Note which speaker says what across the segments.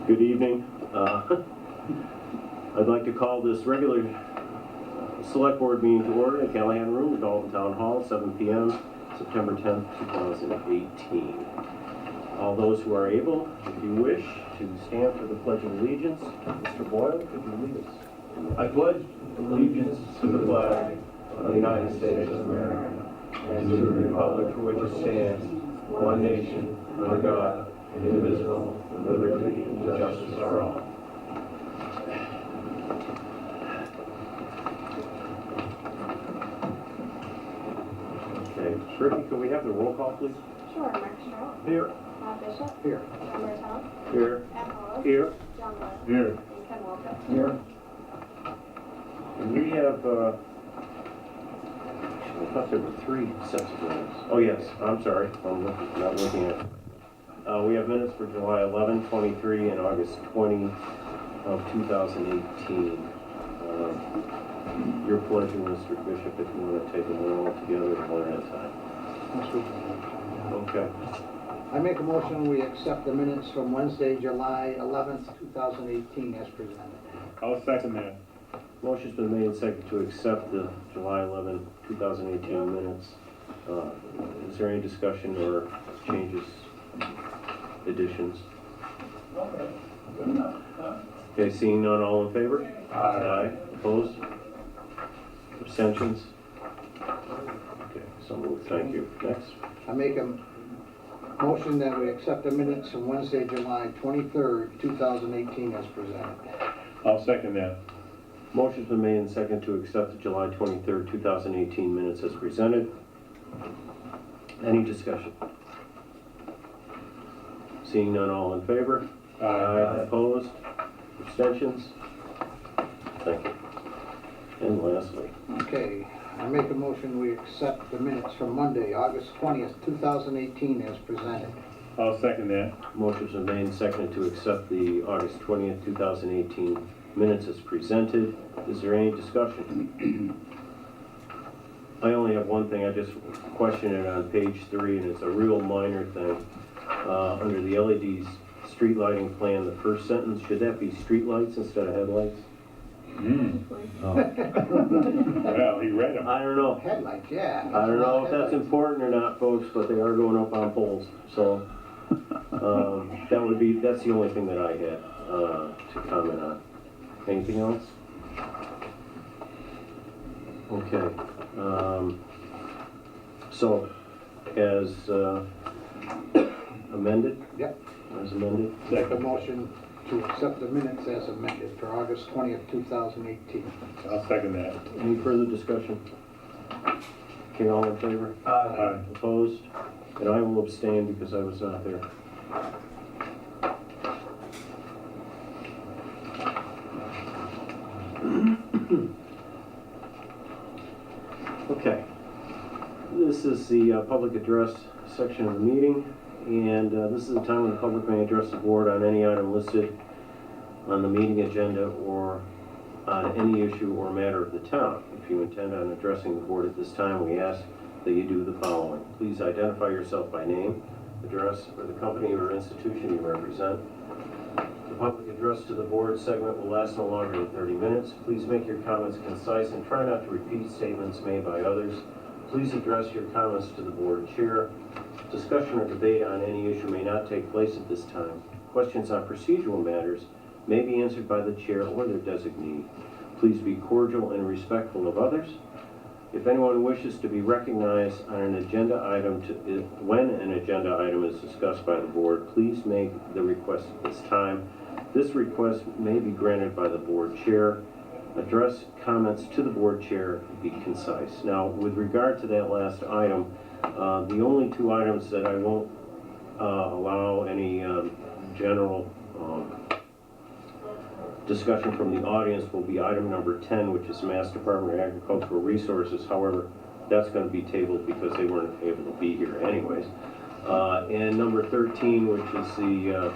Speaker 1: Good evening. I'd like to call this regular select board meeting to order in Callahan Room, Dalton Town Hall, 7 p.m., September 10th, 2018. All those who are able, if you wish, to stand for the Pledge of Allegiance. Mr. Boyle, could you lead us?
Speaker 2: I pledge allegiance to the flag of the United States of America and to the republic for which it stands, one nation, under God, indivisible, with liberty and justice for all.
Speaker 1: Okay. Shirley, can we have the roll call, please?
Speaker 3: Sure. Mark Stroh.
Speaker 1: Here.
Speaker 3: Bob Bishop.
Speaker 1: Here.
Speaker 3: John Martell.
Speaker 1: Here.
Speaker 3: Ed Hollis.
Speaker 1: Here.
Speaker 3: John Wood.
Speaker 2: Here.
Speaker 3: And Ken Walker.
Speaker 2: Here.
Speaker 1: And we have, I thought there were 3 sets of minutes. Oh, yes, I'm sorry, I'm not looking at. We have minutes for July 11, 23, and August 20 of 2018. Your pleasure, Mr. Bishop, if you want to take them all together one at a time. Okay.
Speaker 4: I make a motion we accept the minutes from Wednesday, July 11th, 2018 as presented.
Speaker 2: I'll second that.
Speaker 1: Motion's been made and seconded to accept the July 11, 2018 minutes. Is there any discussion or changes, additions? Okay, seeing none, all in favor? Aye. Opposed? Abstentions? Okay, so moved. Thank you. Next.
Speaker 4: I make a motion that we accept the minutes from Wednesday, July 23rd, 2018 as presented.
Speaker 2: I'll second that.
Speaker 1: Motion's been made and seconded to accept the July 23rd, 2018 minutes as presented. Any discussion? Seeing none, all in favor?
Speaker 2: Aye.
Speaker 1: Opposed? Abstentions? Thank you. And lastly,
Speaker 4: Okay, I make a motion we accept the minutes from Monday, August 20th, 2018 as presented.
Speaker 2: I'll second that.
Speaker 1: motion's been made and seconded to accept the August 20th, 2018 minutes as presented. Is there any discussion? I only have one thing. I just questioned it on page 3, and it's a real minor thing. Under the LEDs street lighting plan, the first sentence, should that be street lights instead of headlights?
Speaker 2: Well, he read them.
Speaker 1: I don't know.
Speaker 4: Headlights, yeah.
Speaker 1: I don't know if that's important or not, folks, but they are going up on poles. So that's the only thing that I had to comment on. Anything else? Okay. So, as amended?
Speaker 4: Yep.
Speaker 1: As amended?
Speaker 4: Make a motion to accept the minutes as amended for August 20th, 2018.
Speaker 2: I'll second that.
Speaker 1: Any further discussion? Okay, all in favor?
Speaker 2: Aye.
Speaker 1: Opposed? And I will abstain because I was not there. Okay. This is the public address section of the meeting, and this is the time when the public may address the board on any item listed on the meeting agenda or on any issue or matter of the town. If you intend on addressing the board at this time, we ask that you do the following. Please identify yourself by name, address, or the company or institution you represent. The public address to the board segment will last no longer than 30 minutes. Please make your comments concise and try not to repeat statements made by others. Please address your comments to the board chair. Discussion or debate on any issue may not take place at this time. Questions on procedural matters may be answered by the chair or their designee. Please be cordial and respectful of others. If anyone wishes to be recognized on an agenda item, when an agenda item is discussed by the board, please make the request at this time. This request may be granted by the board chair. Address comments to the board chair and be concise. Now, with regard to that last item, the only 2 items that I won't allow any general discussion from the audience will be item number 10, which is Mass Department of Agricultural Resources. However, that's going to be tabled because they weren't able to be here anyways. And number 13, which is the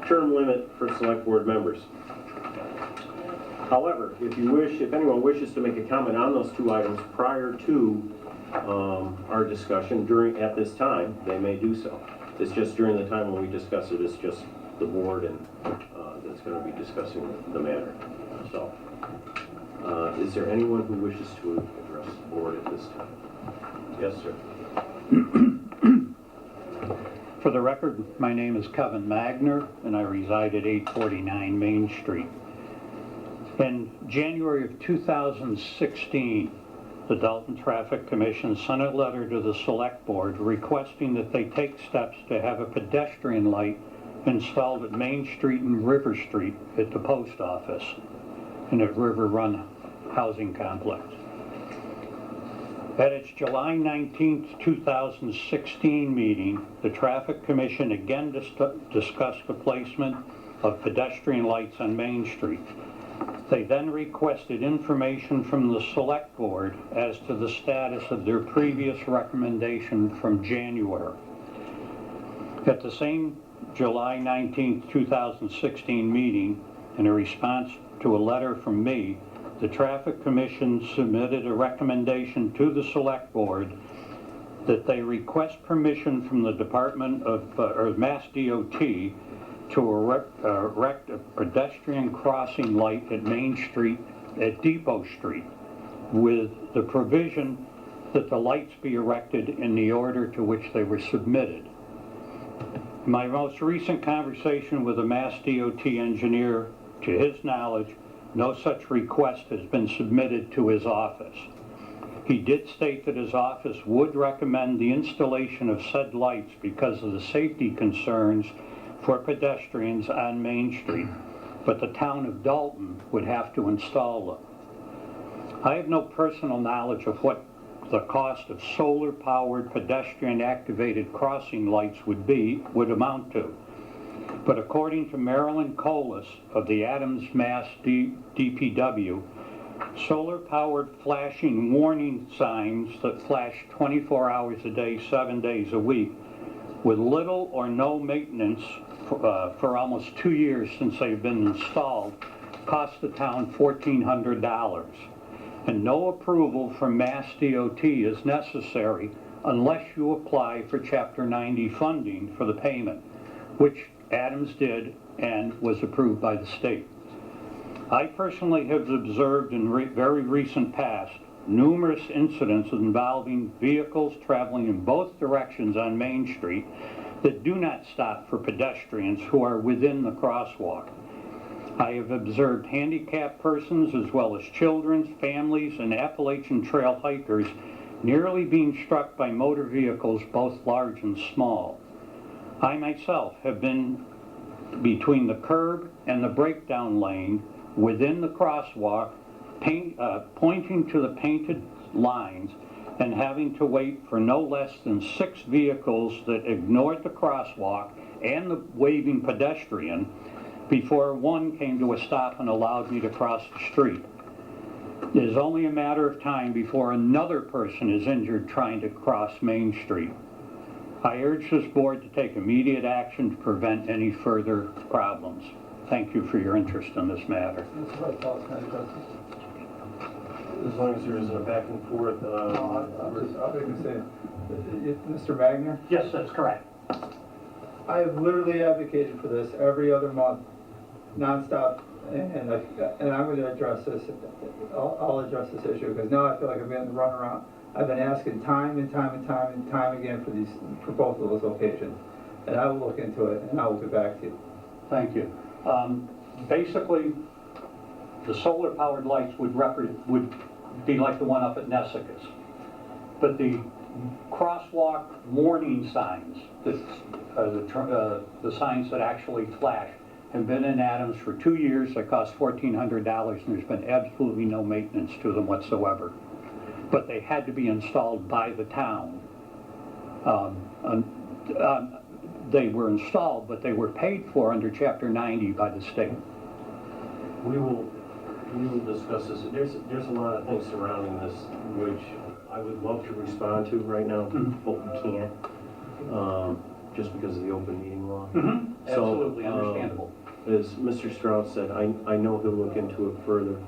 Speaker 1: term limit for select board members. However, if anyone wishes to make a comment on those 2 items prior to our discussion at this time, they may do so. It's just during the time when we discuss it, it's just the board and that's going to be discussing the matter. So, is there anyone who wishes to address the board at this time? Yes, sir.
Speaker 5: For the record, my name is Kevin Magner, and I reside at 849 Main Street. In January of 2016, the Dalton Traffic Commission sent a letter to the Select Board requesting that they take steps to have a pedestrian light installed at Main Street and River Street at the post office and at River Run Housing Complex. At its July 19, 2016 meeting, the Traffic Commission again discussed the placement of pedestrian lights on Main Street. They then requested information from the Select Board as to the status of their previous recommendation from January. At the same July 19, 2016 meeting, in a response to a letter from me, the Traffic Commission submitted a recommendation to the Select Board that they request permission from the Department of, or Mass DOT to erect a pedestrian crossing light at Main Street, at Depot Street, with the provision that the lights be erected in the order to which they were submitted. In my most recent conversation with a Mass DOT engineer, to his knowledge, no such request has been submitted to his office. He did state that his office would recommend the installation of said lights because of the safety concerns for pedestrians on Main Street, but the town of Dalton would have to install them. I have no personal knowledge of what the cost of solar-powered pedestrian-activated crossing lights would amount to. But according to Marilyn Colas of the Adams, Mass DPW, solar-powered flashing warning signs that flash 24 hours a day, 7 days a week, with little or no maintenance for almost 2 years since they've been installed, cost the town $1,400. And no approval from Mass DOT is necessary unless you apply for Chapter 90 funding for the payment, which Adams did and was approved by the state. I personally have observed in very recent past numerous incidents involving vehicles traveling in both directions on Main Street that do not stop for pedestrians who are within the crosswalk. I have observed handicapped persons as well as children, families, and Appalachian Trail hikers nearly being struck by motor vehicles both large and small. I myself have been between the curb and the breakdown lane within the crosswalk, pointing to the painted lines and having to wait for no less than 6 vehicles that ignored the crosswalk and the waving pedestrian before one came to a stop and allowed me to cross the street. It is only a matter of time before another person is injured trying to cross Main Street. I urge this board to take immediate action to prevent any further problems. Thank you for your interest in this matter.
Speaker 1: As long as there isn't a back and forth.
Speaker 2: I was going to say, Mr. Magner,
Speaker 5: Yes, that's correct.
Speaker 2: I have literally advocated for this every other month, nonstop, and I'm going to address this. I'll address this issue because now I feel like I'm getting the runaround. I've been asking time and time again for both of those occasions, and I will look into it and I will get back to you.
Speaker 5: Thank you. Basically, the solar-powered lights would be like the one up at Nessicus. But the crosswalk warning signs, the signs that actually flash, have been in Adams for 2 years. They cost $1,400, and there's been absolutely no maintenance to them whatsoever. But they had to be installed by the town. They were installed, but they were paid for under Chapter 90 by the state.
Speaker 1: We will discuss this. There's a lot of things surrounding this which I would love to respond to right now, but we can't, just because of the open meeting law.
Speaker 5: Absolutely understandable.
Speaker 1: As Mr. Strauss said, I know he'll look into it further.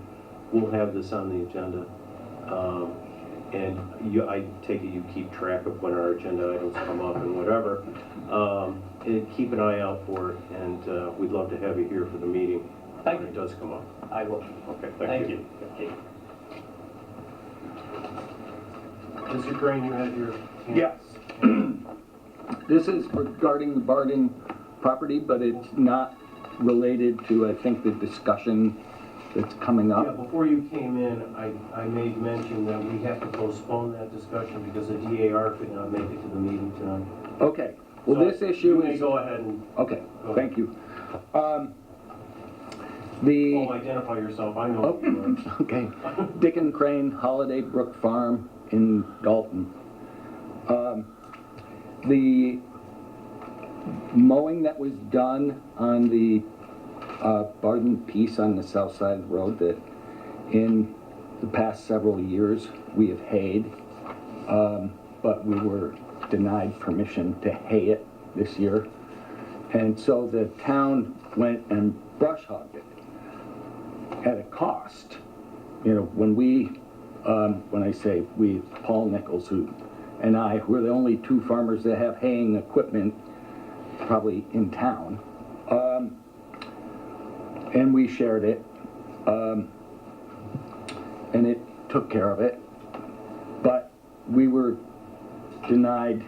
Speaker 1: We'll have this on the agenda. and I take it you keep track of when our agenda items come up and whatever. And keep an eye out for it, and we'd love to have you here for the meeting when
Speaker 6: Thank
Speaker 1: it does come up.
Speaker 6: I will.
Speaker 1: Okay,
Speaker 6: Thank you. Okay.
Speaker 1: Mr. Crane, you had your hand?
Speaker 7: Yes. This is regarding the Barden property, but it's not related to, I think, the discussion that's coming
Speaker 1: Yeah,
Speaker 7: up.
Speaker 1: before you came in, I made mention that we have to postpone that discussion because the DAR could not make it to the meeting tonight.
Speaker 7: Okay, well,
Speaker 1: So
Speaker 7: this issue
Speaker 1: you may
Speaker 7: is,
Speaker 1: go ahead and,
Speaker 7: okay,
Speaker 1: Go
Speaker 7: thank you.
Speaker 1: identify yourself, I know who you are.
Speaker 7: Okay, Dick and Crane, Holiday Brook Farm in Dalton. The mowing that was done on the Barden piece on the south side of the road that in the past several years we have hayed, but we were denied permission to hay it this year. And so the town went and brush hogged it at a cost. You know, when I say we, Paul Nichols and I, we're the only two farmers that have haying equipment probably in town. And we shared it, and it took care of it, but we were denied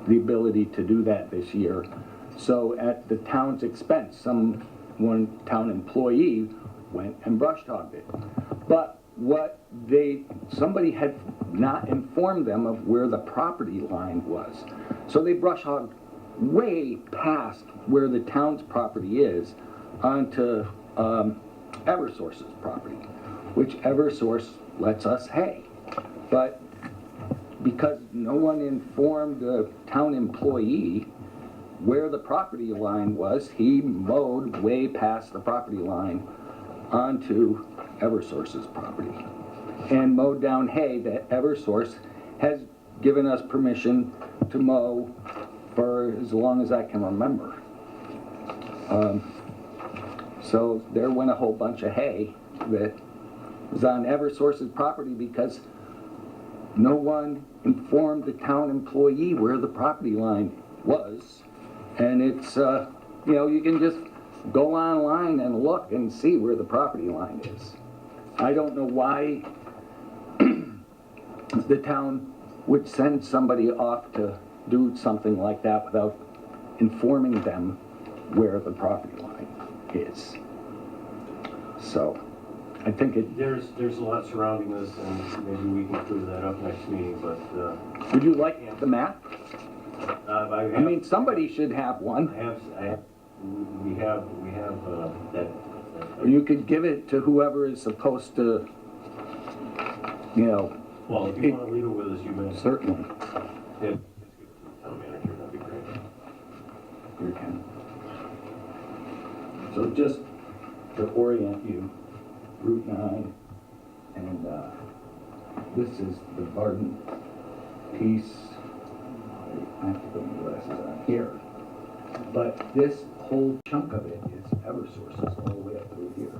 Speaker 7: the ability to do that this year. So at the town's expense, one town employee went and brush hogged it. But somebody had not informed them of where the property line was. So they brush hogged way past where the town's property is onto Eversource's property, which Eversource lets us hay. But because no one informed the town employee where the property line was, he mowed way past the property line onto Eversource's property and mowed down hay that Eversource has given us permission to mow for as long as I can remember. So there went a whole bunch of hay that was on Eversource's property because no one informed the town employee where the property line was. And it's, you can just go online and look and see where the property line is. I don't know why the town would send somebody off to do something like that without informing them where the property line is. So, I think
Speaker 1: There's a lot surrounding this, and maybe we can clear that up next meeting, but,
Speaker 7: would you like the map?
Speaker 1: I
Speaker 7: I mean, somebody should have one.
Speaker 1: we have, that.
Speaker 7: Or you could give it to whoever is supposed to,
Speaker 1: Well, if you want to leave it with us, you may.
Speaker 7: certainly.
Speaker 1: Yeah, let's give it to the town manager, that'd be great.
Speaker 7: Here, Ken. So just to orient you, Route 9, and this is the Barden piece. I have to put my glasses on here. But this whole chunk of it is Eversource's all the way up through here.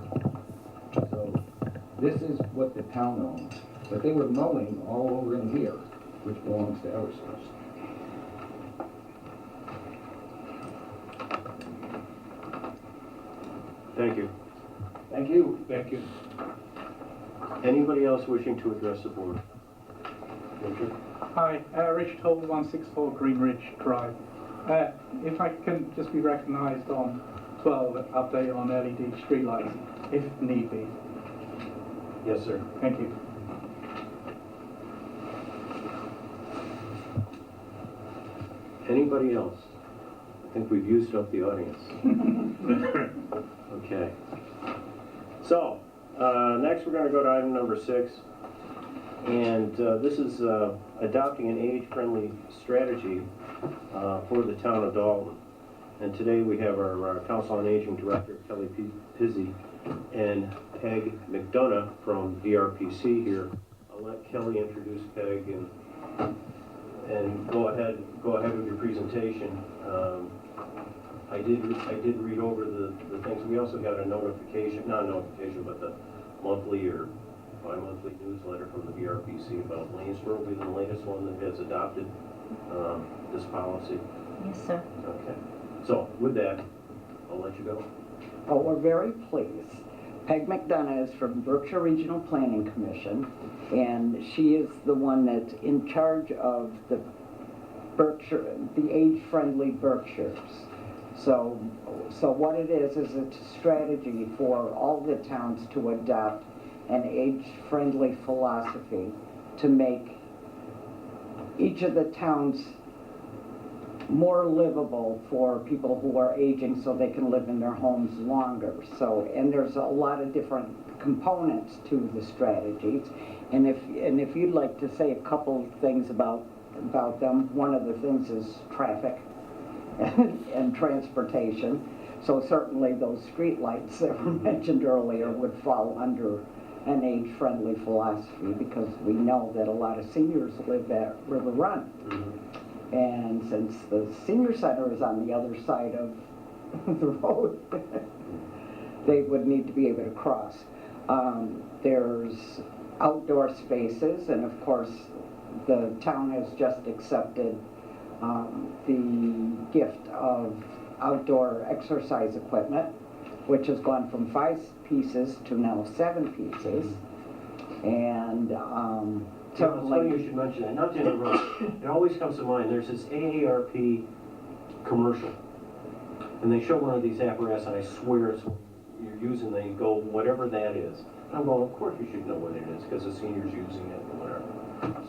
Speaker 7: So this is what the town owns, but they were mowing all over in here, which belongs to Eversource.
Speaker 1: Thank you.
Speaker 7: Thank you.
Speaker 6: Thank you.
Speaker 1: Anybody else wishing to address the board? Richard?
Speaker 8: Hi, Richard Hall, 164 Green Ridge Drive. If I can just be recognised on 12, update on LED streetlights, if need be.
Speaker 1: Yes, sir.
Speaker 8: Thank you.
Speaker 1: Anybody else? I think we've used up the audience. Okay. So, next we're going to go to item number 6. And this is adopting an age-friendly strategy for the town of Dalton. And today we have our Council on Aging Director, Kelly Pizzi, and Peg McDonough from DRPC here. I'll let Kelly introduce Peg and go ahead with your presentation. I did read over the things. We also got a notification, not a notification, but the monthly or bi-monthly newsletter from the BRPC about Lanes Road. Will be the latest one that has adopted this policy.
Speaker 6: Yes, sir.
Speaker 1: Okay. So with that, I'll let you go.
Speaker 9: Well, we're very pleased. Peg McDonough is from Berkshire Regional Planning Commission, and she is the one that's in charge of the age-friendly Berkshires. So what it is it's a strategy for all the towns to adopt an age-friendly philosophy to make each of the towns more livable for people who are aging so they can live in their homes longer. So, and there's a lot of different components to the strategies. And if you'd like to say a couple things about them, one of the things is traffic and transportation. So certainly those street lights that were mentioned earlier would fall under an age-friendly philosophy, because we know that a lot of seniors live at River Run. And since the senior center is on the other side of the road, they would need to be able to cross. There's outdoor spaces, and of course the town has just accepted the gift of outdoor exercise equipment, which has gone from 5 pieces to now 7 pieces. And
Speaker 1: It's funny you should mention that. Not to interrupt. It always comes to mind. There's this AARP commercial, and they show one of these apparatus, and I swear it's what you're using. They go, whatever that is. And I'm going, of course you should know what it is, because the senior's using it or whatever.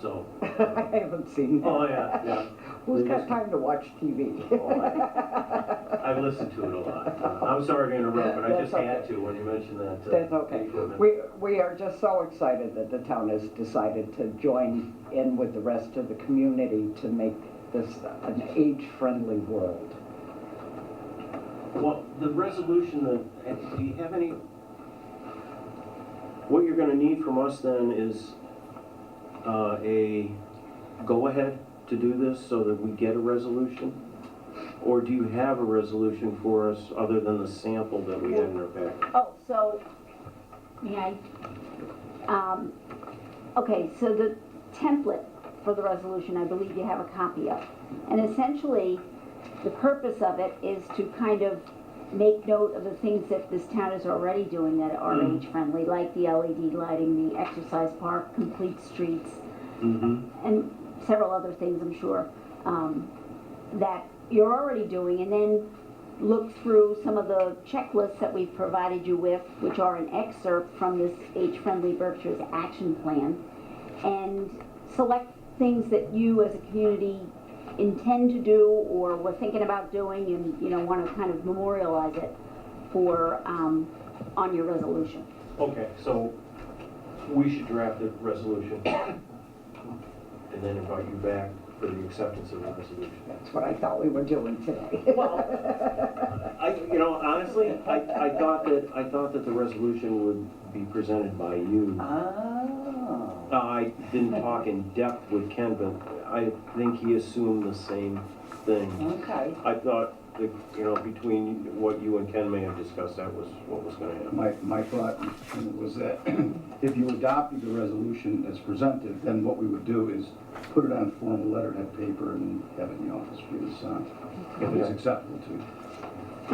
Speaker 1: So.
Speaker 9: I haven't seen that.
Speaker 1: Oh yeah, yeah.
Speaker 9: Who's got time to watch TV?
Speaker 1: I listen to it a lot. I'm sorry to interrupt, but I
Speaker 9: That's
Speaker 1: just had
Speaker 9: okay.
Speaker 1: to when you mentioned that.
Speaker 9: That's okay.
Speaker 1: equipment.
Speaker 9: We are just so excited that the town has decided to join in with the rest of the community to make this an age-friendly world.
Speaker 1: Well, the resolution, do you have any, what you're gonna need from us then is a go-ahead to do this so that we get a resolution? Or do you have a resolution for us other than the sample that we had in our packet?
Speaker 6: Oh, so, may I? Okay, so the template for the resolution, I believe you have a copy of. And essentially, the purpose of it is to kind of make note of the things that this town is already doing that are age-friendly, like the LED lighting, the exercise park, complete streets, and several other things, I'm sure, that you're already doing, and then look through some of the checklists that we've provided you with, which are an excerpt from this Age-Friendly Berkshire's action plan, and select things that you as a community intend to do or were thinking about doing, and want to kind of memorialize it for on your resolution.
Speaker 1: Okay, so we should draft a resolution and then invite you back for the acceptance of the resolution.
Speaker 9: That's what I thought we were doing today.
Speaker 1: Well, honestly, I thought that the resolution would be presented by you.
Speaker 9: Oh.
Speaker 1: I didn't talk in depth with Ken, but I think he assumed the same thing.
Speaker 9: Okay.
Speaker 1: I thought that, between what you and Ken may have discussed, that was what was going to happen.
Speaker 10: My thought was that if you adopted the resolution as presented, then what we would do is put it on formal letterhead paper and have it in the office for you to sign, if it's acceptable to you.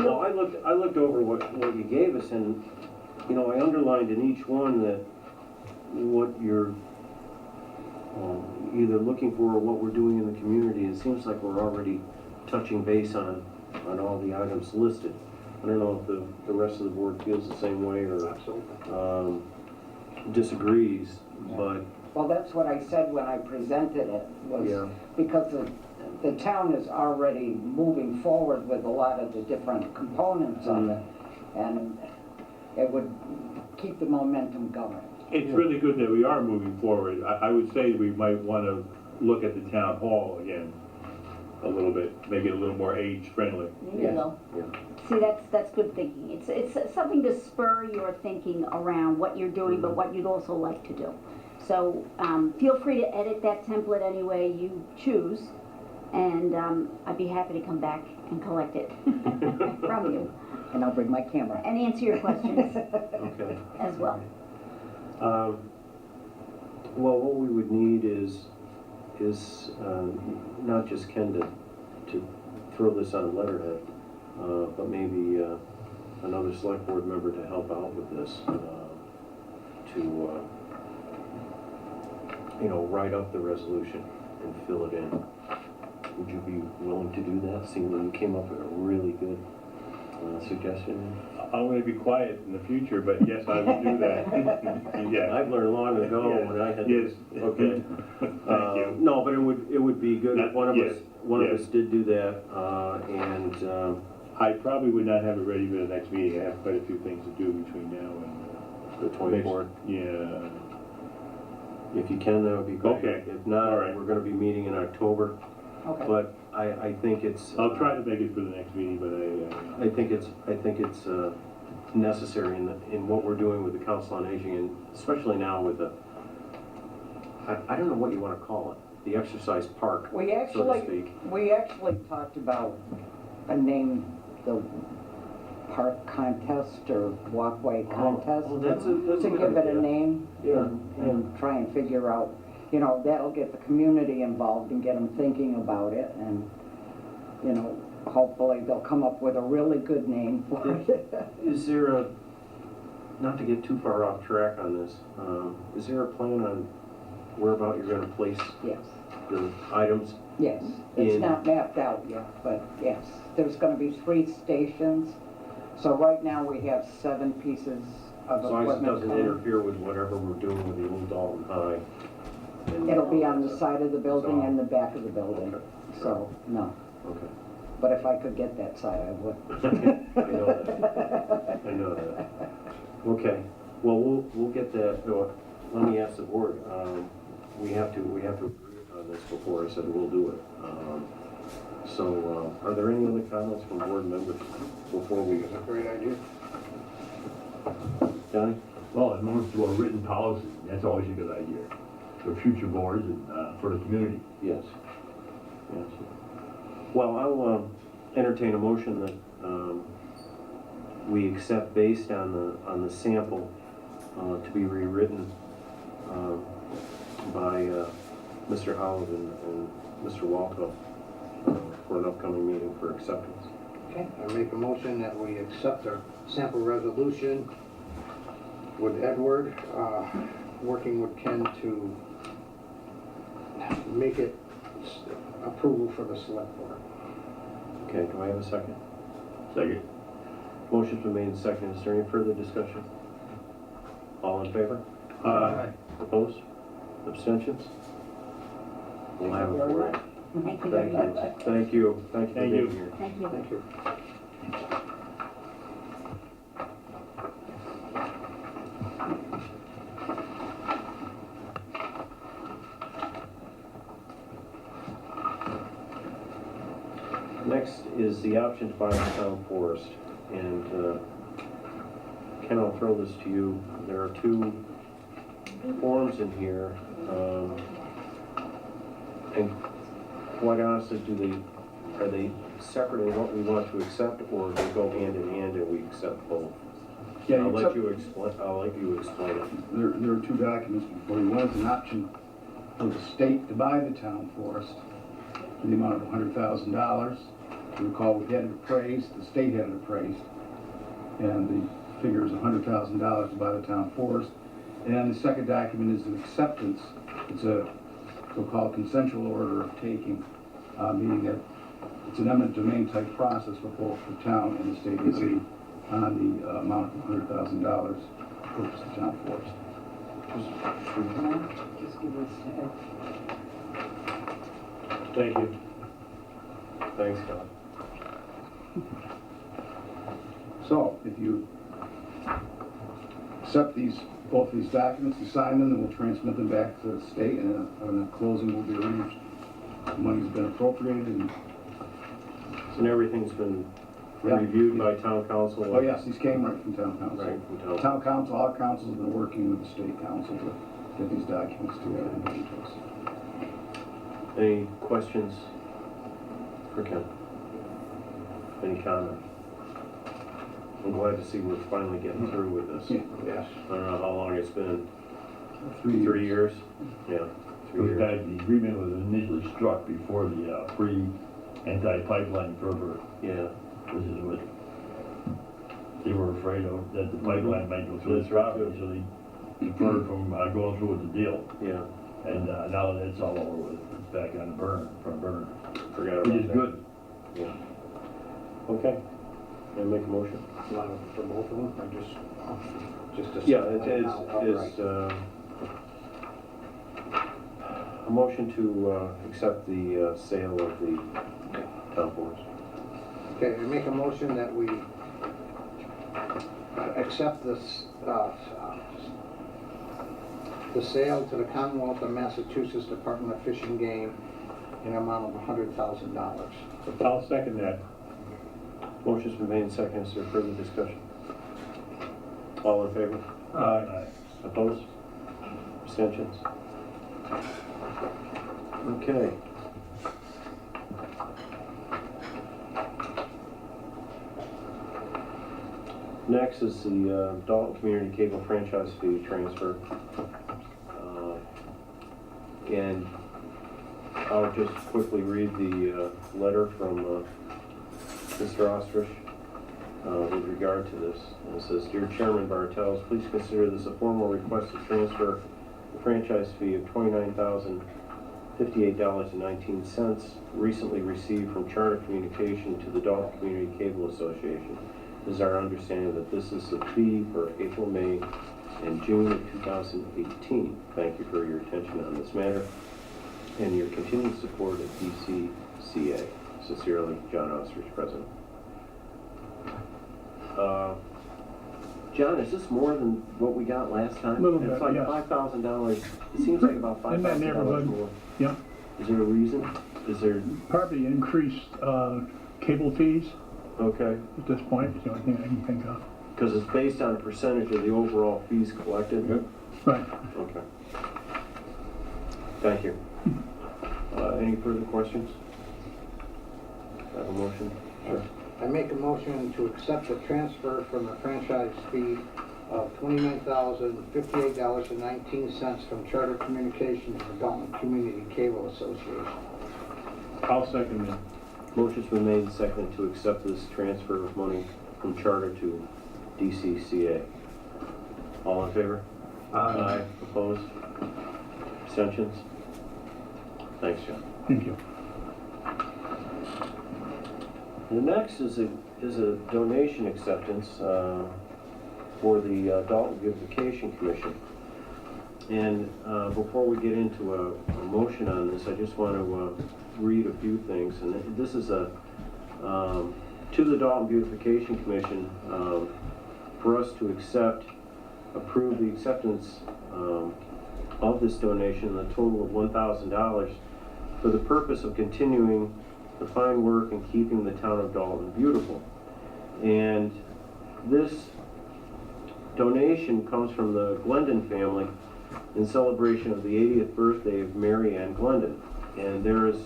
Speaker 1: Well, I looked over what you gave us, and I underlined in each one that what you're either looking for or what we're doing in the community. It seems like we're already touching base on all the items listed. I don't know if the rest of the board feels the same way or disagrees, but
Speaker 9: Well, that's what I said when I presented it, was because the town is already moving forward with a lot of the different components of it, and it would keep the momentum going.
Speaker 2: It's really good that we are moving forward. I would say we might want to look at the town hall again a little bit, make it a little more age-friendly.
Speaker 6: There you go. See, that's good thinking. It's something to spur your thinking around what you're doing, but what you'd also like to do. So feel free to edit that template any way you choose, and I'd be happy to come back and collect it from you.
Speaker 9: And I'll bring my camera.
Speaker 6: And answer your questions
Speaker 1: okay.
Speaker 6: as well.
Speaker 1: Well, what we would need is not just Ken to throw this on a letterhead, but maybe another select board member to help out with this, to write up the resolution and fill it in. Would you be willing to do that, seeing that you came up with a really good suggestion?
Speaker 2: I'm gonna be quiet in the future, but yes, I will do that. Yeah.
Speaker 1: I've learned long ago
Speaker 2: Yeah.
Speaker 1: when I had.
Speaker 2: Yes.
Speaker 1: Okay.
Speaker 2: Thank you.
Speaker 1: No, but it would be good if one of
Speaker 2: Yes,
Speaker 1: us
Speaker 2: yes.
Speaker 1: did do that, and,
Speaker 2: I probably would not have it ready for the next meeting. I have quite a few things to do between now and.
Speaker 1: the 24th.
Speaker 2: Yeah.
Speaker 1: If you can, that would be great.
Speaker 2: Okay.
Speaker 1: If not,
Speaker 2: All right.
Speaker 1: we're gonna be meeting in October,
Speaker 9: Okay.
Speaker 1: but I think it's.
Speaker 2: I'll try to make it for the next meeting, but
Speaker 1: I think it's necessary in what we're doing with the Council on Aging, and especially now with I don't know what you wanna call it, the exercise park,
Speaker 9: We
Speaker 1: so to
Speaker 9: actually,
Speaker 1: speak.
Speaker 9: we actually talked about a name, the park contest or walkway contest.
Speaker 1: Oh, that's a
Speaker 9: To
Speaker 1: good
Speaker 9: give it a
Speaker 1: idea.
Speaker 9: name
Speaker 1: Yeah,
Speaker 9: and try and figure out, that'll get the community involved and get them thinking about it and, hopefully they'll come up with a really good name for it.
Speaker 1: Is there not to get too far off track on this, is there a plan on whereabout you're gonna place
Speaker 9: Yes,
Speaker 1: the items?
Speaker 9: yes. It's
Speaker 1: In-
Speaker 9: not mapped out yet, but yes. There's gonna be 3 stations. So right now we have 7 pieces of
Speaker 1: As long as it
Speaker 9: equipment.
Speaker 1: doesn't
Speaker 9: coming.
Speaker 1: interfere with whatever we're doing with the old Dalton High. and
Speaker 9: It'll be
Speaker 1: all
Speaker 9: on
Speaker 1: that
Speaker 9: the
Speaker 1: stuff.
Speaker 9: side of the building
Speaker 1: So-
Speaker 9: and the back of the building,
Speaker 1: Okay.
Speaker 9: so, no.
Speaker 1: Okay.
Speaker 9: But if I could get that side, I would.
Speaker 1: I know that. I know that. Okay, well, we'll get that, let me ask the board, we have to agree on this before I said we'll do it. So, are there any other comments from board members before we?
Speaker 4: It's a great idea.
Speaker 1: Johnny?
Speaker 11: Well, as long as to a written policy, that's always a good idea for future boards and for the community.
Speaker 1: Yes. Yes. Well, I'll entertain a motion that we accept based on the sample to be rewritten by Mr. Howard and Mr. Walco for an upcoming meeting for acceptance.
Speaker 4: Okay, I make a motion that we accept our sample resolution with Edward, working with Ken to make it approval for the select board.
Speaker 1: Okay, do I have a second?
Speaker 11: Second.
Speaker 1: Motion's been made and seconded. Is there any further discussion? All in favor? Opposed? Abstentions? We'll have it for you.
Speaker 6: Thank you very
Speaker 1: Thank
Speaker 6: much.
Speaker 1: you. Thank you. Thank you for
Speaker 2: Thank
Speaker 1: being
Speaker 2: you.
Speaker 1: here.
Speaker 6: Thank you.
Speaker 4: Thank you.
Speaker 1: Next is the option to buy the town forest. And Ken, I'll throw this to you. There are 2 forms in here. And quite honestly, are they separate in what we want to accept, or do they go hand in hand and we accept both?
Speaker 10: Yeah,
Speaker 1: I'll
Speaker 10: you
Speaker 1: let
Speaker 10: accept-
Speaker 1: you explain it.
Speaker 10: There are 2 documents before you. One is an option for the state to buy the town forest in the amount of $100,000. You recall, we had it appraised, the state had it appraised, and the figure is $100,000 to buy the town forest. And the second document is an acceptance. It's a so-called consensual order of taking, meaning that it's an eminent domain type process for both the town and the state agree on the amount of $100,000 to purchase the town forest.
Speaker 9: Just give us,
Speaker 2: Thank you.
Speaker 1: Thanks, Scott.
Speaker 10: So, if you accept both these documents, you sign them, then we'll transmit them back to the state, and a closing will be arranged. The money's been appropriated, and,
Speaker 1: And everything's been
Speaker 10: Yeah.
Speaker 1: reviewed by town council?
Speaker 10: oh yes, these came right from town council.
Speaker 1: Right, from town.
Speaker 10: Town council, our council has been working with the state council to get these documents together and get them to us.
Speaker 1: Any questions for Ken? Any comment? I'm glad to see we're finally getting through with this.
Speaker 10: Yes.
Speaker 1: I don't know how long it's been. 3 years? Yeah, 3
Speaker 11: The
Speaker 1: years.
Speaker 11: guy, the agreement was initially struck before the free anti-pipeline fervor,
Speaker 1: Yeah,
Speaker 11: which is what they were afraid of, that the pipeline might go through
Speaker 1: That's
Speaker 11: the
Speaker 1: right,
Speaker 11: property, so they deferred from going through with the deal.
Speaker 1: yeah,
Speaker 11: And now that it's all over with, it's back on the burner, front burner,
Speaker 1: forgot about
Speaker 11: which
Speaker 1: that.
Speaker 11: is good.
Speaker 1: Yeah. Okay, and make a motion.
Speaker 4: For both of them, or just a?
Speaker 1: Yeah, it is,
Speaker 4: Outright.
Speaker 1: a motion to accept the sale of the town forest.
Speaker 4: Okay, I make a motion that we accept this, the sale to the Commonwealth of Massachusetts Department of Fish and Game in an amount of $100,000.
Speaker 11: I'll second that.
Speaker 1: Motion's been made and seconded. Is there further discussion? All in favor?
Speaker 11: Aye.
Speaker 1: Opposed? Abstentions? Okay. Next is the Dalton Community Cable franchise fee transfer. And I'll just quickly read the letter from Mr. Ostrich with regard to this. And it says, "Dear Chairman Bartels, please consider this a formal request to transfer the franchise fee of $29,058.19 recently received from Charter Communication to the Dalton Community Cable Association. It is our understanding that this is the fee for April, May, and June of 2018. Thank you for your attention on this matter and your continued support of DCCA. Sincerely, John Ostrich, President." John, is this more than what we got last time?
Speaker 12: Little bit,
Speaker 1: It's like
Speaker 12: yes.
Speaker 1: $5,000. It seems like about
Speaker 12: In that
Speaker 1: $5,000
Speaker 12: neighborhood.
Speaker 1: more.
Speaker 12: Yeah,
Speaker 1: Is there a reason? Is there,
Speaker 12: probably increased cable fees
Speaker 1: okay,
Speaker 12: at this point, is the only thing I can think of.
Speaker 1: because it's based on a percentage of the overall fees collected?
Speaker 12: Right.
Speaker 1: Okay. Thank you. Any further questions? Have a motion? Sure.
Speaker 4: I make a motion to accept the transfer from the franchise fee of $29,058.19 from Charter Communications to the Dalton Community Cable Association.
Speaker 11: I'll second that.
Speaker 1: Motion's been made and seconded to accept this transfer of money from Charter to DCCA. All in favor? Aye. Opposed? Abstentions? Thanks, John.
Speaker 12: Thank you.
Speaker 1: The next is a donation acceptance for the Dalton Beautification Commission. And before we get into a motion on this, I just want to read a few things. And this is to the Dalton Beautification Commission for us to approve the acceptance of this donation, a total of $1,000 for the purpose of continuing the fine work and keeping the town of Dalton beautiful. And this donation comes from the Glendon family in celebration of the 80th birthday of Mary Ann Glendon. And there is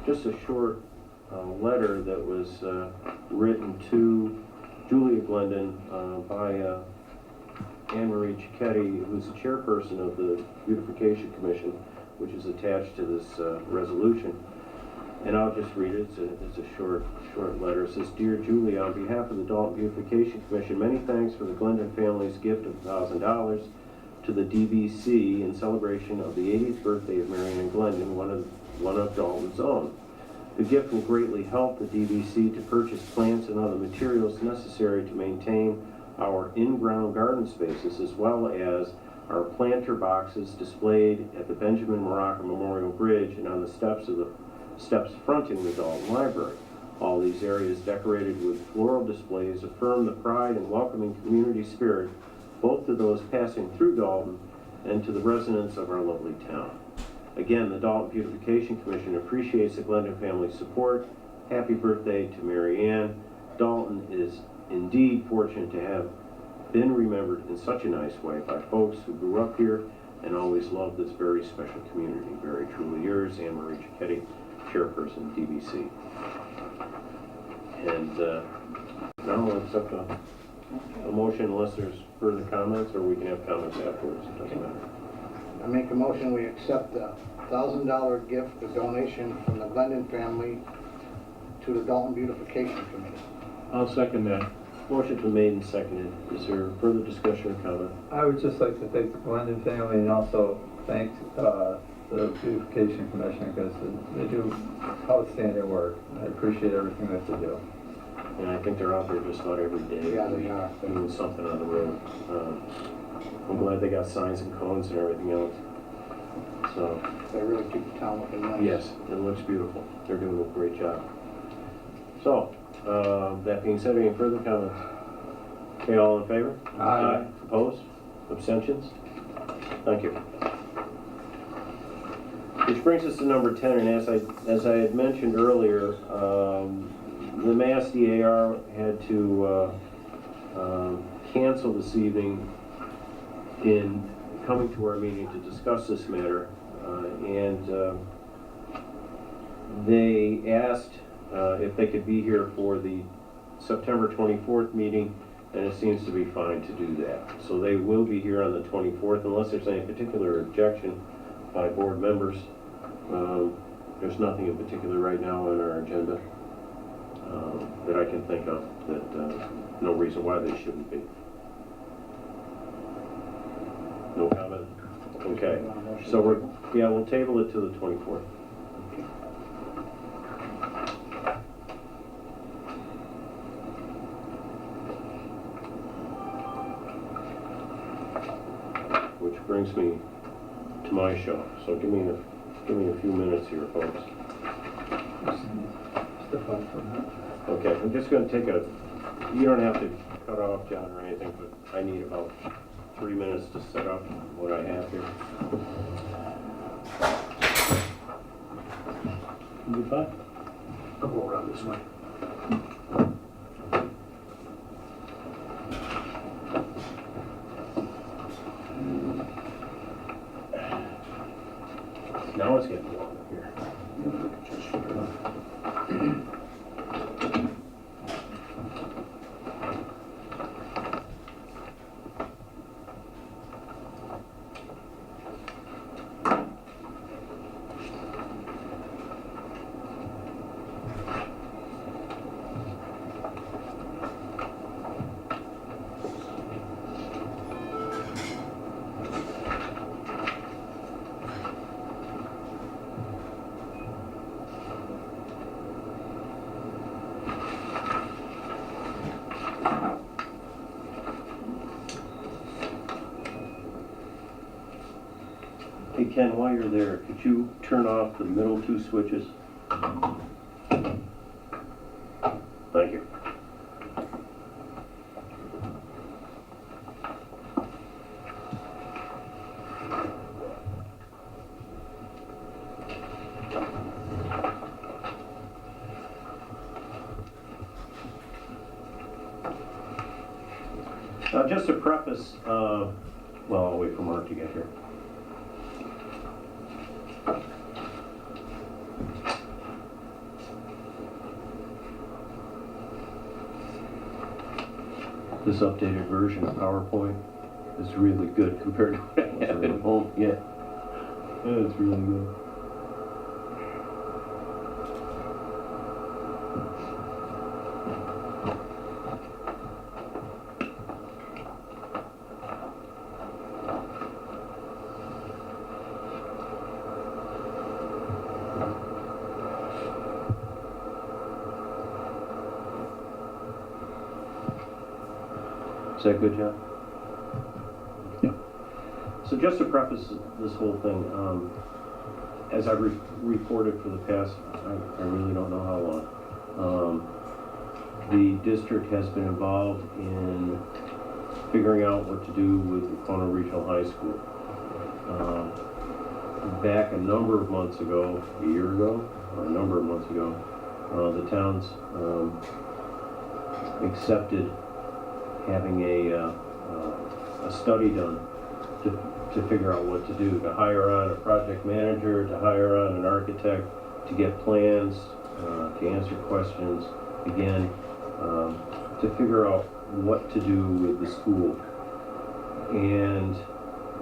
Speaker 1: just a short letter that was written to Julia Glendon by Anne Marie Cicchetti, who's the chairperson of the Beautification Commission, which is attached to this resolution. And I'll just read it. It's a short letter. It says, "Dear Julia, on behalf of the Dalton Beautification Commission, many thanks for the Glendon family's gift of $1,000 to the DBC in celebration of the 80th birthday of Mary Ann Glendon, one of Dalton's own. The gift will greatly help the DBC to purchase plants and other materials necessary to maintain our in-ground garden spaces, as well as our planter boxes displayed at the Benjamin Morocco Memorial Bridge and on the steps fronting the Dalton Library. All these areas decorated with floral displays affirm the pride and welcoming community spirit both to those passing through Dalton and to the residents of our lovely town. Again, the Dalton Beautification Commission appreciates the Glendon family's support. Happy birthday to Mary Ann. Dalton is indeed fortunate to have been remembered in such a nice way by folks who grew up here and always loved this very special community. Very truly yours, Anne Marie Cicchetti, Chairperson, DBC." And now we'll accept a motion unless there's further comments, or we can have comments afterwards. It doesn't matter.
Speaker 4: I make a motion, we accept the $1,000 gift, a donation from the Glendon family to the Dalton Beautification Committee.
Speaker 11: I'll second that.
Speaker 1: Motion's been made and seconded. Is there further discussion or comment?
Speaker 2: I would just like to thank the Glendon family and also thank the Beautification Commission because they do outstanding work. I appreciate everything that they do.
Speaker 1: And I think they're out there just about every day.
Speaker 4: Yeah, they are.
Speaker 1: Doing something on the road. I'm glad they got signs and cones and everything else. So,
Speaker 4: They really keep the town looking nice.
Speaker 1: yes, it looks beautiful. They're doing a great job. So, that being said, any further comments? Okay, all in favor?
Speaker 2: Aye.
Speaker 1: Opposed? Abstentions? Thank you. Which brings us to number 10, and as I had mentioned earlier, the Mass DAR had to cancel this evening in coming to our meeting to discuss this matter, and they asked if they could be here for the September 24th meeting, and it seems to be fine to do that. So they will be here on the 24th unless there's any particular objection by board members. There's nothing in particular right now on our agenda that I can think of that no reason why they shouldn't be. No comment? Okay. So we'll table it to the 24th. Which brings me to my show. So give me a few minutes here, folks. Okay, I'm just going to take you don't have to cut off, John, or anything, but I need about 3 minutes to set up what I have here.
Speaker 12: Goodbye.
Speaker 1: I'll go around this way. Now it's getting warm here. Hey Ken, while you're there, could you turn off the middle two switches? Thank you. Just to preface, well, I'll wait for Mark to get here. This updated version of PowerPoint is really good compared to what I have at home. Yeah, it's really good. Is that good, John?
Speaker 12: Yeah.
Speaker 1: So just to preface this whole thing, as I've reported for the past, I really don't know how long, the district has been involved in figuring out what to do with the Corner Regional High School. Back a number of months ago, a year ago, or a number of months ago, the towns accepted having a study done to figure out what to do, to hire on a project manager, to hire on an architect, to get plans, to answer questions, again, to figure out what to do with the school. And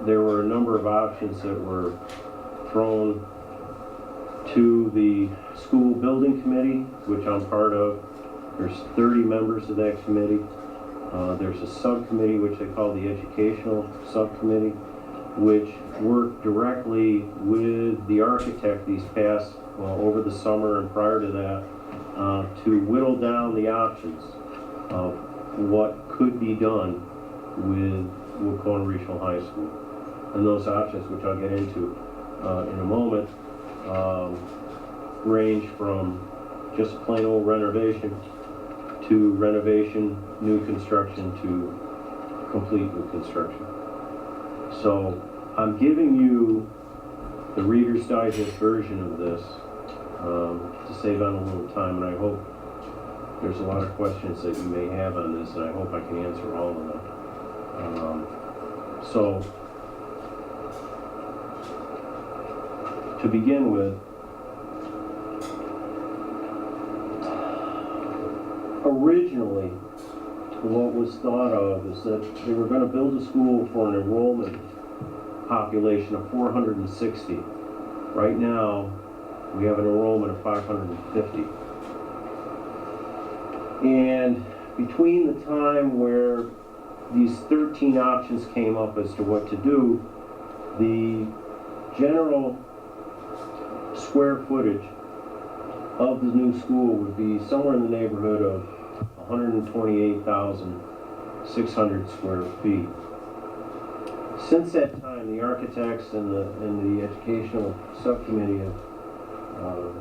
Speaker 1: there were a number of options that were thrown to the school building committee, which I'm part of. There's 30 members of that committee. There's a subcommittee, which they call the educational subcommittee, which worked directly with the architect these past, over the summer and prior to that, to whittle down the options of what could be done with Wacona Regional High School. And those options, which I'll get into in a moment, range from just plain old renovation to renovation, new construction, to complete new construction. So I'm giving you the Reader's Digest version of this to save on a little time, and I hope there's a lot of questions that you may have on this, and I hope I can answer all of them. So to begin with, originally, what was thought of is that they were going to build a school for an enrollment population of 460. Right now, we have an enrollment of 550. And between the time where these 13 options came up as to what to do, the general square footage of the new school would be somewhere in the neighborhood of 128,600 square feet. Since that time, the architects and the educational subcommittee have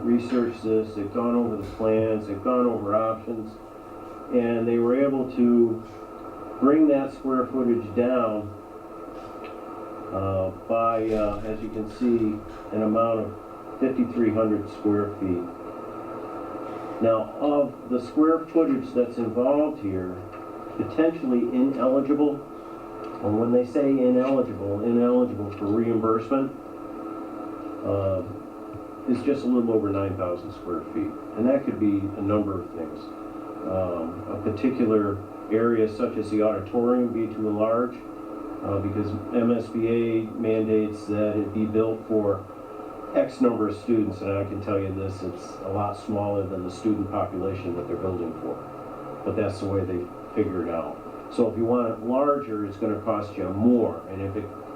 Speaker 1: researched this. They've gone over the plans, they've gone over options, and they were able to bring that square footage down by, as you can see, an amount of 5,300 square feet. Now, of the square footage that's involved here, potentially ineligible, and when they say ineligible for reimbursement, is just a little over 9,000 square feet. And that could be a number of things. A particular area such as the auditorium be too large, because MSBA mandates that it be built for X number of students, and I can tell you this, it's a lot smaller than the student population that they're building for. But that's the way they figure it out. So if you want it larger, it's going to cost you more, and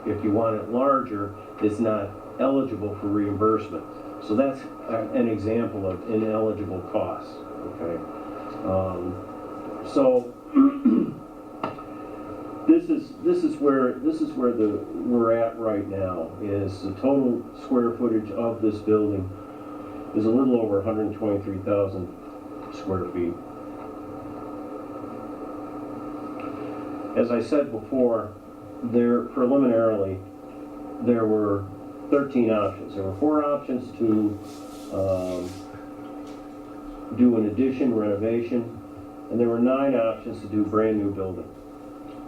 Speaker 1: if you want it larger, it's not eligible for reimbursement. So that's an example of ineligible costs. Okay. So this is where we're at right now. Is the total square footage of this building is a little over 123,000 square feet. As I said before, preliminarily there were 13 options. There were 4 options to do an addition, renovation, and there were 9 options to do brand new building.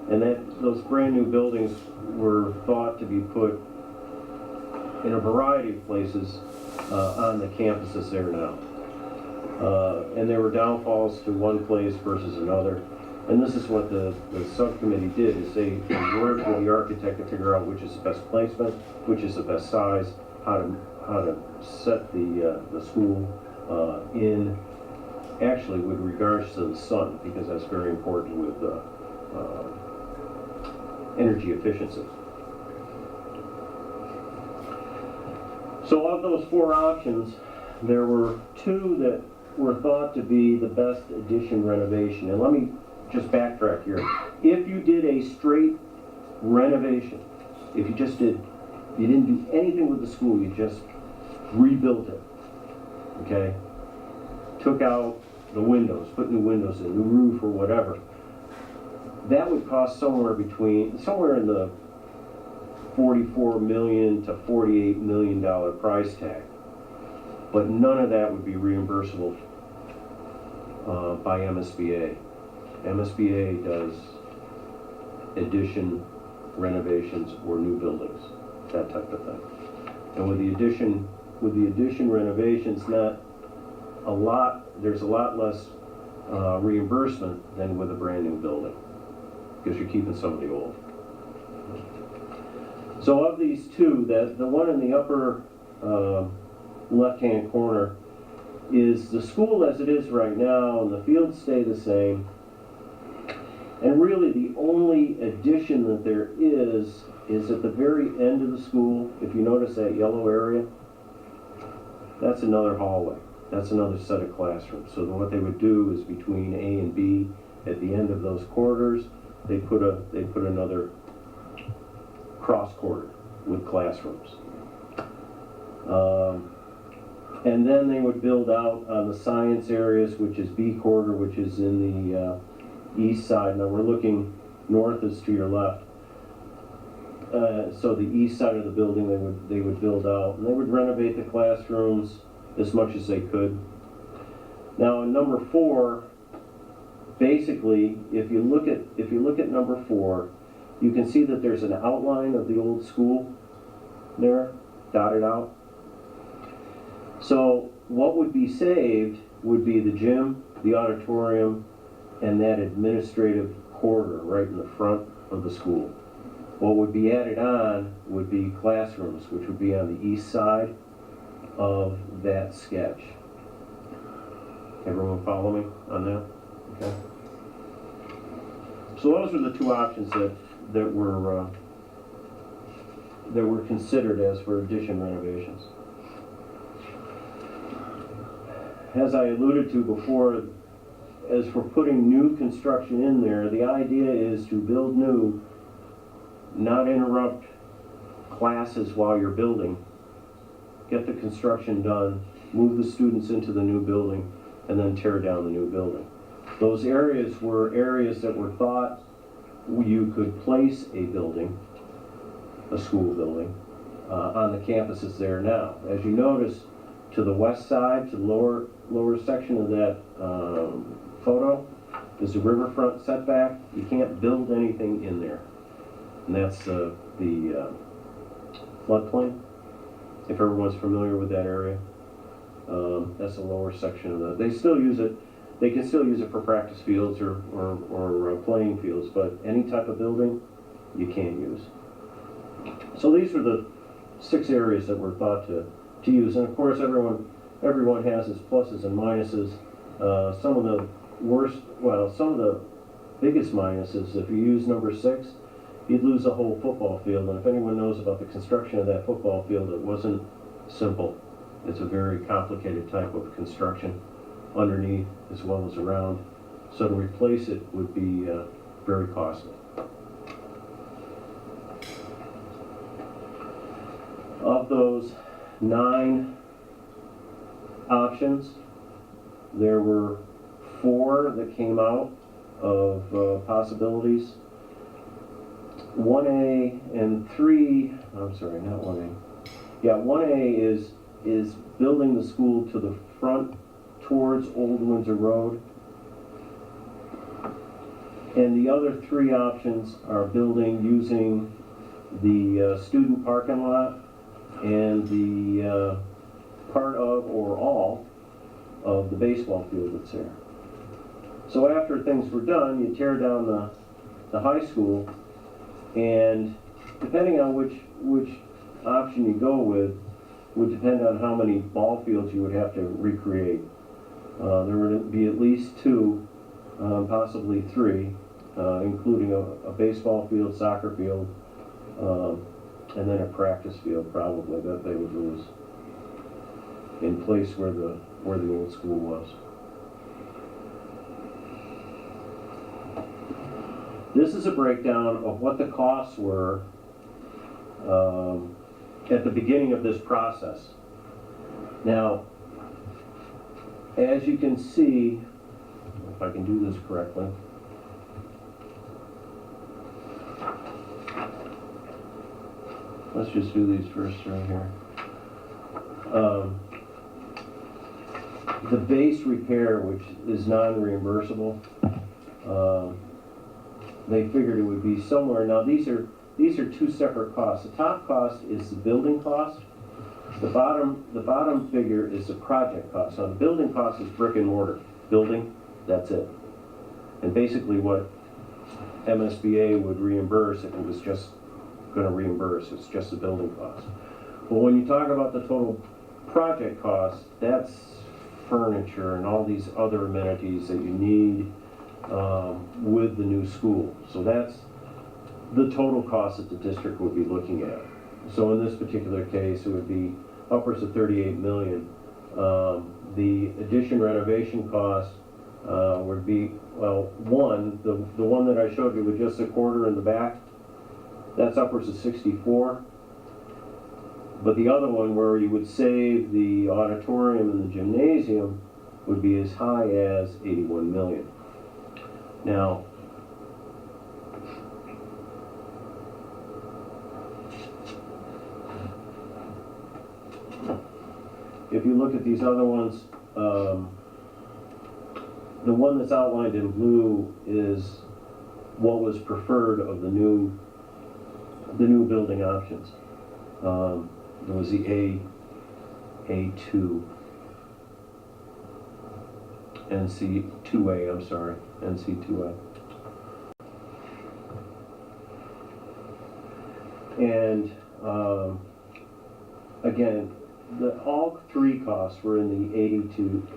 Speaker 1: And those brand new buildings were thought to be put in a variety of places on the campuses there now. And there were downfalls to one place versus another. And this is what the subcommittee did, is they worked with the architect to figure out which is the best placement, which is the best size, how to set the school in, actually with regards to the sun, because that's very important with energy efficiency. So of those 4 options, there were 2 that were thought to be the best addition renovation. And let me just backtrack here. If you did a straight renovation, if you didn't do anything with the school, you just rebuilt it, okay? Took out the windows, put new windows in, new roof or whatever, that would cost somewhere in the $44 million to $48 million price tag. But none of that would be reimbursable by MSBA. MSBA does addition, renovations, or new buildings, that type of thing. And with the addition renovations, there's a lot less reimbursement than with a brand new building, because you're keeping some of the old. So of these two, the one in the upper left-hand corner is the school as it is right now, and the fields stay the same. And really the only addition that there is at the very end of the school. If you notice that yellow area, that's another hallway. That's another set of classrooms. So what they would do is between A and B, at the end of those corridors, they put another cross corridor with classrooms. And then they would build out on the science areas, which is B corridor, which is in the east side. Now we're looking north is to your left. So the east side of the building they would build out, and they would renovate the classrooms as much as they could. Now in number 4, basically, if you look at number 4, you can see that there's an outline of the old school there, dotted out. So what would be saved would be the gym, the auditorium, and that administrative corridor right in the front of the school. What would be added on would be classrooms, which would be on the east side of that sketch. Everyone follow me on that? Okay. So those are the two options that were considered as for addition renovations. As I alluded to before, as for putting new construction in there, the idea is to build new, not interrupt classes while you're building. Get the construction done, move the students into the new building, and then tear down the new building. Those areas were areas that were thought you could place a building, a school building, on the campuses there now. As you notice, to the west side, to the lower section of that photo, is the riverfront setback. You can't build anything in there. And that's the floodplain, if everyone's familiar with that area. That's the lower section of the, they still use it, they can still use it for practice fields or playing fields, but any type of building, you can't use. So these were the 6 areas that were thought to use. And of course, everyone has its pluses and minuses. Some of the biggest minuses, if you use number 6, you'd lose a whole football field. And if anyone knows about the construction of that football field, it wasn't simple. It's a very complicated type of construction underneath as well as around. So to replace it would be very costly. Of those 9 options, there were 4 that came out of possibilities. 1A and 3, I'm sorry, not 1A. Yeah, 1A is building the school to the front towards Old Windsor Road. And the other 3 options are building using the student parking lot and the part of or all of the baseball field that's there. So after things were done, you tear down the high school, and depending on which option you go with would depend on how many ball fields you would have to recreate. There would be at least 2, possibly 3, including a baseball field, soccer field, and then a practice field probably that they would lose in place where the old school was. This is a breakdown of what the costs were at the beginning of this process. Now, as you can see, if I can do this correctly, let's just do these first right here. The base repair, which is non-reimbursable, they figured it would be somewhere. Now these are 2 separate costs. The top cost is the building cost. The bottom figure is the project cost. Now the building cost is brick and mortar building. That's it. And basically what MSBA would reimburse if it was just gonna reimburse, it's just the building cost. But when you talk about the total project cost, that's furniture and all these other amenities that you need with the new school. So that's the total cost that the district would be looking at. So in this particular case, it would be upwards of 38 million. The addition renovation cost would be, well, the one that I showed you with just a quarter in the back, that's upwards of 64. But the other one where you would save the auditorium and the gymnasium would be as high as 81 million. Now, if you look at these other ones, the one that's outlined in blue is what was preferred of the new building options. It was the A2, NC2A, I'm sorry, NC2A. And again, all three costs were in the 82,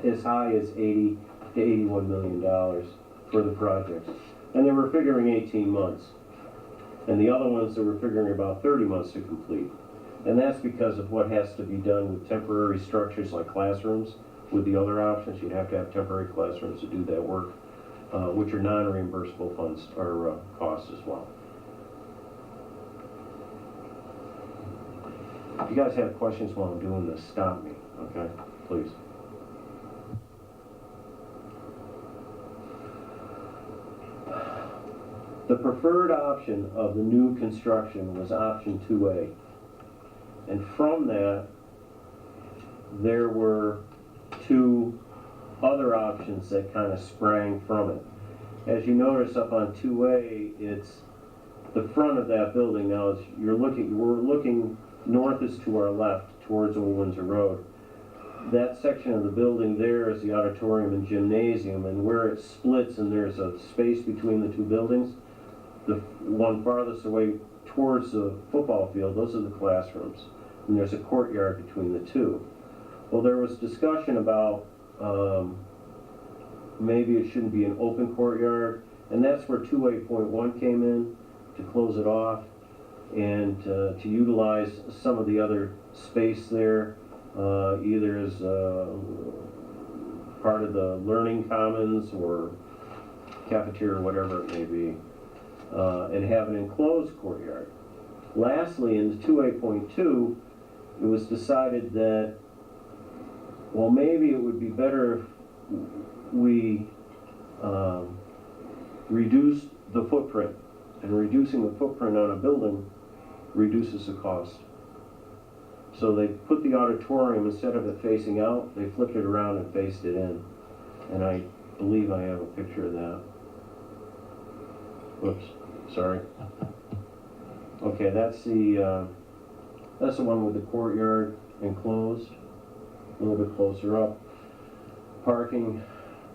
Speaker 1: as high as 80 to 81 million dollars for the project. And they were figuring 18 months. And the other ones, they were figuring about 30 months to complete. And that's because of what has to be done with temporary structures like classrooms. With the other options, you'd have to have temporary classrooms to do that work, which are non-reimbursable funds or costs as well. If you guys have questions while I'm doing this, stop me, okay? Please. The preferred option of the new construction was option 2A. And from that, there were two other options that kind of sprang from it. As you notice up on 2A, it's the front of that building. Now, we're looking north is to our left towards Old Windsor Road. That section of the building there is the auditorium and gymnasium, and where it splits and there's a space between the two buildings, the one farthest away towards the football field, those are the classrooms. And there's a courtyard between the two. Well, there was discussion about maybe it shouldn't be an open courtyard, and that's where 2A.1 came in to close it off and to utilize some of the other space there, either as part of the learning commons or cafeteria or whatever it may be, and have an enclosed courtyard. Lastly, in the 2A.2, it was decided that, well, maybe it would be better if we reduce the footprint, and reducing the footprint on a building reduces the cost. So they put the auditorium, instead of it facing out, they flipped it around and faced it in. And I believe I have a picture of that. Whoops, sorry. Okay, that's the one with the courtyard enclosed, a little bit closer up. Parking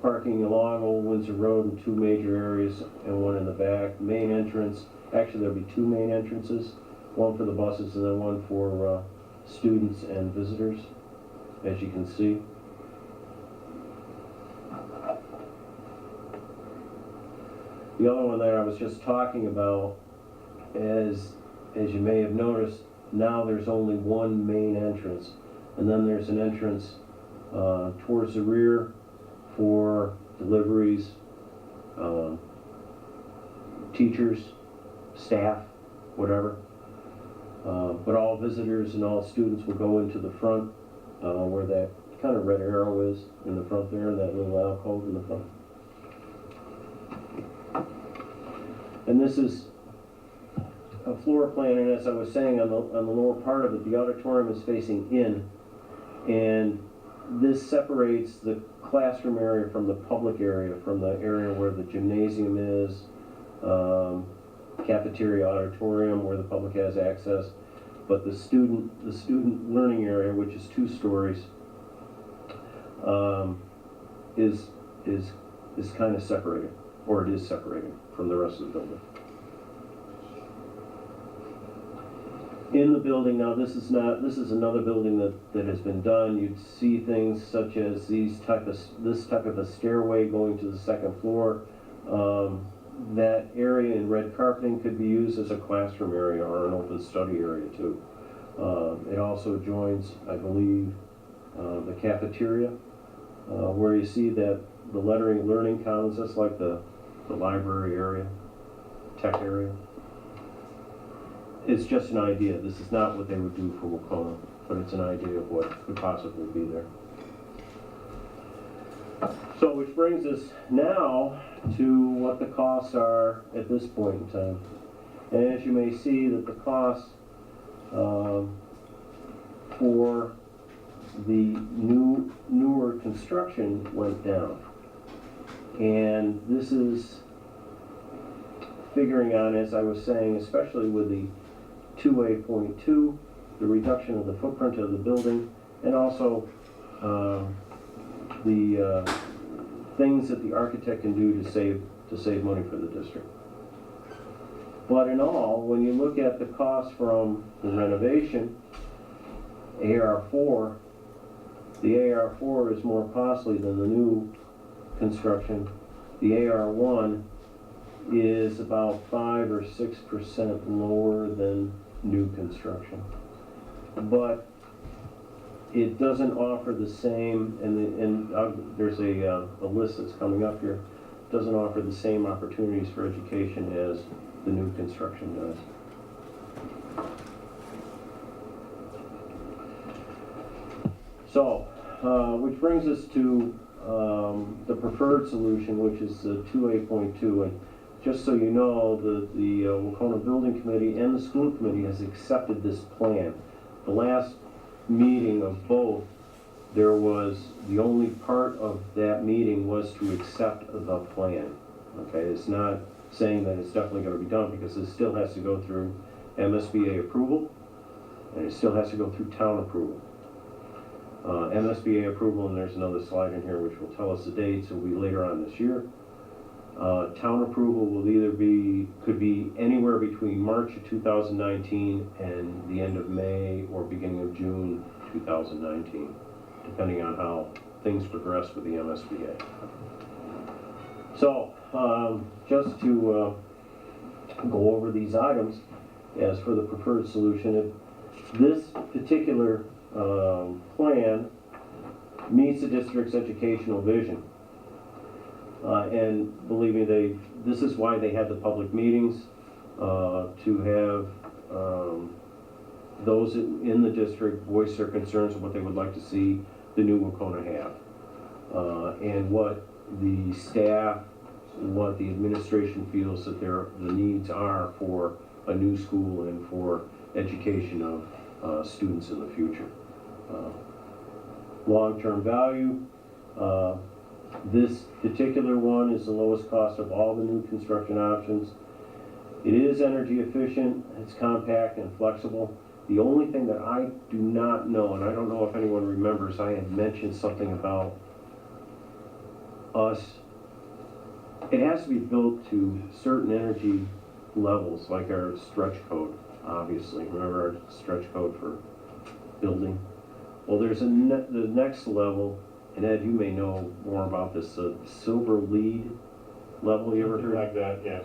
Speaker 1: along Old Windsor Road in two major areas and one in the back. Main entrance, actually there'll be two main entrances, one for the buses and then one for students and visitors, as you can see. The other one that I was just talking about, as you may have noticed, now there's only one main entrance, and then there's an entrance towards the rear for deliveries, teachers, staff, whatever. But all visitors and all students will go into the front, where that kind of red arrow is in the front there, that little alcove in the front. And this is a floor plan, and as I was saying, on the lower part of it, the auditorium is facing in, and this separates the classroom area from the public area, from the area where the gymnasium is, cafeteria, auditorium, where the public has access. But the student learning area, which is 2 stories, is kind of separated, or it is separated from the rest of the building. in the building. Now, this is another building that has been done. You'd see things such as this type of a stairway going to the second floor. That area in red carpeting could be used as a classroom area or an open study area too. It also joins, I believe, the cafeteria, where you see that the learning commons, that's like the library area, tech area. It's just an idea. This is not what they would do for Wacona, but it's an idea of what could possibly be there. So, which brings us now to what the costs are at this point in time. And as you may see, that the cost for the newer construction went down. And this is figuring on, as I was saying, especially with the 2A.2, the reduction of the footprint of the building, and also the things that the architect can do to save money for the district. But in all, when you look at the cost from the renovation, AR4, the AR4 is more costly than the new construction. The AR1 is about 5 or 6% lower than new construction. But it doesn't offer the same, and there's a list that's coming up here, doesn't offer the same opportunities for education as the new construction does. So, which brings us to the preferred solution, which is the 2A.2. And just so you know, the Wacona Building Committee and the School Committee has accepted this plan. The last meeting of both, there was, the only part of that meeting was to accept the plan. Okay, it's not saying that it's definitely going to be done, because it still has to go through MSBA approval, and it still has to go through town approval. MSBA approval, and there's another slide in here which will tell us the dates, will be later on this year. Town approval will could be anywhere between March of 2019 and the end of May or beginning of June 2019, depending on how things progress with the MSBA. So, just to go over these items, as for the preferred solution, this particular plan meets the district's educational vision. And believe me, this is why they had the public meetings, to have those in the district voice their concerns of what they would like to see the new Wacona have. And what the staff, what the administration feels that the needs are for a new school and for education of students in the future. Long-term value. This particular one is the lowest cost of all the new construction options. It is energy efficient, it's compact and flexible. The only thing that I do not know, and I don't know if anyone remembers, I had mentioned something about us. It has to be built to certain energy levels, like our stretch code, obviously. Remember our stretch code for building? Well, there's the next level, and Ed, you may know more about this, silver lead level. You ever heard?
Speaker 2: Like that, yes.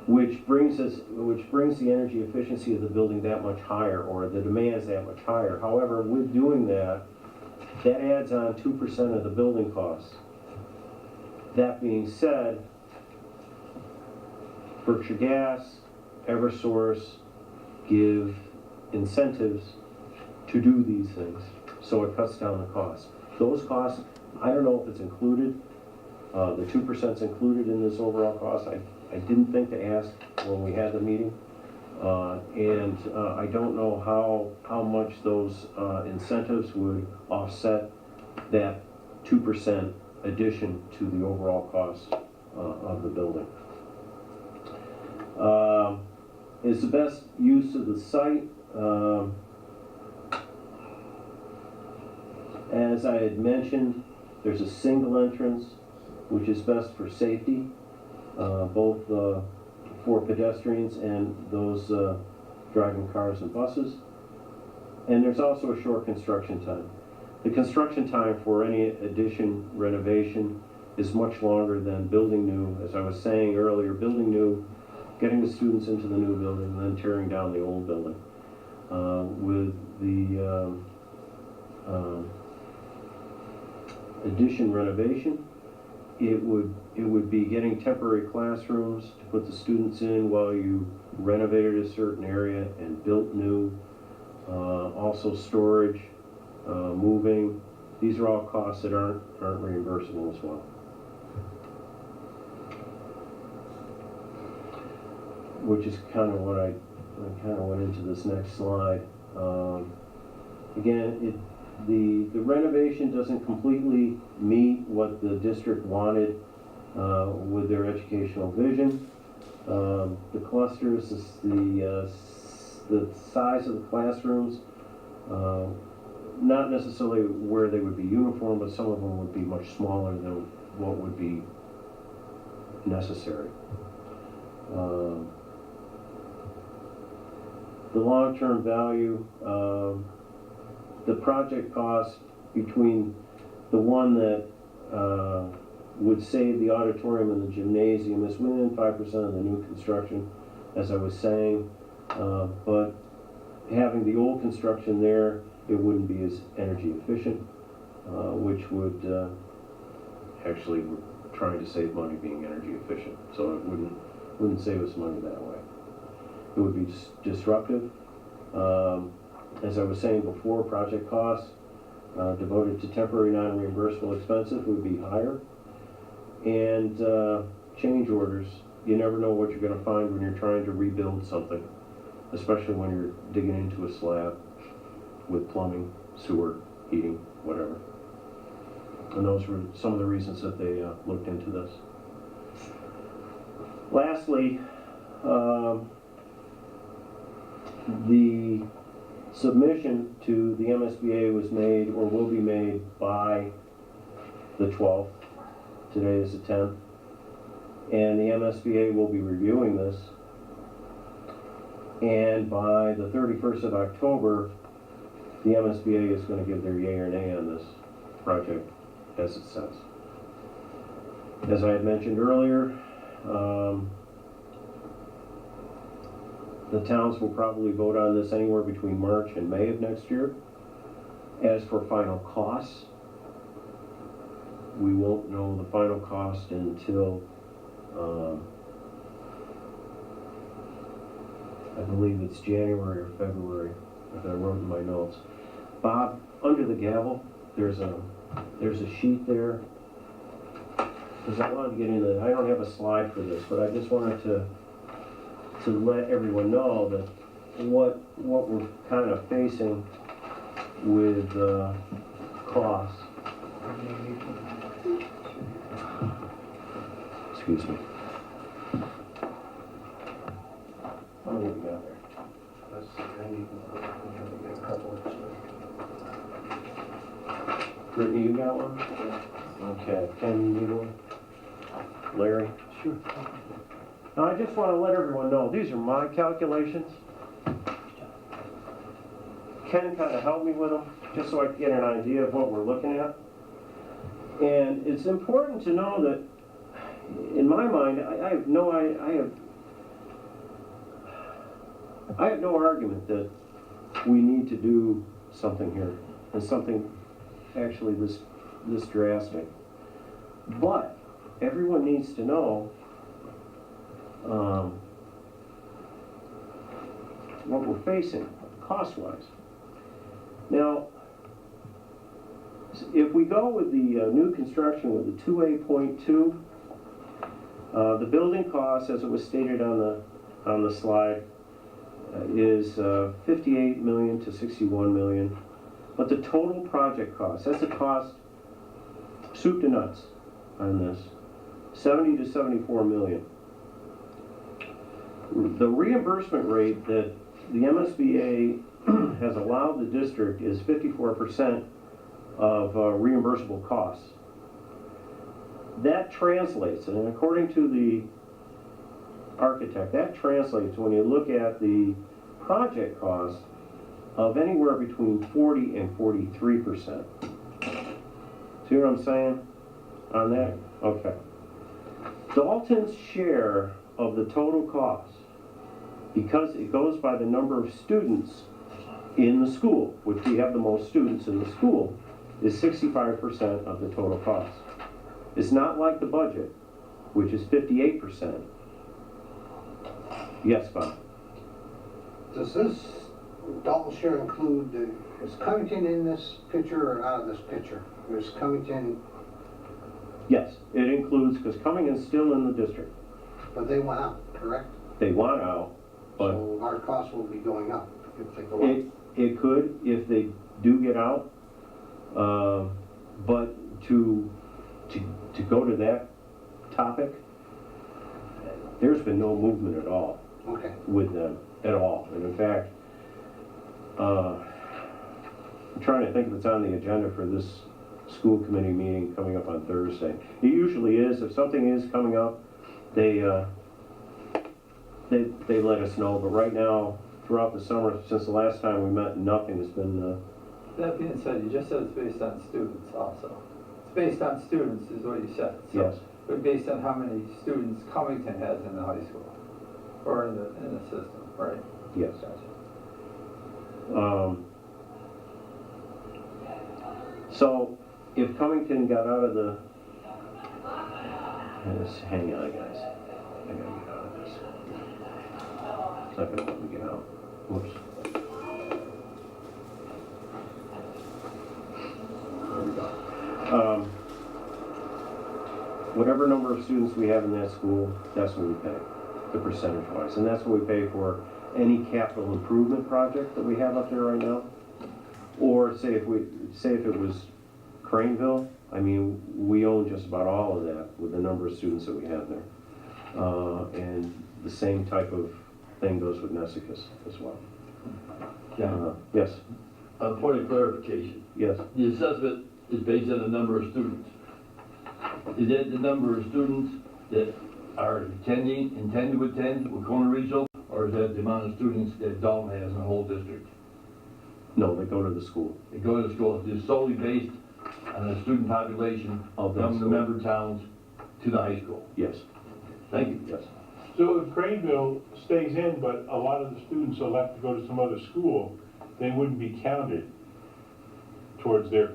Speaker 1: Which brings the energy efficiency of the building that much higher, or the demands that much higher. However, with doing that, that adds on 2% of the building costs. That being said, Berkshire Gas, Eversource give incentives to do these things, so it cuts down the cost. Those costs, I don't know if it's included. The 2% is included in this overall cost. I didn't think to ask when we had the meeting. And I don't know how much those incentives would offset that 2% addition to the overall cost of the building. Is the best use of the site. As I had mentioned, there's a single entrance, which is best for safety, both for pedestrians and those driving cars and buses. And there's also a short construction time. The construction time for any addition renovation is much longer than building new. As I was saying earlier, building new, getting the students into the new building, and then tearing down the old building. With the addition renovation, it would be getting temporary classrooms to put the students in while you renovated a certain area and built new. Also storage, moving. These are all costs that aren't reimbursable as well. Which is kind of what I kind of went into this next slide. Again, the renovation doesn't completely meet what the district wanted with their educational vision. The clusters, the size of the classrooms, not necessarily where they would be uniform, but some of them would be much smaller than what would be necessary. The long-term value, the project cost between the one that would save the auditorium and the gymnasium is within 5% of the new construction, as I was saying. But having the old construction there, it wouldn't be as energy efficient, which would actually, we're trying to save money being energy efficient, so it wouldn't save us money that way. It would be disruptive. As I was saying before, project costs devoted to temporary non-reimbursable expenses would be higher. And change orders, you never know what you're going to find when you're trying to rebuild something, especially when you're digging into a slab with plumbing, sewer, heating, whatever. And those were some of the reasons that they looked into this. Lastly, the submission to the MSBA was made or will be made by the 12th. Today is the 10th. And the MSBA will be reviewing this. And by the 31st of October, the MSBA is going to give their yay or nay on this project as it says. As I had mentioned earlier, the towns will probably vote on this anywhere between March and May of next year. As for final costs, we won't know the final cost until I believe it's January or February, as I wrote in my notes. Bob, under the gavel, there's a sheet there. Because I wanted to get into that. I don't have a slide for this, but I just wanted to let everyone know that what we're kind of facing with costs. Excuse me. How many have we got there? Brittany, you got one? Okay. Ken, you need one? Larry? Sure. Now, I just want to let everyone know, these are my calculations. Ken kind of helped me with them, just so I can get an idea of what we're looking at. And it's important to know that, in my mind, I have no argument that we need to do something here, and something actually this drastic. But everyone needs to know what we're facing cost-wise. Now, if we go with the new construction with the 2A.2, the building cost, as it was stated on the slide, is 58 million to 61 million. But the total project cost, that's the cost, soup to nuts on this, 70 to 74 million. The reimbursement rate that the MSBA has allowed the district is 54% of reimbursable costs. That translates, and according to the architect, that translates when you look at the project cost of anywhere between 40 and 43%. See what I'm saying on that? Okay. Dalton's share of the total cost, because it goes by the number of students in the school, which we have the most students in the school, is 65% of the total cost. It's not like the budget, which is 58%. Yes, Bob?
Speaker 4: Does this Dalton share include, is Covington in this picture or out of this picture? Is Covington,
Speaker 1: Yes, it includes, because Cummington's still in the district.
Speaker 4: but they went out, correct?
Speaker 1: They want out, but
Speaker 4: So our costs will be going up if they go up.
Speaker 1: it could if they do get out. But to go to that topic, there's been no movement at all
Speaker 4: Okay.
Speaker 1: with them at all. And in fact, I'm trying to think if it's on the agenda for this school committee meeting coming up on Thursday. It usually is. If something is coming up, they let us know. But right now, throughout the summer, since the last time we met, nothing has been.
Speaker 2: That being said, you just said it's based on students also. It's based on students is what you said. So,
Speaker 1: Yes.
Speaker 2: but based on how many students Covington has in the high school, or in the system, right?
Speaker 1: Yes.
Speaker 2: Gotcha.
Speaker 1: So, if Cummington got out of the, just hang on, guys. I gotta get out of this. It's not gonna let me get out. Whoops. There we go. Whatever number of students we have in that school, that's what we pay, the percentage wise. And that's what we pay for any capital improvement project that we have up there right now. Or say if it was Craneville, I mean, we own just about all of that with the number of students that we have there. And the same type of thing goes with Nessicus as well. Yes,
Speaker 11: A point of clarification.
Speaker 1: yes.
Speaker 11: The assessment is based on the number of students. Is that the number of students that are intend to attend Wacona Regional, or is that the amount of students that Dalton has in the whole district?
Speaker 1: No, they go to the school.
Speaker 11: They go to the school, it's solely based on the student population
Speaker 1: Of that
Speaker 11: from the
Speaker 1: school.
Speaker 11: member towns to the high school.
Speaker 1: Yes,
Speaker 11: Thank you.
Speaker 1: yes.
Speaker 12: So if Craneville stays in, but a lot of the students are left to go to some other school, they wouldn't be counted towards their,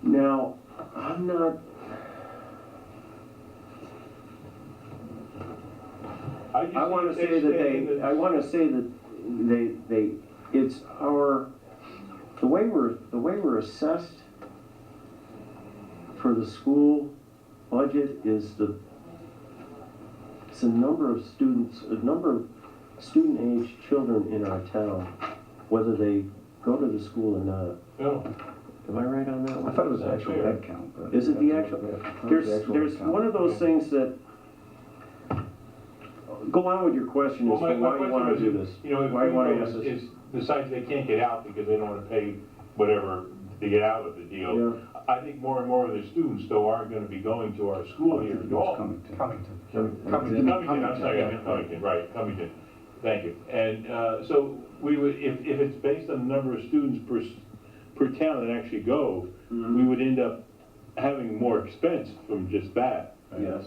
Speaker 1: Now, I'm not, I want to say that I want to say that it's the way we're assessed for the school budget is it's a number of students, a number of student-age children in our town, whether they go to the school or not.
Speaker 12: no,
Speaker 1: Am I right on that one?
Speaker 10: I thought it was the actual head count. but-
Speaker 1: Is it the actual? There's one of those things that, go on with your question,
Speaker 12: well,
Speaker 1: as
Speaker 12: my
Speaker 1: to why you want to
Speaker 12: question
Speaker 1: do
Speaker 12: was,
Speaker 1: this.
Speaker 12: you know, if
Speaker 1: Why you want to
Speaker 12: Greenville
Speaker 1: ask this?
Speaker 12: is decides they can't get out because they don't want to pay whatever to get out of the deal. I think more and more of the students though aren't going to be going to our school here in Dalton.
Speaker 10: Covington.
Speaker 12: Covington, I'm sorry, I meant Covington, right, Covington, thank you. And so we would, if it's based on the number of students per town that actually go, we would end up having more expense from just that.
Speaker 1: Yes.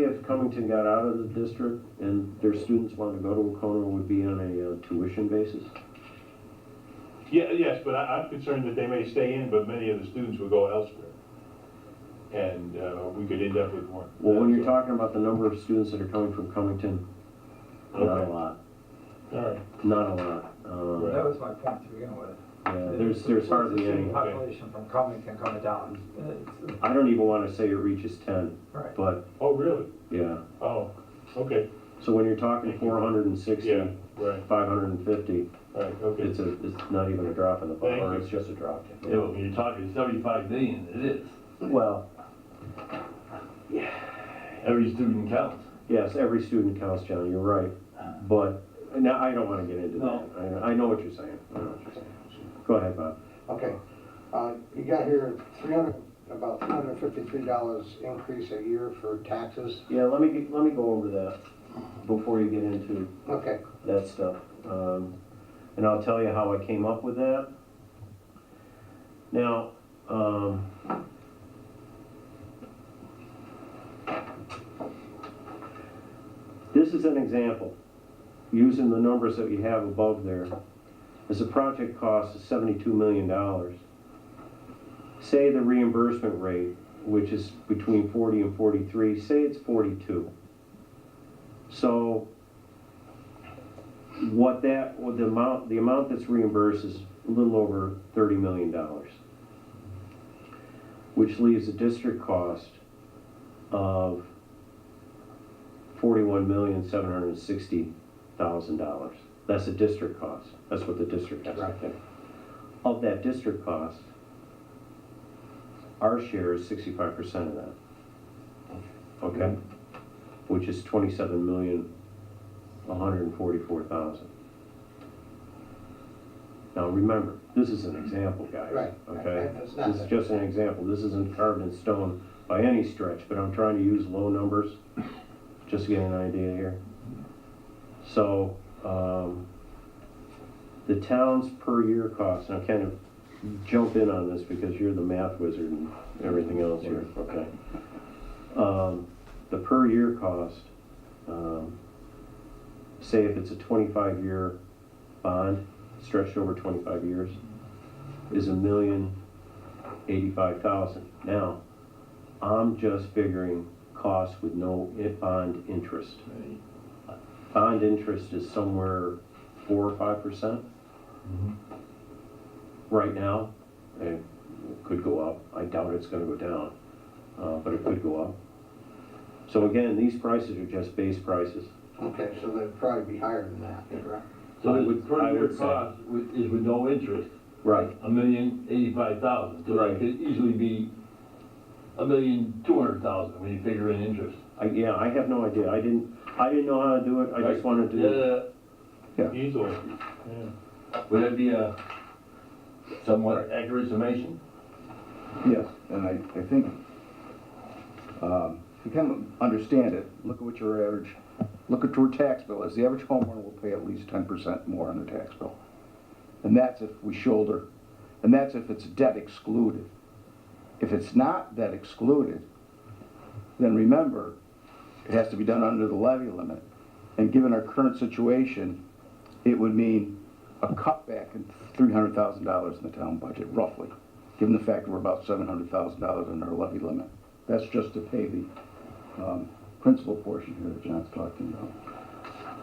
Speaker 1: If Cummington got out of the district and their students wanted to go to Wacona, would be on a tuition basis?
Speaker 12: Yeah, yes, but I'm concerned that they may stay in, but many of the students would go elsewhere. And we could end up with more.
Speaker 1: Well, when you're talking about the number of students that are coming from Cummington, not a
Speaker 12: Okay.
Speaker 1: lot,
Speaker 12: All right.
Speaker 1: not a lot.
Speaker 2: That was my point to begin with.
Speaker 1: Yeah, there's hardly any.
Speaker 2: Population from Covington coming down.
Speaker 1: I don't even want to say it reaches 10,
Speaker 2: Right.
Speaker 1: but
Speaker 12: Oh, really?
Speaker 1: yeah.
Speaker 12: Oh, okay,
Speaker 1: So when you're talking 460,
Speaker 12: yeah, right,
Speaker 1: 550,
Speaker 12: right, okay.
Speaker 1: it's not even a drop in the
Speaker 12: Thank
Speaker 1: bucket, or
Speaker 12: you.
Speaker 1: it's just a drop.
Speaker 11: Yeah, but when you're talking 75 million, it is.
Speaker 1: Well,
Speaker 11: Every student counts.
Speaker 1: yes, every student counts, John, you're right. But, now, I don't want to get into
Speaker 11: No.
Speaker 1: that. I know what you're saying. I know what you're saying. Go ahead, Bob.
Speaker 4: Okay, you got here about $253 increase a year for taxes.
Speaker 1: Yeah, let me go over that before you get into
Speaker 4: Okay.
Speaker 1: that stuff. And I'll tell you how I came up with that. Now, this is an example, using the numbers that we have above there. As a project cost of $72 million. Say the reimbursement rate, which is between 40 and 43, say it's 42. So the amount that's reimbursed is a little over $30 million, which leaves a district cost of $41,760,000. That's a district cost. That's what the district has to pay. Of that district cost, our share is 65% of that. Okay? Which is $27,144,000. Now remember, this is an example, guys.
Speaker 4: Right.
Speaker 1: Okay?
Speaker 4: It's not
Speaker 1: This is just an example. This isn't carved in stone by any stretch, but I'm trying to use low numbers just to get an idea here. So, the town's per year cost, and I'll kind of jump in on this because you're the math wizard and everything else here, okay? The per year cost, say if it's a 25-year bond, stretched over 25 years, is $1,085,000. Now, I'm just figuring costs with no bond interest. Bond interest is somewhere 4 or 5%. Right now. It could go up. I doubt it's going to go down, but it could go up. So again, these prices are just base prices.
Speaker 4: Okay, so they'd probably be higher than that, correct?
Speaker 11: So
Speaker 1: I
Speaker 11: the
Speaker 1: would
Speaker 11: per year
Speaker 1: say.
Speaker 11: cost is with no interest,
Speaker 1: Right.
Speaker 11: $1,085,000. So
Speaker 1: Right.
Speaker 11: it could easily be $1,200,000 when you figure in interest.
Speaker 1: Yeah, I have no idea. I didn't know how to do it. I just wanted to.
Speaker 12: Easily,
Speaker 11: Would that be a somewhat accurate summation?
Speaker 10: Yes, and I think, if you kind of understand it, look at what your average, look at your tax bill is. The average homeowner will pay at least 10% more on their tax bill. And that's if we shoulder, and that's if it's debt excluded. If it's not debt excluded, then remember, it has to be done under the levy limit. And given our current situation, it would mean a cutback in $300,000 in the town budget, roughly, given the fact that we're about $700,000 in our levy limit. That's just to pay the principal portion here that John's talking about.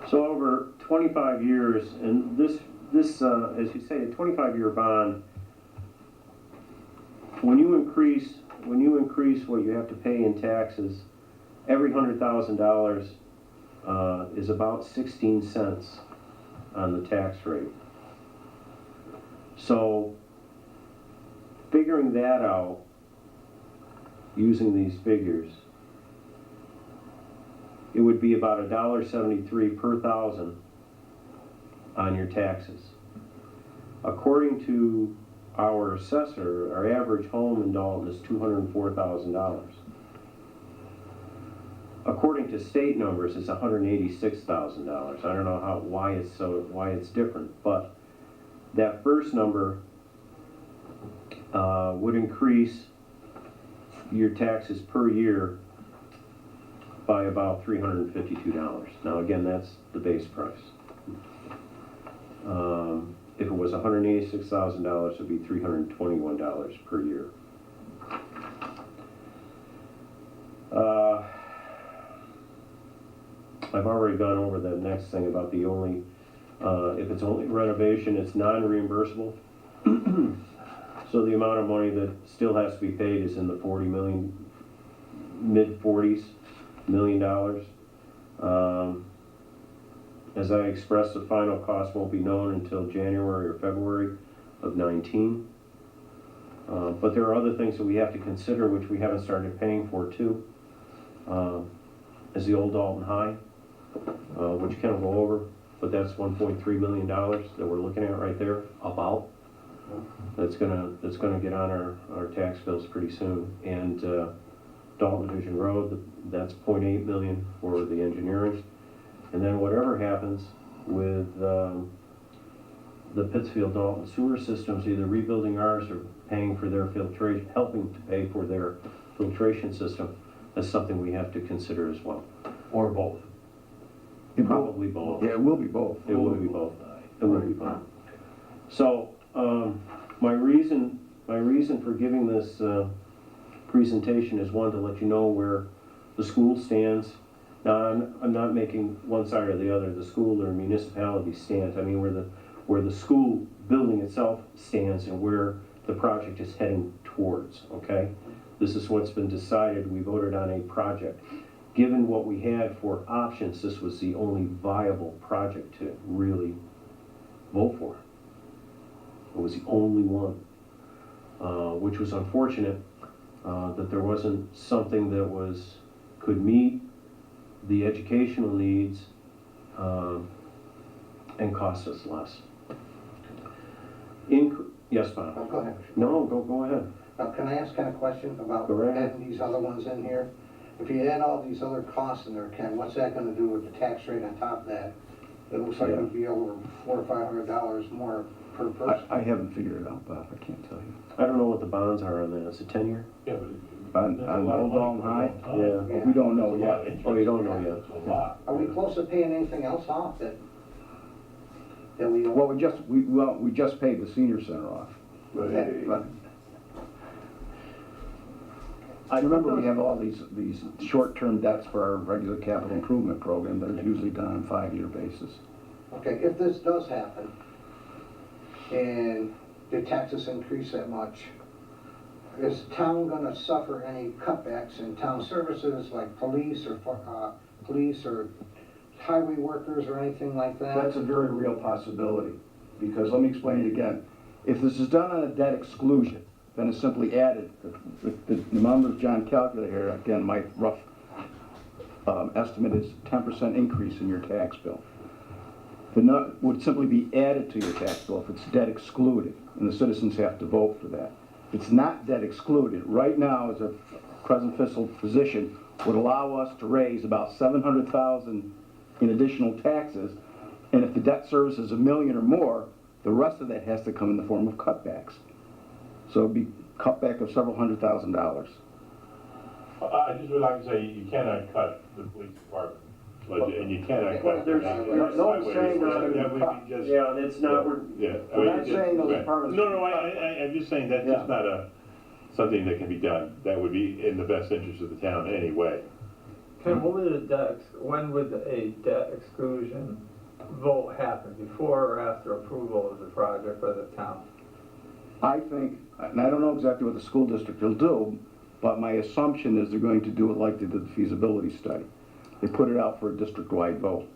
Speaker 1: So over 25 years, and this, as you say, a 25-year bond, when you increase what you have to pay in taxes, every $100,000 is about 16 cents on the tax rate. So figuring that out, using these figures, it would be about $1.73 per thousand on your taxes. According to our assessor, our average home in Dalton is $204,000. According to state numbers, it's $186,000. I don't know why it's different, but that first number would increase your taxes per year by about $352. Now again, that's the base price. If it was $186,000, it would be $321 per year. I've already gone over the next thing about the only, if it's only renovation, it's non-reimbursable. So the amount of money that still has to be paid is in the mid-40s million dollars. As I expressed, the final cost won't be known until January or February of 19. But there are other things that we have to consider which we haven't started paying for too. As the old Dalton High, which Ken will go over, but that's $1.3 million that we're looking at right there, about. that's gonna get on our tax bills pretty soon. And Dalton Division Road, that's 0.8 million for the engineering. And then whatever happens with the Pittsfield Dalton sewer systems, either rebuilding ours or paying for their filtration, helping to pay for their filtration system, that's something we have to consider as well.
Speaker 11: Or both.
Speaker 1: Probably both.
Speaker 10: Yeah, it will be both.
Speaker 1: It will be both. It will be both. So, my reason for giving this presentation is, one, to let you know where the school stands. Now, I'm not making one side or the other, the school or municipality stands. I mean, where the school building itself stands and where the project is heading towards, okay? This is what's been decided. We voted on a project. Given what we had for options, this was the only viable project to really vote for. It was the only one, which was unfortunate that there wasn't something that could meet the educational needs and cost us less. Yes, Bob?
Speaker 4: Go ahead.
Speaker 1: No, go ahead.
Speaker 4: Can I ask kind of question about
Speaker 1: Go right ahead.
Speaker 4: adding these other ones in here? If you add all these other costs in there, Ken, what's that gonna do with the tax rate on top of that? It looks like it'd be over $400 or $500 more per person.
Speaker 10: I haven't figured it out, Bob, I can't tell you.
Speaker 1: I don't know what the bonds are on that. Is it 10-year?
Speaker 12: Yeah, but.
Speaker 10: On Old Dalton High?
Speaker 1: Yeah.
Speaker 10: We don't know yet.
Speaker 1: Oh, you don't know yet?
Speaker 12: It's a lot.
Speaker 4: Are we close to paying anything else off that we
Speaker 10: Well,
Speaker 4: owe?
Speaker 10: we just paid the senior center off. I remember we have all these short-term debts for our regular capital improvement program that are usually done on a 5-year basis.
Speaker 4: Okay, if this does happen, and the taxes increase that much, is town gonna suffer any cutbacks in town services like police or highway workers or anything like that?
Speaker 10: That's a very real possibility, because let me explain it again. If this is done on a debt exclusion, then it's simply added, the numbers John calculated here, again, my rough estimate is 10% increase in your tax bill. The would simply be added to your tax bill if it's debt excluded, and the citizens have to vote for that. It's not debt excluded. Right now, as a present fiscal position, would allow us to raise about $700,000 in additional taxes, and if the debt service is $1 million or more, the rest of that has to come in the form of cutbacks. So it'd be cutback of several $100,000.
Speaker 12: I just would like to say, you cannot cut the police department budget, and you cannot cut.
Speaker 1: There's no one's saying there's gonna be
Speaker 12: That would be just.
Speaker 1: Yeah, it's not,
Speaker 12: Yeah.
Speaker 10: We're not saying those departments.
Speaker 12: No, I'm just saying that's just not something that can be done. That would be in the best interest of the town anyway.
Speaker 13: Ken, when would a debt exclusion vote happen? Before or after approval of the project by the town?
Speaker 10: I think, and I don't know exactly what the school district will do, but my assumption is they're going to do it like they did the feasibility study. They put it out for a district-wide vote.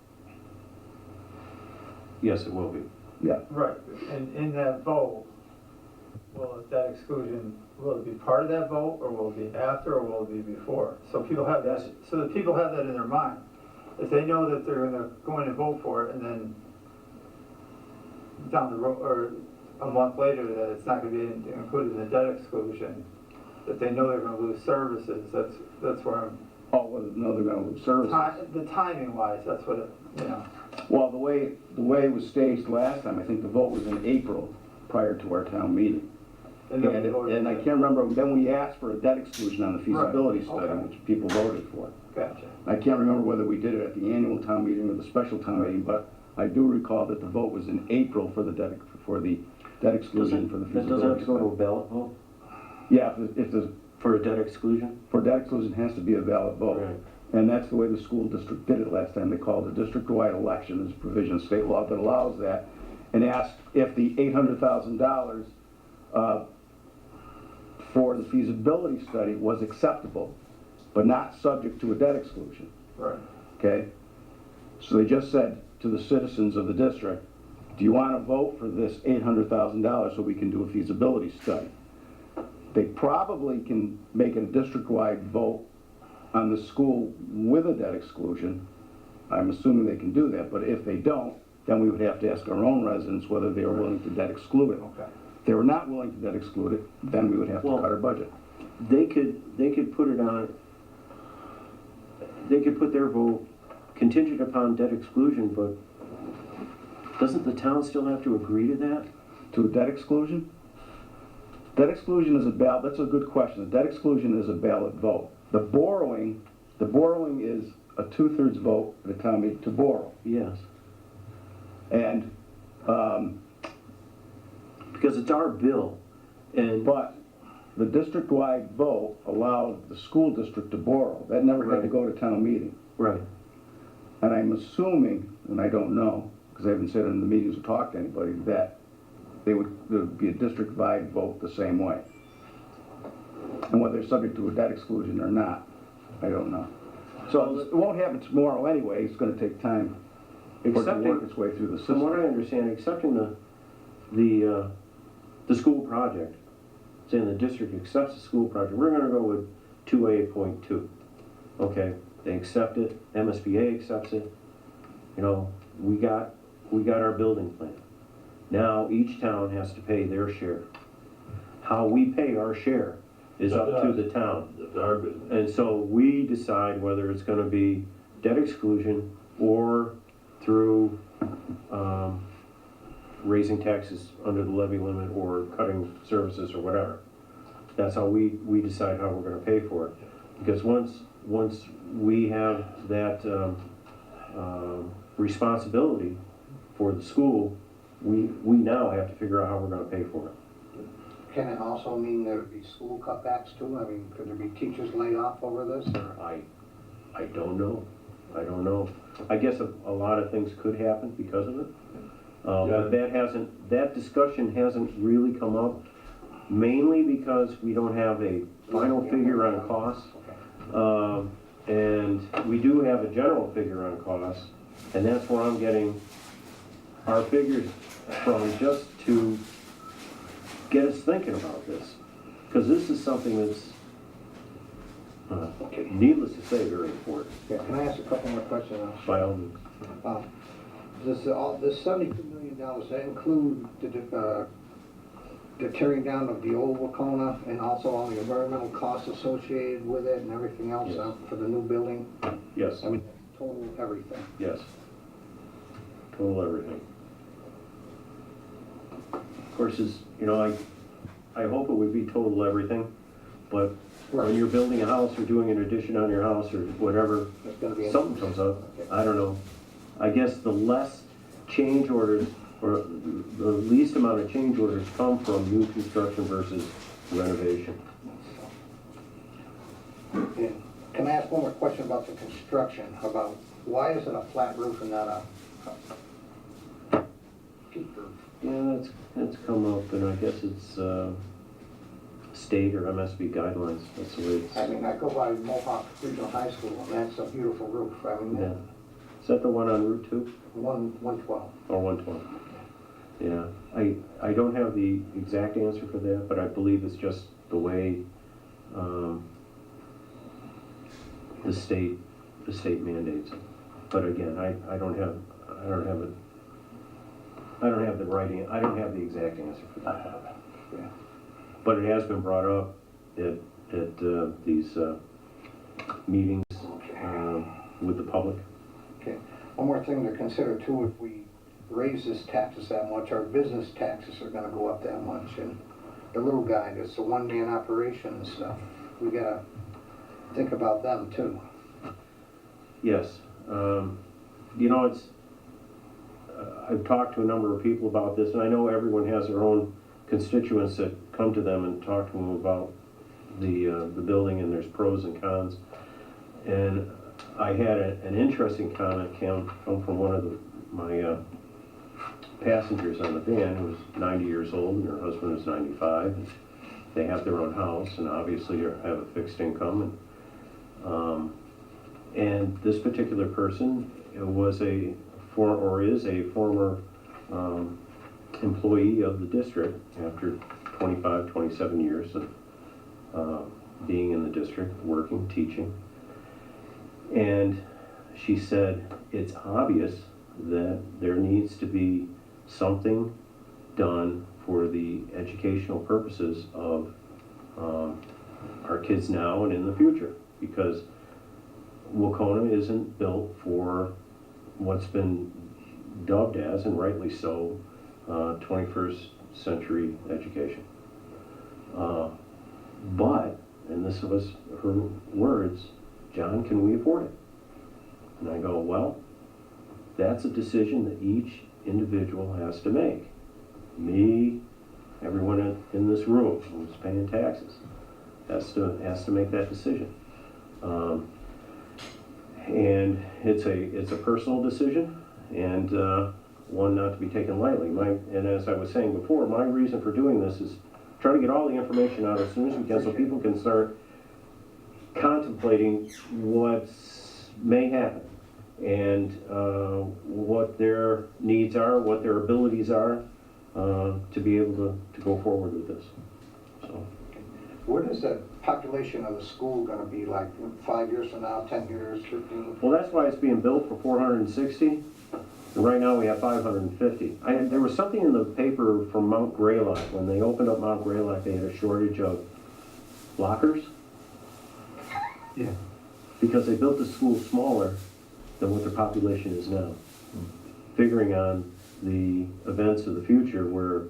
Speaker 1: yes, it will be.
Speaker 10: Yeah.
Speaker 13: Right, and in that vote, will a debt exclusion, will it be part of that vote, or will it be after, or will it be before? So people have that, so that people have that in their mind. If they know that they're going to vote for it, and then down the road, or a month later, that it's not gonna be included in the debt exclusion, that they know they're gonna lose services, that's where I'm,
Speaker 10: Oh, well, no, they're gonna lose services.
Speaker 13: the timing wise, that's what it, you know.
Speaker 10: Well, the way it was staged last time, I think the vote was in April, prior to our town meeting.
Speaker 13: And then we voted
Speaker 10: And I
Speaker 13: for it.
Speaker 10: can't remember, then we asked for a debt exclusion on the feasibility
Speaker 13: Right,
Speaker 10: study,
Speaker 13: okay.
Speaker 10: which people voted for.
Speaker 13: Gotcha.
Speaker 10: I can't remember whether we did it at the annual town meeting or the special town meeting, but I do recall that the vote was in April for the debt exclusion for the feasibility
Speaker 1: Does it have to go to a
Speaker 10: study.
Speaker 1: ballot vote
Speaker 10: Yeah, if the,
Speaker 1: for a debt exclusion?
Speaker 10: for debt exclusion, it has to be a valid vote.
Speaker 1: Right.
Speaker 10: And that's the way the school district did it last time. They called a district-wide election. There's a provision of state law that allows that, and asked if the $800,000 for the feasibility study was acceptable, but not subject to a debt exclusion.
Speaker 13: Right.
Speaker 10: Okay? So they just said to the citizens of the district, do you want to vote for this $800,000 so we can do a feasibility study? They probably can make it a district-wide vote on the school with a debt exclusion. I'm assuming they can do that, but if they don't, then we would have to ask our own residents whether they are willing to debt exclude it.
Speaker 13: Okay.
Speaker 10: If they were not willing to debt exclude it, then we would have to
Speaker 1: Well-
Speaker 10: cut our budget.
Speaker 1: They could put it on, they could put their vote contingent upon debt exclusion, but doesn't the town still have to agree to that?
Speaker 10: To a debt exclusion? Debt exclusion is a ballot, that's a good question. The debt exclusion is a ballot vote. The borrowing is a 2/3 vote at a town meeting to borrow.
Speaker 1: Yes.
Speaker 10: And,
Speaker 1: Because it's our bill, and,
Speaker 10: but the district-wide vote allowed the school district to borrow. That never had to
Speaker 1: Right.
Speaker 10: go to town meeting.
Speaker 1: right,
Speaker 10: And I'm assuming, and I don't know, because I haven't said in the meetings or talked to anybody, that there would be a district-wide vote the same way. And whether they're subject to a debt exclusion or not, I don't know. So it won't happen tomorrow anyway, it's gonna take time for it to
Speaker 1: Accepting-
Speaker 10: work its way through the
Speaker 1: from what I
Speaker 10: system.
Speaker 1: understand, accepting the school project, saying the district accepts the school project, we're gonna go with 2A.2. Okay, they accept it, MSBA accepts it, you know, we got our building plan. Now, each town has to pay their share. How we pay our share is up to the town.
Speaker 11: That's our business.
Speaker 1: And so we decide whether it's gonna be debt exclusion or through, raising taxes under the levy limit or cutting services or whatever. That's how we decide how we're gonna pay for it. Because once we have that, responsibility for the school, we now have to figure out how we're gonna pay for it.
Speaker 4: Can it also mean there would be school cutbacks too? I mean, could there be teachers laid off over this, or?
Speaker 1: I don't know. I don't know. I guess a lot of things could happen because of it. But that discussion hasn't really come up, mainly because we don't have a final figure on costs. And we do have a general figure on costs, and that's where I'm getting our figures from, just to get us thinking about this. Because this is something that's, needless to say, very important.
Speaker 4: Yeah, can I ask a couple more questions?
Speaker 1: By all means.
Speaker 4: This $72 million, does that include the tearing down of the old Wacona and also all the environmental costs associated with it and everything else
Speaker 1: Yes.
Speaker 4: for the new building?
Speaker 1: Yes,
Speaker 4: I mean, total everything.
Speaker 1: yes. Total everything. Of course, I hope it would be total everything, but when you're building a house or doing an addition on your house or whatever,
Speaker 4: That's gonna be.
Speaker 1: something comes up, I don't know. I guess the less change orders, or the least amount of change orders come from new construction versus renovation.
Speaker 4: And can I ask one more question about the construction, about why is it a flat roof and not a peak roof?
Speaker 1: Yeah, that's come up, and I guess it's, state or MSB guidelines, that's the way it's,
Speaker 4: I mean, I go by Mohawk Regional High School, and that's a beautiful roof. I mean,
Speaker 1: yeah. Is that the one on Route 2?
Speaker 4: 112.
Speaker 1: Or 120? Yeah, I don't have the exact answer for that, but I believe it's just the way, the state mandates it. But again, I don't have the writing, I don't have the exact answer for that.
Speaker 4: Yeah.
Speaker 1: But it has been brought up at these meetings with the public.
Speaker 4: Okay. One more thing to consider too, if we raise this taxes that much, our business taxes are gonna go up that much, and the little guy, that's a one-man operation and stuff, we gotta think about them too.
Speaker 1: Yes, it's, I've talked to a number of people about this, and I know everyone has their own constituents that come to them and talk to them about the building, and there's pros and cons. And I had an interesting comment come from one of my passengers on the van, who was 90 years old, and her husband was 95. And they have their own house, and obviously have a fixed income. And this particular person is a former employee of the district after 25, 27 years of being in the district, working, teaching. And she said, it's obvious that there needs to be something done for the educational purposes of our kids now and in the future, because Wacona isn't built for what's been dubbed as, and rightly so, 21st century education. But, and this was her words, John, can we afford it? And I go, well, that's a decision that each individual has to make. Me, everyone in this room who's paying taxes has to make that decision. And it's a personal decision, and one not to be taken lightly. And as I was saying before, my reason for doing this is try to get all the information out as soon as we can, so people can start contemplating what may happen, and what their needs are, what their abilities are, to be able to go forward with this. So,
Speaker 4: What is the population of the school gonna be like 5 years from now, 10 years, 15?
Speaker 1: well, that's why it's being built for 460, and right now we have 550. There was something in the paper from Mount Greylock. When they opened up Mount Greylock, they had a shortage of lockers.
Speaker 13: Yeah.
Speaker 1: Because they built the school smaller than what their population is now, figuring on the events of the future where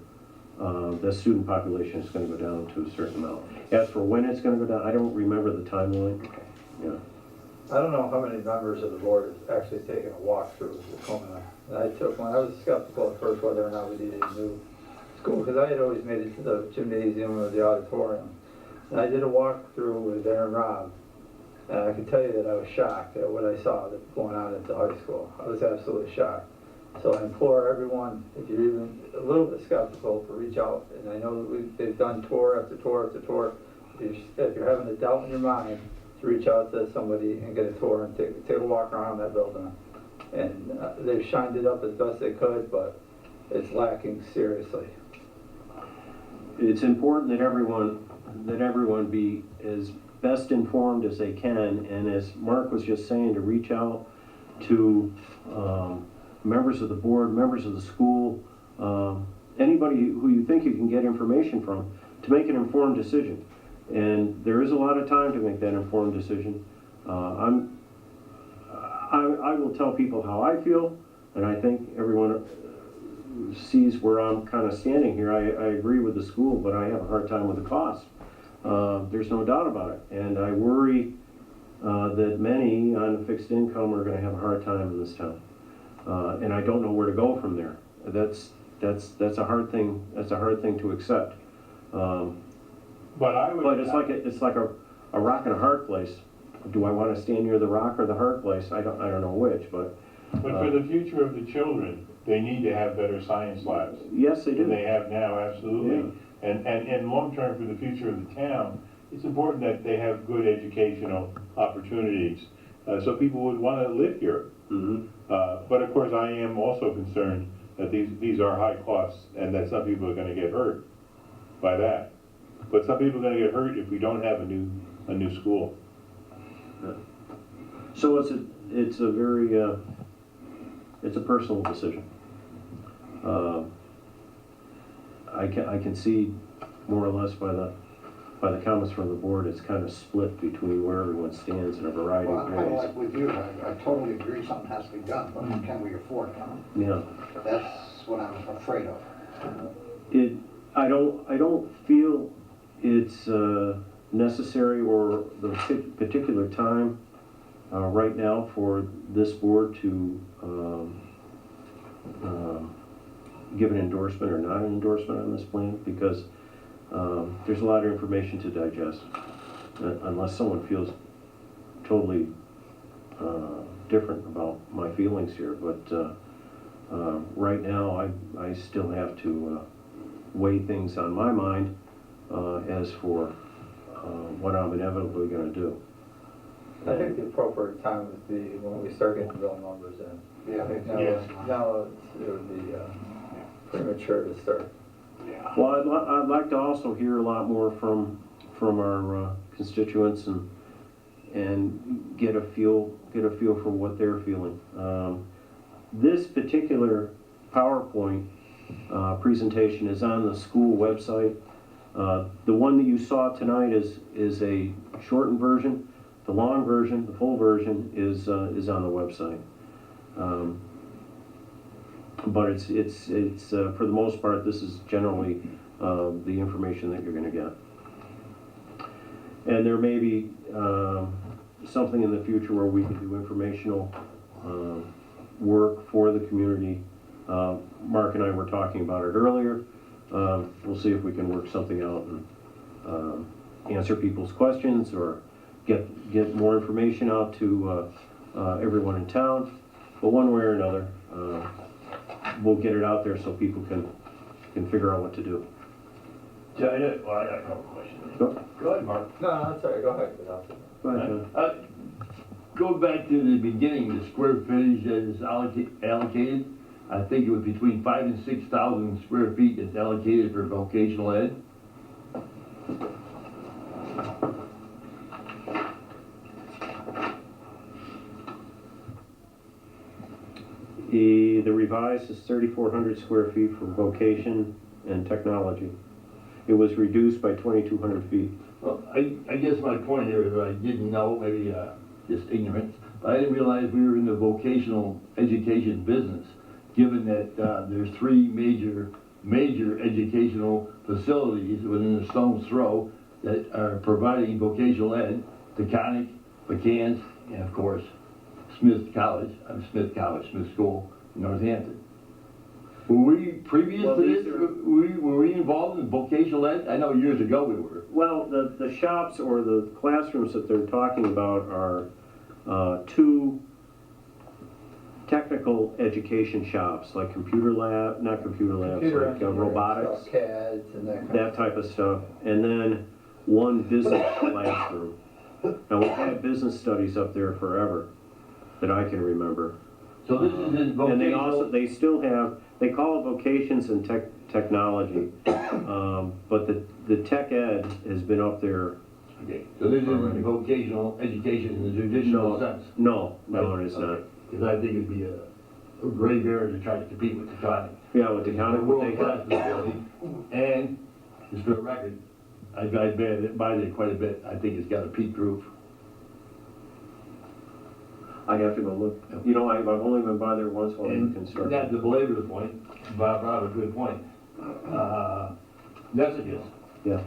Speaker 1: the student population is going to go down to a certain amount. As for when it's going to go down, I don't remember the timeline. Yeah.
Speaker 13: I don't know how many members of the board have actually taken a walk through Wacona. I took one. I was skeptical at first whether or not we needed a new school, because I had always made it to the gymnasium or the auditorium. And I did a walk through with Aaron Robb, and I can tell you that I was shocked at what I saw going on at the high school. I was absolutely shocked. So I implore everyone, if you're even a little bit skeptical, to reach out. And I know that they've done tour after tour after tour. If you're having a doubt in your mind, to reach out to somebody and get a tour and take a walk around that building. And they've shined it up as best they could, but it's lacking seriously.
Speaker 1: It's important that everyone be as best informed as they can, and as Mark was just saying, to reach out to members of the board, members of the school, anybody who you think you can get information from, to make an informed decision. And there is a lot of time to make that informed decision. I will tell people how I feel, and I think everyone sees where I'm kind of standing here. I agree with the school, but I have a hard time with the cost. There's no doubt about it. And I worry that many on fixed income are going to have a hard time in this town. And I don't know where to go from there. That's a hard thing. That's a hard thing to accept. But it's like a rock and a hard place. Do I want to stand near the rock or the hard place? I don't know which. But
Speaker 12: for the future of the children, they need to have better science labs.
Speaker 1: Yes, they do.
Speaker 12: Than they have now, absolutely.
Speaker 1: Yeah.
Speaker 12: And long term, for the future of the town, it's important that they have good educational opportunities, so people would want to live here.
Speaker 1: Mm-hmm.
Speaker 12: But of course, I am also concerned that these are high costs, and that some people are going to get hurt by that. But some people are going to get hurt if we don't have a new school.
Speaker 1: Yeah. So it's a very it's a personal decision. I can see more or less by the comments from the board, it's kind of split between where everyone stands in a variety
Speaker 4: Well,
Speaker 1: of
Speaker 4: I'm kind of
Speaker 1: ways.
Speaker 4: like with you. I totally agree something has to be done, but can we afford it?
Speaker 1: Yeah.
Speaker 4: That's what I'm afraid of.
Speaker 1: I don't feel it's necessary or the particular time right now for this board to give an endorsement or not an endorsement on this plan, because there's a lot of information to digest, unless someone feels totally different about my feelings here. But right now I still have to weigh things on my mind as for what I'm inevitably going to do.
Speaker 13: I think the appropriate time would be when we start getting real numbers in.
Speaker 4: Yeah.
Speaker 13: I think now it would be premature to start.
Speaker 1: Well, I'd like to also hear a lot more from our constituents and get a feel for what they're feeling. This particular PowerPoint presentation is on the school website. The one that you saw tonight is a shortened version. The long version, the full version, is on the website. But it's for the most part, this is generally the information that you're going to get. And there may be something in the future where we can do informational work for the community. Mark and I were talking about it earlier. We'll see if we can work something out and answer people's questions or get more information out to everyone in town. But one way or another, we'll get it out there so people can figure out what to do.
Speaker 11: Yeah, I got a couple questions. Go ahead, Mark.
Speaker 13: No, that's all right, go ahead.
Speaker 1: Go ahead, John.
Speaker 11: Go back to the beginning, the square footage that is allocated. I think it was between 5,000 and 6,000 square feet that's allocated for vocational ed.
Speaker 1: The revised is 3,400 square feet for vocation and technology. It was reduced by 2,200 feet.
Speaker 11: Well, I guess my point here is I didn't know, maybe just ignorance, but I didn't realize we were in the vocational education business, given that there's three major educational facilities within a stone's throw that are providing vocational ed, Taconic, McCann's, and of course, Smith School in Northampton. Were we previous
Speaker 1: Well,
Speaker 11: to
Speaker 1: these
Speaker 11: this?
Speaker 1: are-
Speaker 11: Were we involved in vocational ed? I know years ago we were.
Speaker 1: Well, the shops or the classrooms that they're talking about are two technical education shops, like computer lab, not computer labs,
Speaker 13: Computer
Speaker 1: like
Speaker 13: engineering
Speaker 1: robotics,
Speaker 13: stuff, CADs and that kind
Speaker 1: that type of stuff, and then one business classroom. Now, we've had business studies up there forever, that I can remember.
Speaker 11: So this is in vocational.
Speaker 1: And they still have, they call it vocations and technology, but the tech ed has been up there.
Speaker 11: Okay, so this isn't vocational education in the traditional sense?
Speaker 1: No, it is not.
Speaker 11: Because I think it'd be a grave area to try to compete with Taconic.
Speaker 1: Yeah, with the county,
Speaker 11: World-class facility, and, just for the record, I drive by there quite a bit, I think it's got a peaked roof.
Speaker 1: I have to go look. You know, I've only been by there once while in
Speaker 11: And
Speaker 1: construction.
Speaker 11: not to belabor the point, Bob brought up a good point. Messages
Speaker 1: Yeah,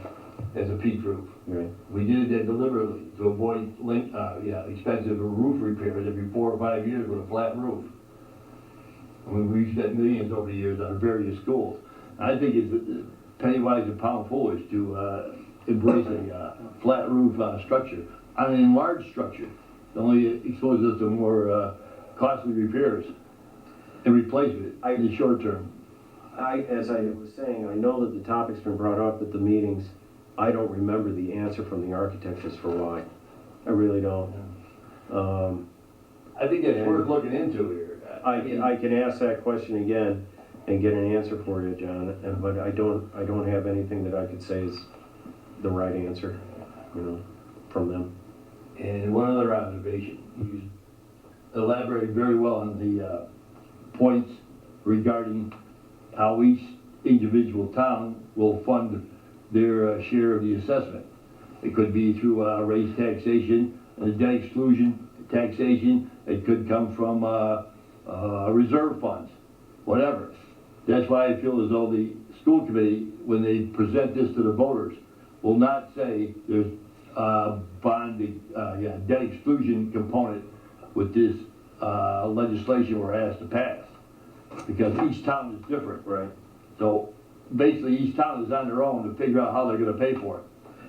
Speaker 11: has a peaked roof.
Speaker 1: you're right.
Speaker 11: We did that deliberately to avoid expensive roof repairs every 4 or 5 years with a flat roof. I mean, we've spent millions over the years on various schools. I think it's penny wise and pound foolish to embrace a flat roof structure on an enlarged structure. It only exposes us to more costly repairs and replacement in the short term.
Speaker 1: As I was saying, I know that the topic's been brought up at the meetings. I don't remember the answer from the architect as for why. I really don't.
Speaker 11: I think that's worth looking into here.
Speaker 1: I can ask that question again and get an answer for you, John, but I don't have anything that I could say is the right answer, from them.
Speaker 11: And one other observation, you elaborated very well on the points regarding how each individual town will fund their share of the assessment. It could be through raised taxation, debt exclusion taxation. It could come from reserve funds, whatever. That's why I feel as though the school committee, when they present this to the voters, will not say there's debt exclusion component with this legislation we're asked to pass. Because each town is different.
Speaker 1: Right.
Speaker 11: So basically each town is on their own to figure out how they're gonna pay for it.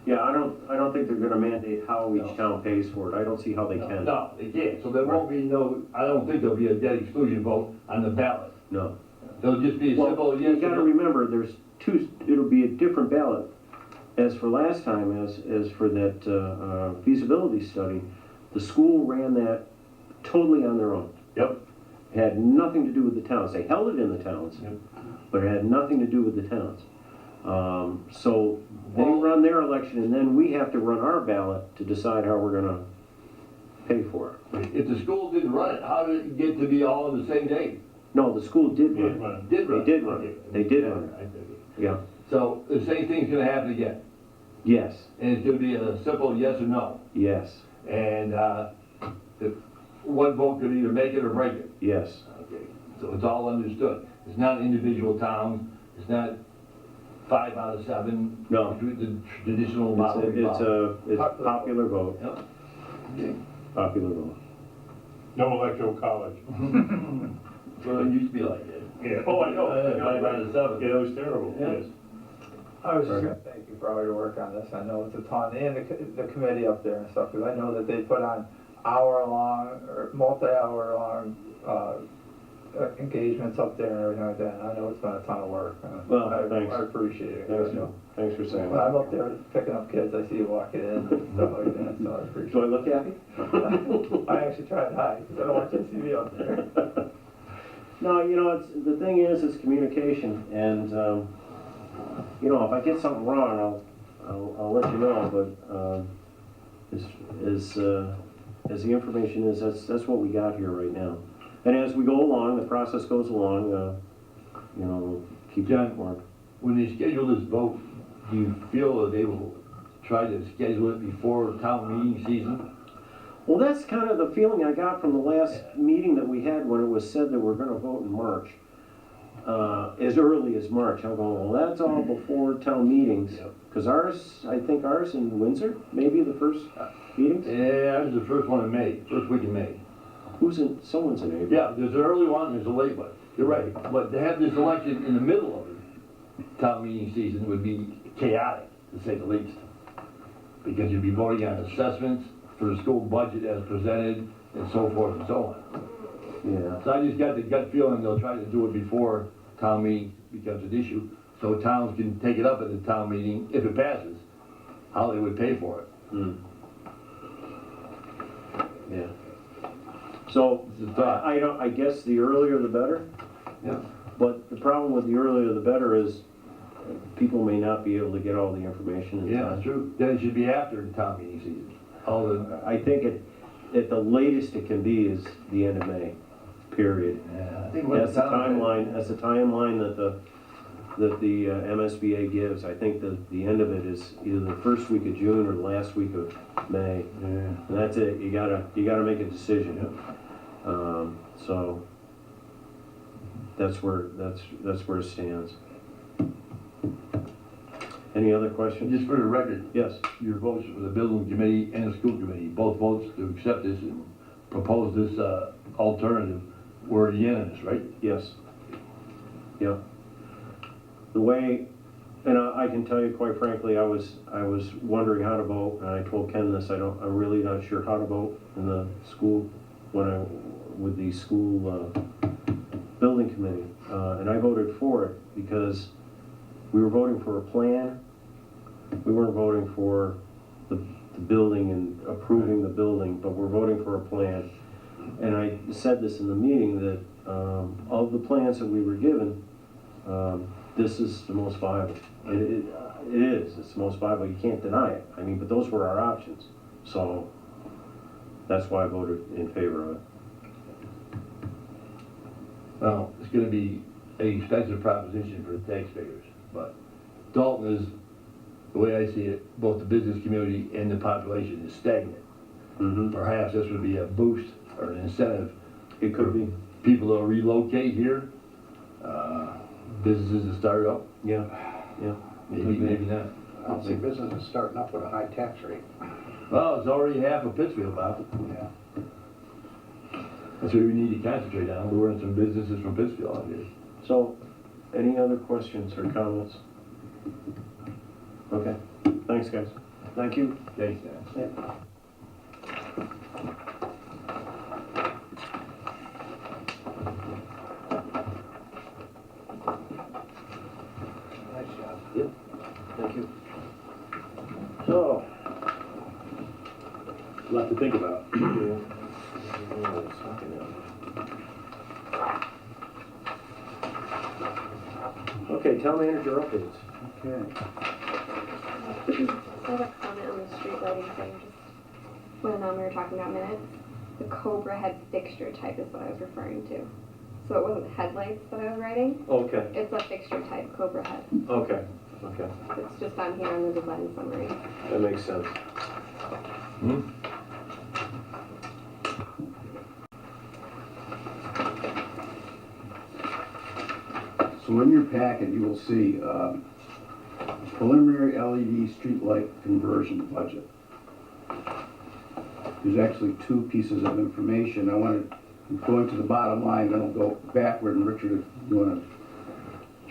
Speaker 1: Yeah, I don't think they're gonna mandate how each town pays for it. I don't see how they can.
Speaker 11: No, they can't. So there won't be I don't think there'll be a debt exclusion vote on the ballot.
Speaker 1: No.
Speaker 11: There'll just be a simple yes
Speaker 1: You gotta
Speaker 11: or no.
Speaker 1: remember, it'll be a different ballot. As for last time, as for that feasibility study, the school ran that totally on their own.
Speaker 11: Yep.
Speaker 1: It had nothing to do with the towns. They held it in the towns,
Speaker 11: Yep.
Speaker 1: but it had nothing to do with the towns. So they run their election, and then we have to run our ballot to decide how we're gonna pay for it.
Speaker 11: If the schools didn't run it, how did it get to be all on the same day?
Speaker 1: No, the school did
Speaker 12: Did
Speaker 1: run.
Speaker 12: run.
Speaker 11: Did run?
Speaker 1: They did run.
Speaker 11: Okay.
Speaker 1: They did
Speaker 11: Yeah,
Speaker 1: run.
Speaker 11: I take it.
Speaker 1: Yeah,
Speaker 11: So the same thing's gonna happen again,
Speaker 1: yes,
Speaker 11: and it's gonna be a simple yes or no.
Speaker 1: yes,
Speaker 11: And, if one vote could either make it or break it.
Speaker 1: yes.
Speaker 11: Okay, so it's all understood. It's not individual towns, it's not 5 out of 7.
Speaker 1: No.
Speaker 11: The traditional model.
Speaker 1: It's a popular vote,
Speaker 11: Yep. Okay.
Speaker 1: popular vote.
Speaker 12: No electoral college.
Speaker 11: Well, it used to be like that.
Speaker 12: Yeah, oh, I know.
Speaker 11: 5 out of 7.
Speaker 12: Yeah, it was terrible,
Speaker 11: Yeah.
Speaker 12: yes.
Speaker 13: I was just gonna thank you for all your work on this. I know it's a ton, and the committee up there and stuff, because I know that they put on hour-long or multi-hour-long, engagements up there and everything like that, and I know it's been a ton of work.
Speaker 1: Well,
Speaker 13: I
Speaker 1: thanks.
Speaker 13: I appreciate it.
Speaker 1: Thanks,
Speaker 13: I know.
Speaker 1: thanks for saying
Speaker 13: When I'm
Speaker 1: that.
Speaker 13: up there picking up kids, I see you walking in and stuff like that, so I appreciate
Speaker 1: Do I look happy?
Speaker 13: it. I actually try to hide, because I don't want you to see me up there.
Speaker 1: No, you know, the thing is, it's communication, and, you know, if I get something wrong, I'll let you know, but, as the information is, that's what we got here right now. And as we go along, the process goes along, you know, we'll keep you
Speaker 11: John.
Speaker 1: informed.
Speaker 11: When they schedule this vote, do you feel that they will try to schedule it before town meeting season?
Speaker 1: Well, that's kind of the feeling I got from the last meeting that we had when it was said that we're gonna vote in March. As early as March. I'm going, well, that's all before town meetings.
Speaker 11: Yep.
Speaker 1: Cause I think ours in Windsor, maybe the first meetings?
Speaker 11: Yeah, this is the first one in May, first week in May.
Speaker 1: Someone's in April.
Speaker 11: Yeah, there's an early one, there's a late one. You're right, but to have this election in the middle of the town meeting season would be chaotic, to say the least. Because you'd be voting on assessments for the school budget as presented, and so forth and so on.
Speaker 1: Yeah.
Speaker 11: So I just got the gut feeling they'll try to do it before town meeting becomes an issue, so towns can take it up at the town meeting, if it passes, how they would pay for it.
Speaker 1: Yeah. So,
Speaker 11: It's a thought.
Speaker 1: I guess the earlier the better,
Speaker 11: Yeah.
Speaker 1: but the problem with the earlier the better is people may not be able to get all the information in
Speaker 11: Yeah,
Speaker 1: time.
Speaker 11: that's true. Then it should be after the town meeting season. All the,
Speaker 1: I think at the latest it can be is the end of May, period.
Speaker 11: yeah, I think what
Speaker 1: That's the
Speaker 11: town-
Speaker 1: timeline that the MSBA gives. I think the end of it is either the first week of June or the last week of May.
Speaker 11: Yeah.
Speaker 1: And that's it, you gotta make a decision. So, that's where it stands. Any other questions?
Speaker 11: Just for the record,
Speaker 1: Yes,
Speaker 11: your votes for the building committee and the school committee, both votes to accept this and propose this, alternative were unanimous, right?
Speaker 1: yes. Yeah. The way, and I can tell you quite frankly, I was wondering how to vote, and I told Ken this, I'm really not sure how to vote in the school, with the school, building committee. And I voted for it because we were voting for a plan. We weren't voting for the building and approving the building, but we're voting for a plan. And I said this in the meeting that, of the plans that we were given, this is the most viable. It is, it's the most viable, you can't deny it. I mean, but those were our options. So, that's why I voted in favor of it.
Speaker 11: Well, it's gonna be an expensive proposition for the taxpayers, but Dalton is, the way I see it, both the business community and the population is stagnant.
Speaker 1: Mm-hmm.
Speaker 11: Perhaps this would be a boost or an incentive.
Speaker 1: It could be.
Speaker 11: People to relocate here, businesses to start up,
Speaker 1: Yeah, yeah.
Speaker 11: maybe not.
Speaker 4: I don't see businesses starting up with a high tax rate.
Speaker 11: Well, it's already half of Pittsfield, Bob.
Speaker 4: Yeah.
Speaker 11: That's what we need to concentrate on. We're in some businesses from Pittsfield, I guess.
Speaker 1: So, any other questions or comments? Okay, thanks, guys. Thank you.
Speaker 11: Thanks, Dan.
Speaker 4: Nice job.
Speaker 1: Yep, thank you. So,
Speaker 12: A lot to think about.
Speaker 1: okay, town manager updates.
Speaker 7: Okay.
Speaker 3: I have a comment on the street lighting thing, just when we were talking about minutes. The Cobra head fixture type is what I was referring to. so it wasn't headlights that I was writing.
Speaker 1: Okay,
Speaker 3: It's a fixture type Cobra head.
Speaker 1: okay, okay,
Speaker 3: It's just on here on the design summary.
Speaker 1: that makes sense.
Speaker 10: So in your packet, you will see preliminary LED streetlight conversion budget. There's actually two pieces of information. I wanted, going to the bottom line, then I'll go backward, and Richard, if you want to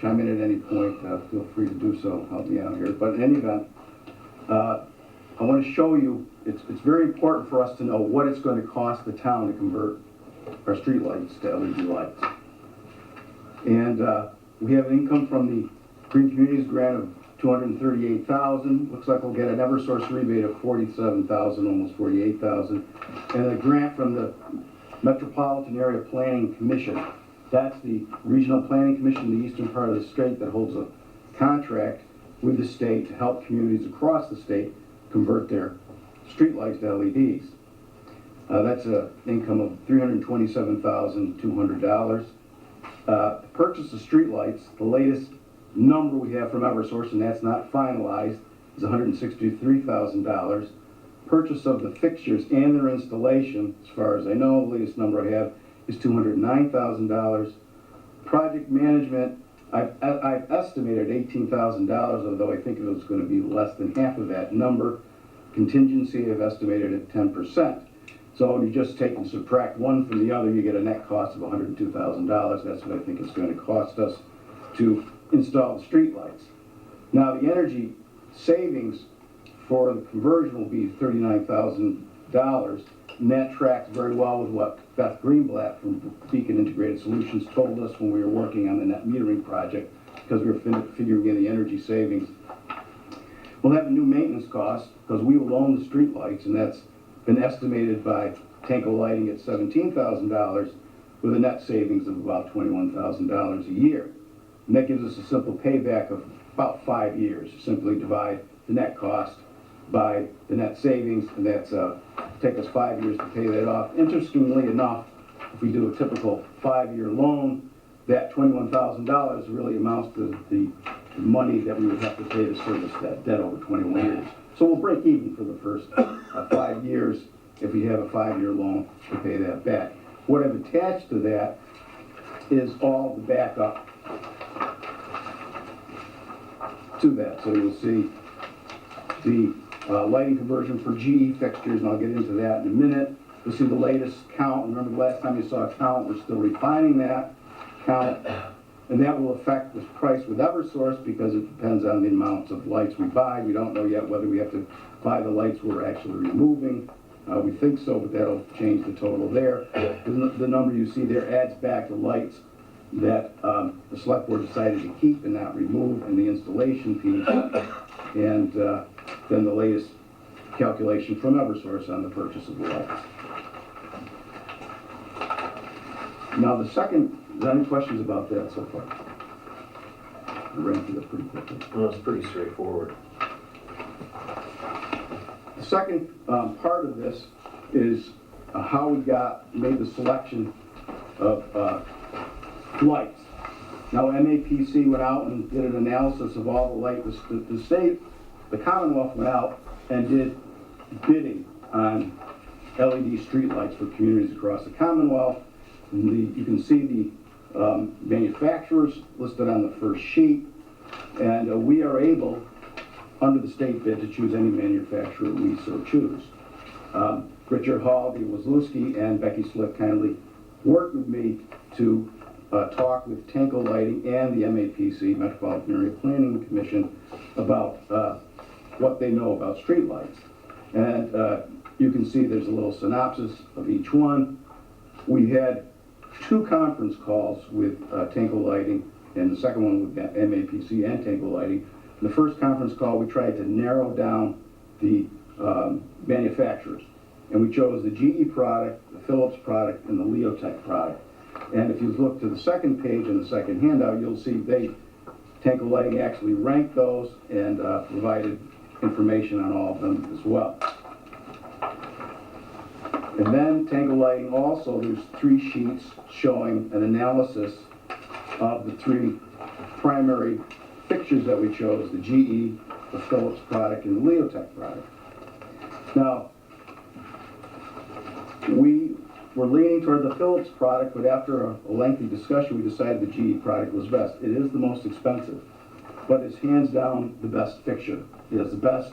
Speaker 10: chime in at any point, feel free to do so, help me out here. But in any event, I want to show you, it's very important for us to know what it's going to cost the town to convert our streetlights to LED lights. And we have income from the Green Communities grant of $238,000. Looks like we'll get an Eversource rebate of $47,000, almost $48,000. And a grant from the Metropolitan Area Planning Commission. That's the Regional Planning Commission in the eastern part of the state that holds a contract with the state to help communities across the state convert their streetlights to LEDs. That's an income of $327,200. Purchase of streetlights, the latest number we have from Eversource, and that's not finalized, is $163,000. Purchase of the fixtures and their installation, as far as I know, the latest number I have is $209,000. Project management, I've estimated $18,000, although I think it was going to be less than half of that number. Contingency, I've estimated at 10%. So when you just take and subtract one from the other, you get a net cost of $102,000. That's what I think it's going to cost us to install the streetlights. Now, the energy savings for the conversion will be $39,000, and that tracks very well with what Beth Greenblatt from Beacon Integrated Solutions told us when we were working on the net metering project, because we were figuring in the energy savings. We'll have a new maintenance cost, because we will own the streetlights, and that's been estimated by Tanko Lighting at $17,000, with a net savings of about $21,000 a year. And that gives us a simple payback of about 5 years. Simply divide the net cost by the net savings, and that's take us 5 years to pay that off. Interestingly enough, if we do a typical 5-year loan, that $21,000 really amounts to the money that we would have to pay to service that debt over 21 years. So we'll break even for the first 5 years if we have a 5-year loan to pay that back. What I've attached to that is all the backup to that. So you'll see the lighting conversion for GE fixtures, and I'll get into that in a minute. You'll see the latest count. Remember the last time you saw a count, we're still refining that count. And that will affect the price with Eversource because it depends on the amounts of lights we buy. We don't know yet whether we have to buy the lights we're actually removing. We think so, but that'll change the total there. The number you see there adds back the lights that the select board decided to keep and not remove in the installation piece. And then the latest calculation from Eversource on the purchase of the lights. Now the second, is there any questions about that so far? I ran through that pretty quickly.
Speaker 1: Well, it's pretty straightforward.
Speaker 10: The second part of this is how we made the selection of lights. Now MAPC went out and did an analysis of all the lights. The state, the Commonwealth went out and did bidding on LED streetlights for communities across the Commonwealth. And you can see the manufacturers listed on the first sheet, and we are able, under the state bid, to choose any manufacturer we so choose. Richard Hall, Dave Wazlewski, and Becky Slick kindly worked with me to talk with Tanko Lighting and the MAPC, Metropolitan Area Planning Commission, about what they know about streetlights. And you can see there's a little synopsis of each one. We had 2 conference calls with Tanko Lighting, and the second one with MAPC and Tanko Lighting. In the first conference call, we tried to narrow down the manufacturers, and we chose the GE product, the Philips product, and the Leotech product. And if you look to the second page in the second handout, you'll see Tanko Lighting actually ranked those and provided information on all of them as well. And then Tango Lighting also, there's 3 sheets showing an analysis of the 3 primary fixtures that we chose, the GE, the Philips product, and the Leotech product. Now, we were leaning toward the Philips product, but after a lengthy discussion, we decided the GE product was best. It is the most expensive, but it's hands down the best fixture. It is the best,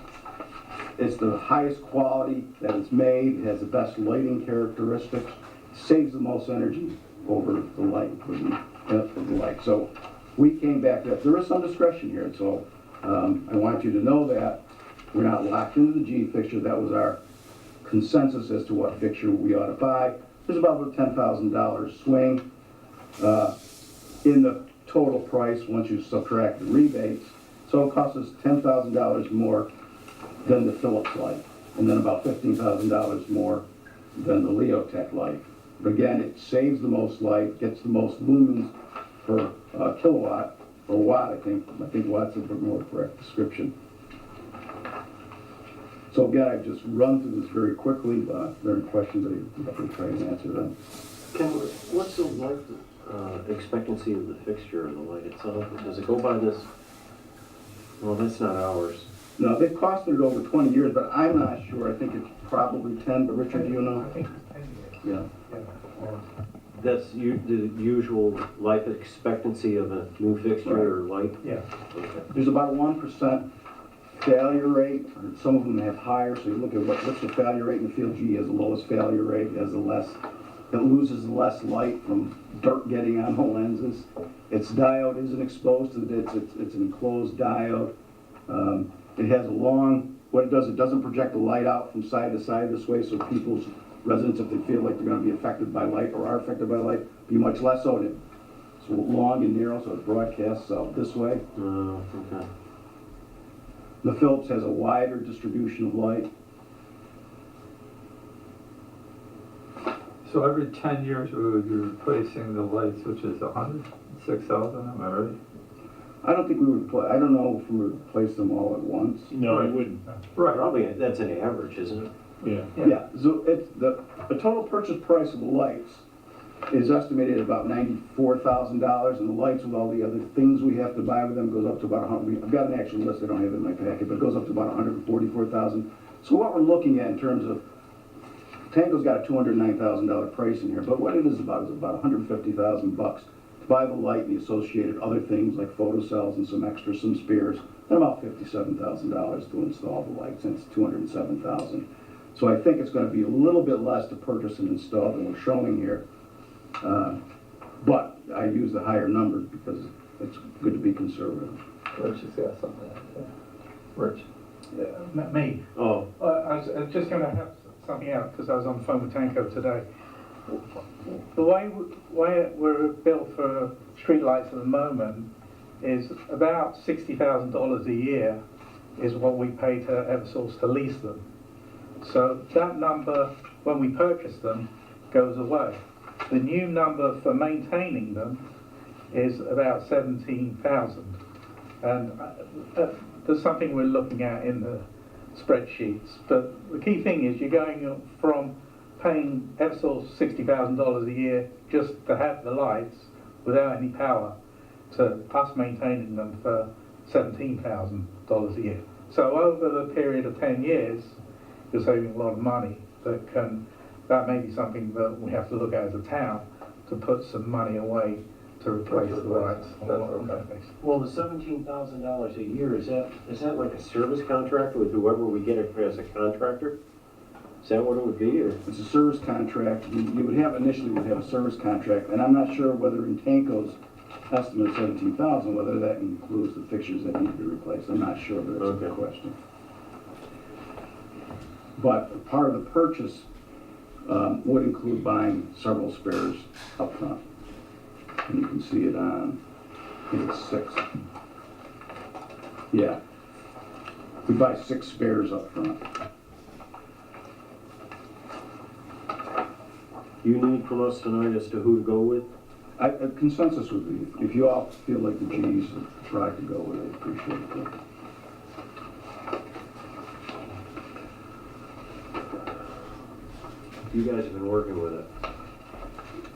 Speaker 10: it's the highest quality that it's made, it has the best lighting characteristics, saves the most energy over the light, So we came back to that. There is some discretion here, so I want you to know that we're not locked into the GE fixture. That was our consensus as to what fixture we ought to buy. There's about a $10,000 swing in the total price once you subtract the rebates. So it costs us $10,000 more than the Philips light, and then about $15,000 more than the Leotech light. But again, it saves the most light, gets the most lumens per kilowatt, or watt, I think watt's a bit more correct description. So again, I've just run through this very quickly, but if there are questions, I'm going to try and answer them.
Speaker 1: What's the life expectancy of the fixture and the light itself? Does it go by this? Well, that's not ours.
Speaker 10: No, they've costed it over 20 years, but I'm not sure. I think it's probably 10, but Richard, do you know?
Speaker 8: I think it's 10 years.
Speaker 10: Yeah.
Speaker 1: That's the usual life expectancy of a new fixture or light?
Speaker 10: Yeah.
Speaker 1: Okay.
Speaker 10: There's about a 1% failure rate, or some of them have higher, so you look at what's the failure rate in the field. G has the lowest failure rate, it loses less light from dirt getting on the lenses. Its diode isn't exposed to it's an enclosed diode. It has a long, what it doesn't project the light out from side to side this way, so people's residents, if they feel like they're going to be affected by light or are affected by light, be much less so. It's long and narrow, so it broadcasts out this way.
Speaker 1: Okay.
Speaker 10: The Philips has a wider distribution of light.
Speaker 13: So every 10 years we would be replacing the lights, which is 106,000, am I right?
Speaker 10: I don't think we would I don't know if we would replace them all at once.
Speaker 12: No, I wouldn't.
Speaker 13: Right.
Speaker 1: Probably, that's an average, isn't it?
Speaker 12: Yeah.
Speaker 10: Yeah, so it's the total purchase price of the lights is estimated at about $94,000, and the lights with all the other things we have to buy with them goes up to about 100. I've got an actual list, I don't have it in my packet, but it goes up to about 144,000. So what we're looking at in terms of, Tango's got a $209,000 price in here, but what it is about $150,000 bucks to buy the light and the associated other things like photocells and some spares, and about $57,000 to install the lights, and it's $207,000. So I think it's going to be a little bit less to purchase and install than we're showing here. But I use the higher numbers because it's good to be conservative.
Speaker 13: Rich has got something. Yeah. Rich.
Speaker 8: Me.
Speaker 1: Oh,
Speaker 8: I was just going to have something out because I was on the phone with Tanko today. The way we're built for streetlights at the moment is about $60,000 a year is what we pay to Eversource to lease them. So that number, when we purchase them, goes away. The new number for maintaining them is about 17,000, and there's something we're looking at in the spreadsheets. But the key thing is you're going from paying Eversource $60,000 a year just to have the lights without any power to us maintaining them for $17,000 a year. So over the period of 10 years, you're saving a lot of money. That may be something that we have to look at as a town to put some money away to replace the lights.
Speaker 1: well, the $17,000 a year, is that like a service contract with whoever we get it as a contractor? Is that what it would be, or?
Speaker 10: It's a service contract. You would have, initially would have a service contract, and I'm not sure whether in Tanko's estimate of 17,000, whether that includes the fixtures that need to be replaced. I'm not sure, but that's a good question. But part of the purchase would include buying several spares up front. And you can see it on, I think it's 6. Yeah. We buy 6 spares up front.
Speaker 1: You need from us tonight as to who to go with?
Speaker 10: A consensus would be, if you all feel like the G's try to go with it, I appreciate it.
Speaker 1: you guys have been working with it.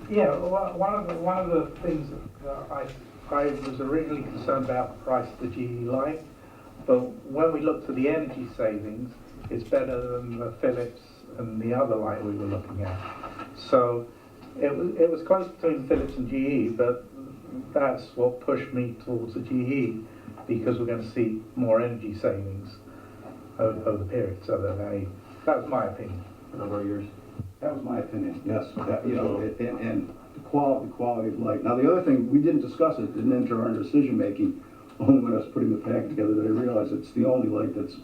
Speaker 8: Yeah, well, one of the things that I was originally concerned about the price of the GE light, but when we looked at the energy savings, it's better than the Philips and the other light we were looking at. So it was close between Philips and GE, but that's what pushed me towards the GE, because we're going to see more energy savings over the period. So that was my opinion.
Speaker 1: How about yours?
Speaker 10: That was my opinion, yes. That, you know, and the quality of light. Now, the other thing, we didn't discuss it, didn't enter our decision-making, only when I was putting the pack together that I realized it's the only light that's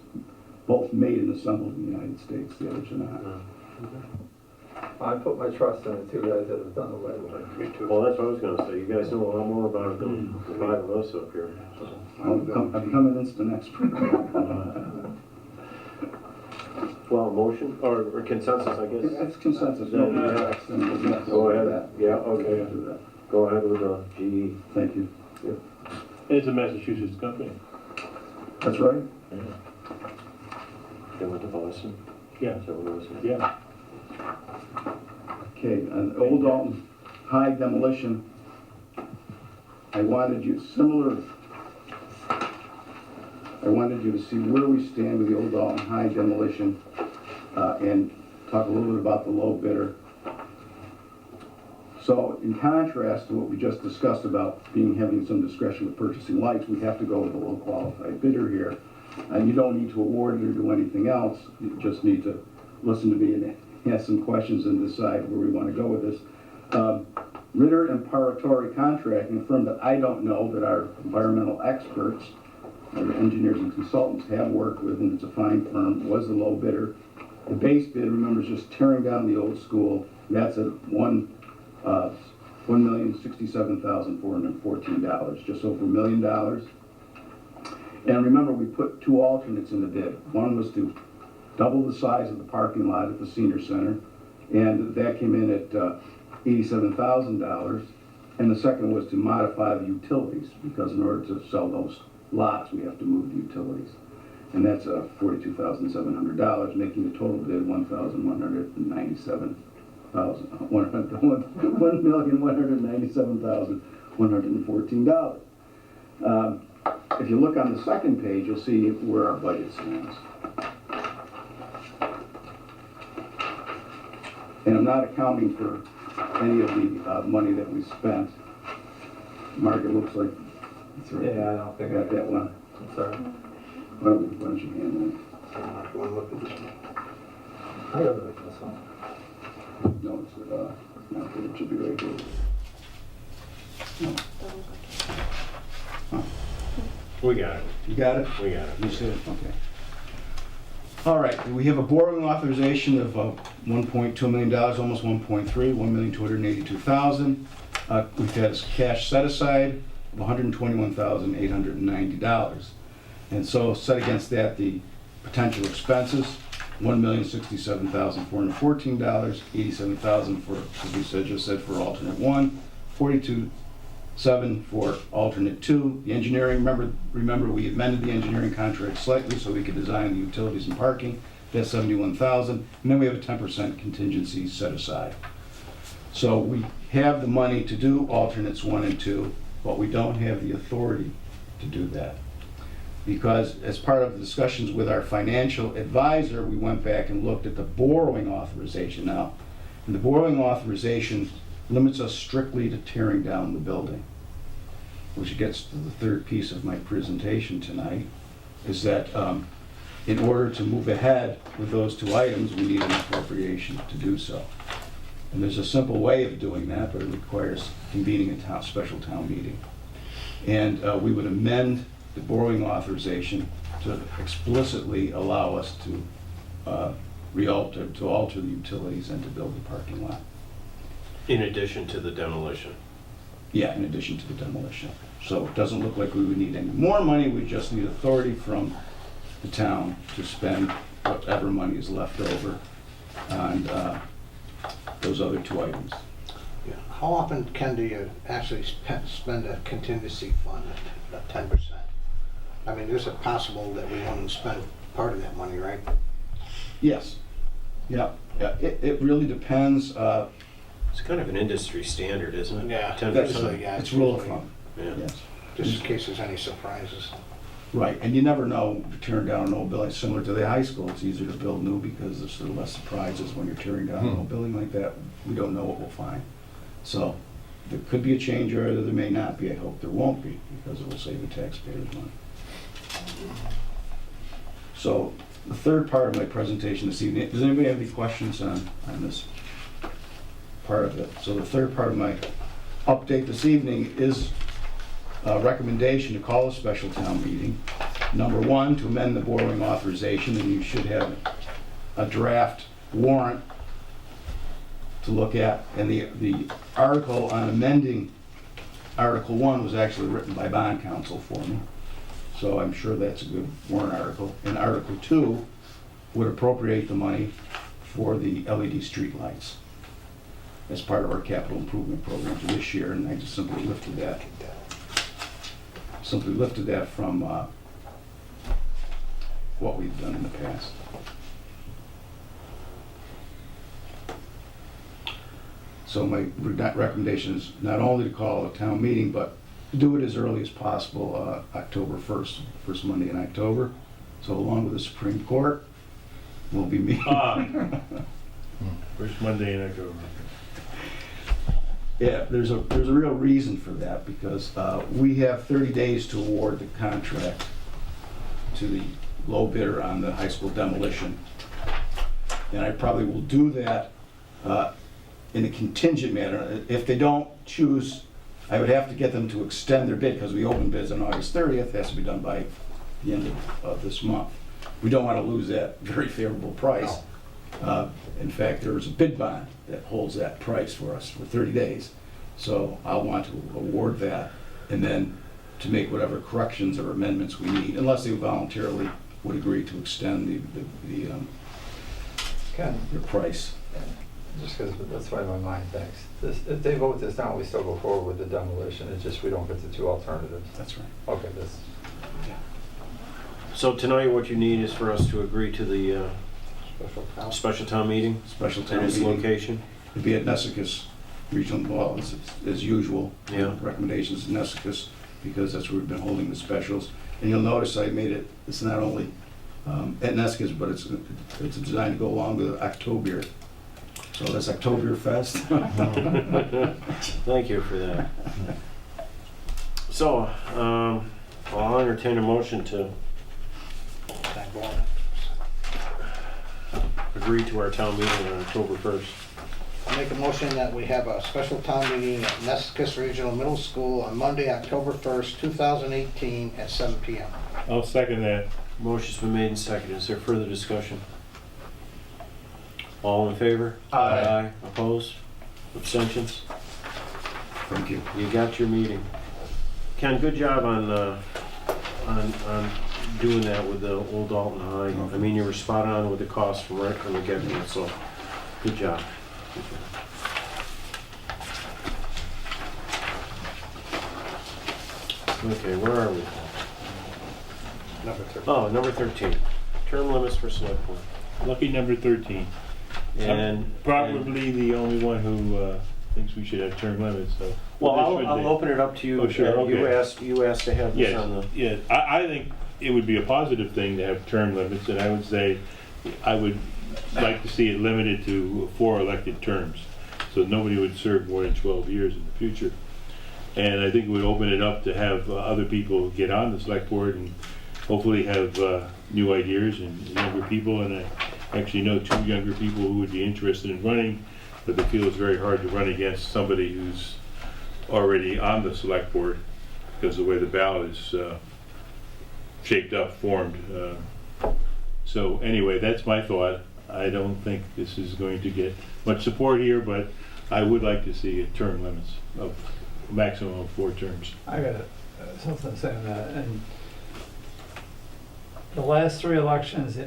Speaker 10: both made and assembled in the United States. The others are not.
Speaker 13: I put my trust in the two guys that have done the wedding.
Speaker 1: Well, that's what I was gonna say. You guys know a lot more about it than the five of us up here. So.
Speaker 10: I'm becoming an instant expert.
Speaker 1: Well, motion or consensus, I guess?
Speaker 10: It's consensus.
Speaker 1: Yeah. Go ahead. Yeah, okay. Go ahead with the GE.
Speaker 10: Thank you.
Speaker 1: Yep.
Speaker 12: It's a Massachusetts company.
Speaker 10: That's right.
Speaker 12: Yeah.
Speaker 1: They went to Boston.
Speaker 12: Yeah.
Speaker 1: So what was it?
Speaker 12: Yeah.
Speaker 10: Okay, an Old Dalton High demolition. I wanted you to see where we stand with the Old Dalton High demolition and talk a little bit about the low bidder. So in contrast to what we just discussed about having some discretion with purchasing lights, we have to go with a low qualified bidder here. And you don't need to award it or do anything else. You just need to listen to me and ask some questions and decide where we want to go with this. Ritter and Paratori Contracting, a firm that I don't know, that our environmental experts, our engineers and consultants have worked with, and it's a fine firm, was the low bidder. The base bid, remember, is just tearing down the old school. That's at $1,067,414, just over $1 million. And remember, we put two alternates in the bid. One was to double the size of the parking lot at the senior center, and that came in at $87,000. And the second was to modify the utilities, because in order to sell those lots, we have to move the utilities. And that's $42,700, making the total bid $1,197,114. If you look on the second page, you'll see where our budget stands. And I'm not accounting for any of the money that we spent. Mark, it looks like it's right.
Speaker 13: Yeah, I don't think
Speaker 10: I got that one.
Speaker 13: I'm sorry.
Speaker 10: Why don't you hand that?
Speaker 4: You wanna look at this one?
Speaker 13: I gotta look at this one.
Speaker 10: No, it's not good. It should be right here. No. Huh.
Speaker 1: We got it.
Speaker 10: You got it?
Speaker 1: We got it.
Speaker 10: You see it? Okay. All right, we have a borrowing authorization of $1.2 million, almost 1.3, $1,282,000. We've had cash set aside of $121,890. And so set against that the potential expenses, $1,067,414, $87,000 for, as we just said, for alternate one, $42,700 for alternate two. The engineering, remember we amended the engineering contract slightly so we could design the utilities and parking. That's $71,000. And then we have a 10% contingency set aside. So we have the money to do alternates 1 and 2, but we don't have the authority to do that. Because as part of the discussions with our financial advisor, we went back and looked at the borrowing authorization now. And the borrowing authorization limits us strictly to tearing down the building, which gets to the third piece of my presentation tonight, is that in order to move ahead with those two items, we need an appropriation to do so. And there's a simple way of doing that, but it requires convening a special town meeting. And we would amend the borrowing authorization to explicitly allow us to alter the utilities and to build the parking lot.
Speaker 1: In addition to the demolition.
Speaker 10: Yeah, in addition to the demolition. So it doesn't look like we would need any more money, we just need authority from the town to spend whatever money is left over on those other two items.
Speaker 4: Yeah. How often, Ken, do you actually spend a contingency fund at 10%? I mean, is it possible that we won't spend part of that money, right?
Speaker 10: Yes. Yeah, it really depends.
Speaker 1: It's kind of an industry standard, isn't it?
Speaker 4: Yeah.
Speaker 1: 10%.
Speaker 4: Yeah,
Speaker 10: It's rule of thumb,
Speaker 1: Yeah.
Speaker 10: yes.
Speaker 4: Just in case there's any surprises.
Speaker 10: Right, and you never know, tearing down an old building, similar to the high school, it's easier to build new because there's sort of less surprises when you're tearing down an old building like that. We don't know what we'll find. So there could be a change order, there may not be. I hope there won't be, because it will save the taxpayers money. So the third part of my presentation this evening, does anybody have any questions on this part of it? So the third part of my update this evening is a recommendation to call a special town meeting. Number one, to amend the borrowing authorization, and you should have a draft warrant to look at. And the article on amending Article 1 was actually written by bond counsel for me. So I'm sure that's a good warrant article. And Article 2 would appropriate the money for the LED street lights as part of our capital improvement program for this year, and I just simply lifted that. From what we've done in the past. So my recommendation is not only to call a town meeting, but do it as early as possible, October 1st, first Monday in October. So along with the Supreme Court, we'll be meeting.
Speaker 12: First Monday in October.
Speaker 10: Yeah, there's a real reason for that, because we have 30 days to award the contract to the low bidder on the high school demolition. And I probably will do that in a contingent manner. If they don't choose, I would have to get them to extend their bid, because we open bids on August 30th, it has to be done by the end of this month. We don't want to lose that very favorable price. In fact, there is a bid bond that holds that price for us for 30 days. So I'll want to award that, and then to make whatever corrections or amendments we need, unless they voluntarily would agree to extend the price.
Speaker 13: Just because that's why my mind thinks. If they vote this down, we still go forward with the demolition. It's just we don't get the two alternatives.
Speaker 10: That's right.
Speaker 13: Okay, that's.
Speaker 1: So tonight, what you need is for us to agree to the special town meeting
Speaker 10: Special town
Speaker 1: and its
Speaker 10: meeting.
Speaker 1: location.
Speaker 10: It'd be at Nesicus Regional, well, as usual.
Speaker 1: Yeah.
Speaker 10: Recommendations in Nesicus, because that's where we've been holding the specials. And you'll notice I made it, it's not only at Nesicus, but it's designed to go along with October. So that's Oktoberfest.
Speaker 1: Thank you for that. So, I'll entertain a motion to agree to our town meeting on October 1st.
Speaker 4: I make a motion that we have a special town meeting at Nesicus Regional Middle School on Monday, October 1st, 2018 at 7 p.m.
Speaker 12: I'll second that.
Speaker 1: Motion's been made and seconded. Is there further discussion? All in favor?
Speaker 10: Aye.
Speaker 1: Opposed? Abstentions?
Speaker 10: Thank you.
Speaker 1: You got your meeting. Ken, good job on doing that with the old Dalton High. I mean, you were spot on with the cost from right from the get-go, so good job. Okay, where are we?
Speaker 4: Number 13.
Speaker 1: Oh, number 13. Term limits for select board.
Speaker 12: Lucky number 13.
Speaker 1: And
Speaker 12: Probably the only one who thinks we should have term limits, so.
Speaker 1: well,
Speaker 12: this should
Speaker 1: I'll
Speaker 12: be.
Speaker 1: open it up to you.
Speaker 12: Oh, sure,
Speaker 1: You
Speaker 12: okay.
Speaker 1: asked to have this on the.
Speaker 12: Yes, I think it would be a positive thing to have term limits, and I would say I would like to see it limited to 4 elected terms, so nobody would serve more than 12 years in the future. And I think it would open it up to have other people get on the select board and hopefully have new ideas and younger people. And I actually know 2 younger people who would be interested in running, but they feel it's very hard to run against somebody who's already on the select board because of the way the ballot is shaped up, formed. So anyway, that's my thought. I don't think this is going to get much support here, but I would like to see a term limits of a maximum of 4 terms.
Speaker 13: I got something to say on that. And the last 3 elections,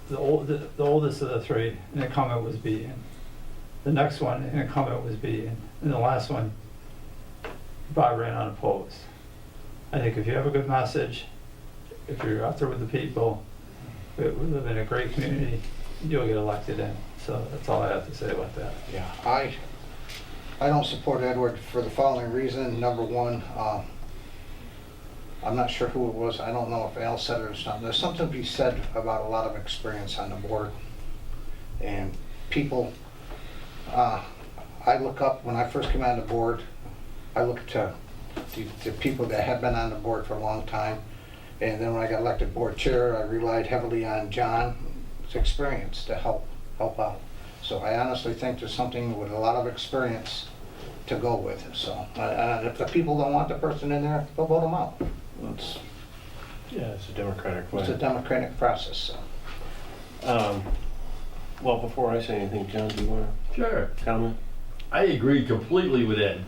Speaker 13: the oldest of the 3, an incumbent was beaten. The next one, an incumbent was beaten. And the last one, Bob ran unopposed. I think if you have a good message, if you're out there with the people, we live in a great community, you'll get elected in. So that's all I have to say about that.
Speaker 4: Yeah, I don't support Edward for the following reason. Number one, I'm not sure who it was. I don't know if Al said it or something. There's something to be said about a lot of experience on the board. And people, I look up, when I first came on the board, I looked to the people that have been on the board for a long time. And then when I got elected board chair, I relied heavily on John's experience to help out. So I honestly think there's something with a lot of experience to go with. So if the people don't want the person in there, they'll vote them out.
Speaker 1: It's a democratic way.
Speaker 4: It's a democratic process. So.
Speaker 1: Well, before I say anything, John, do you want
Speaker 11: Sure.
Speaker 1: to comment?
Speaker 11: I agree completely with Ed.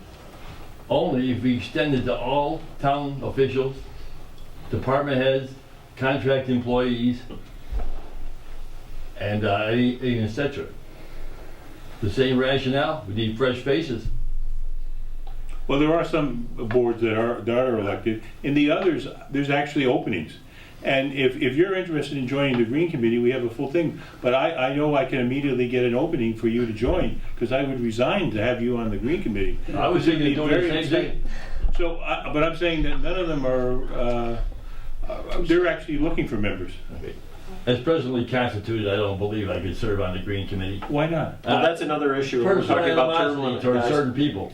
Speaker 11: Only if we extend it to all town officials, department heads, contract employees, and et cetera. The same rationale, we need fresh faces.
Speaker 12: Well, there are some boards that are elected. In the others, there's actually openings. And if you're interested in joining the Green Committee, we have a full thing. But I know I can immediately get an opening for you to join, because I would resign to have you on the Green Committee.
Speaker 11: I was thinking of doing the same thing.
Speaker 12: So, but I'm saying that none of them are, they're actually looking for members.
Speaker 11: Okay. As presently constituted, I don't believe I could serve on the Green Committee.
Speaker 12: Why not?
Speaker 1: Well, that's another issue. We're
Speaker 11: Personal
Speaker 1: talking about term
Speaker 11: animosity
Speaker 1: limits.
Speaker 11: towards
Speaker 1: guys.
Speaker 11: certain people.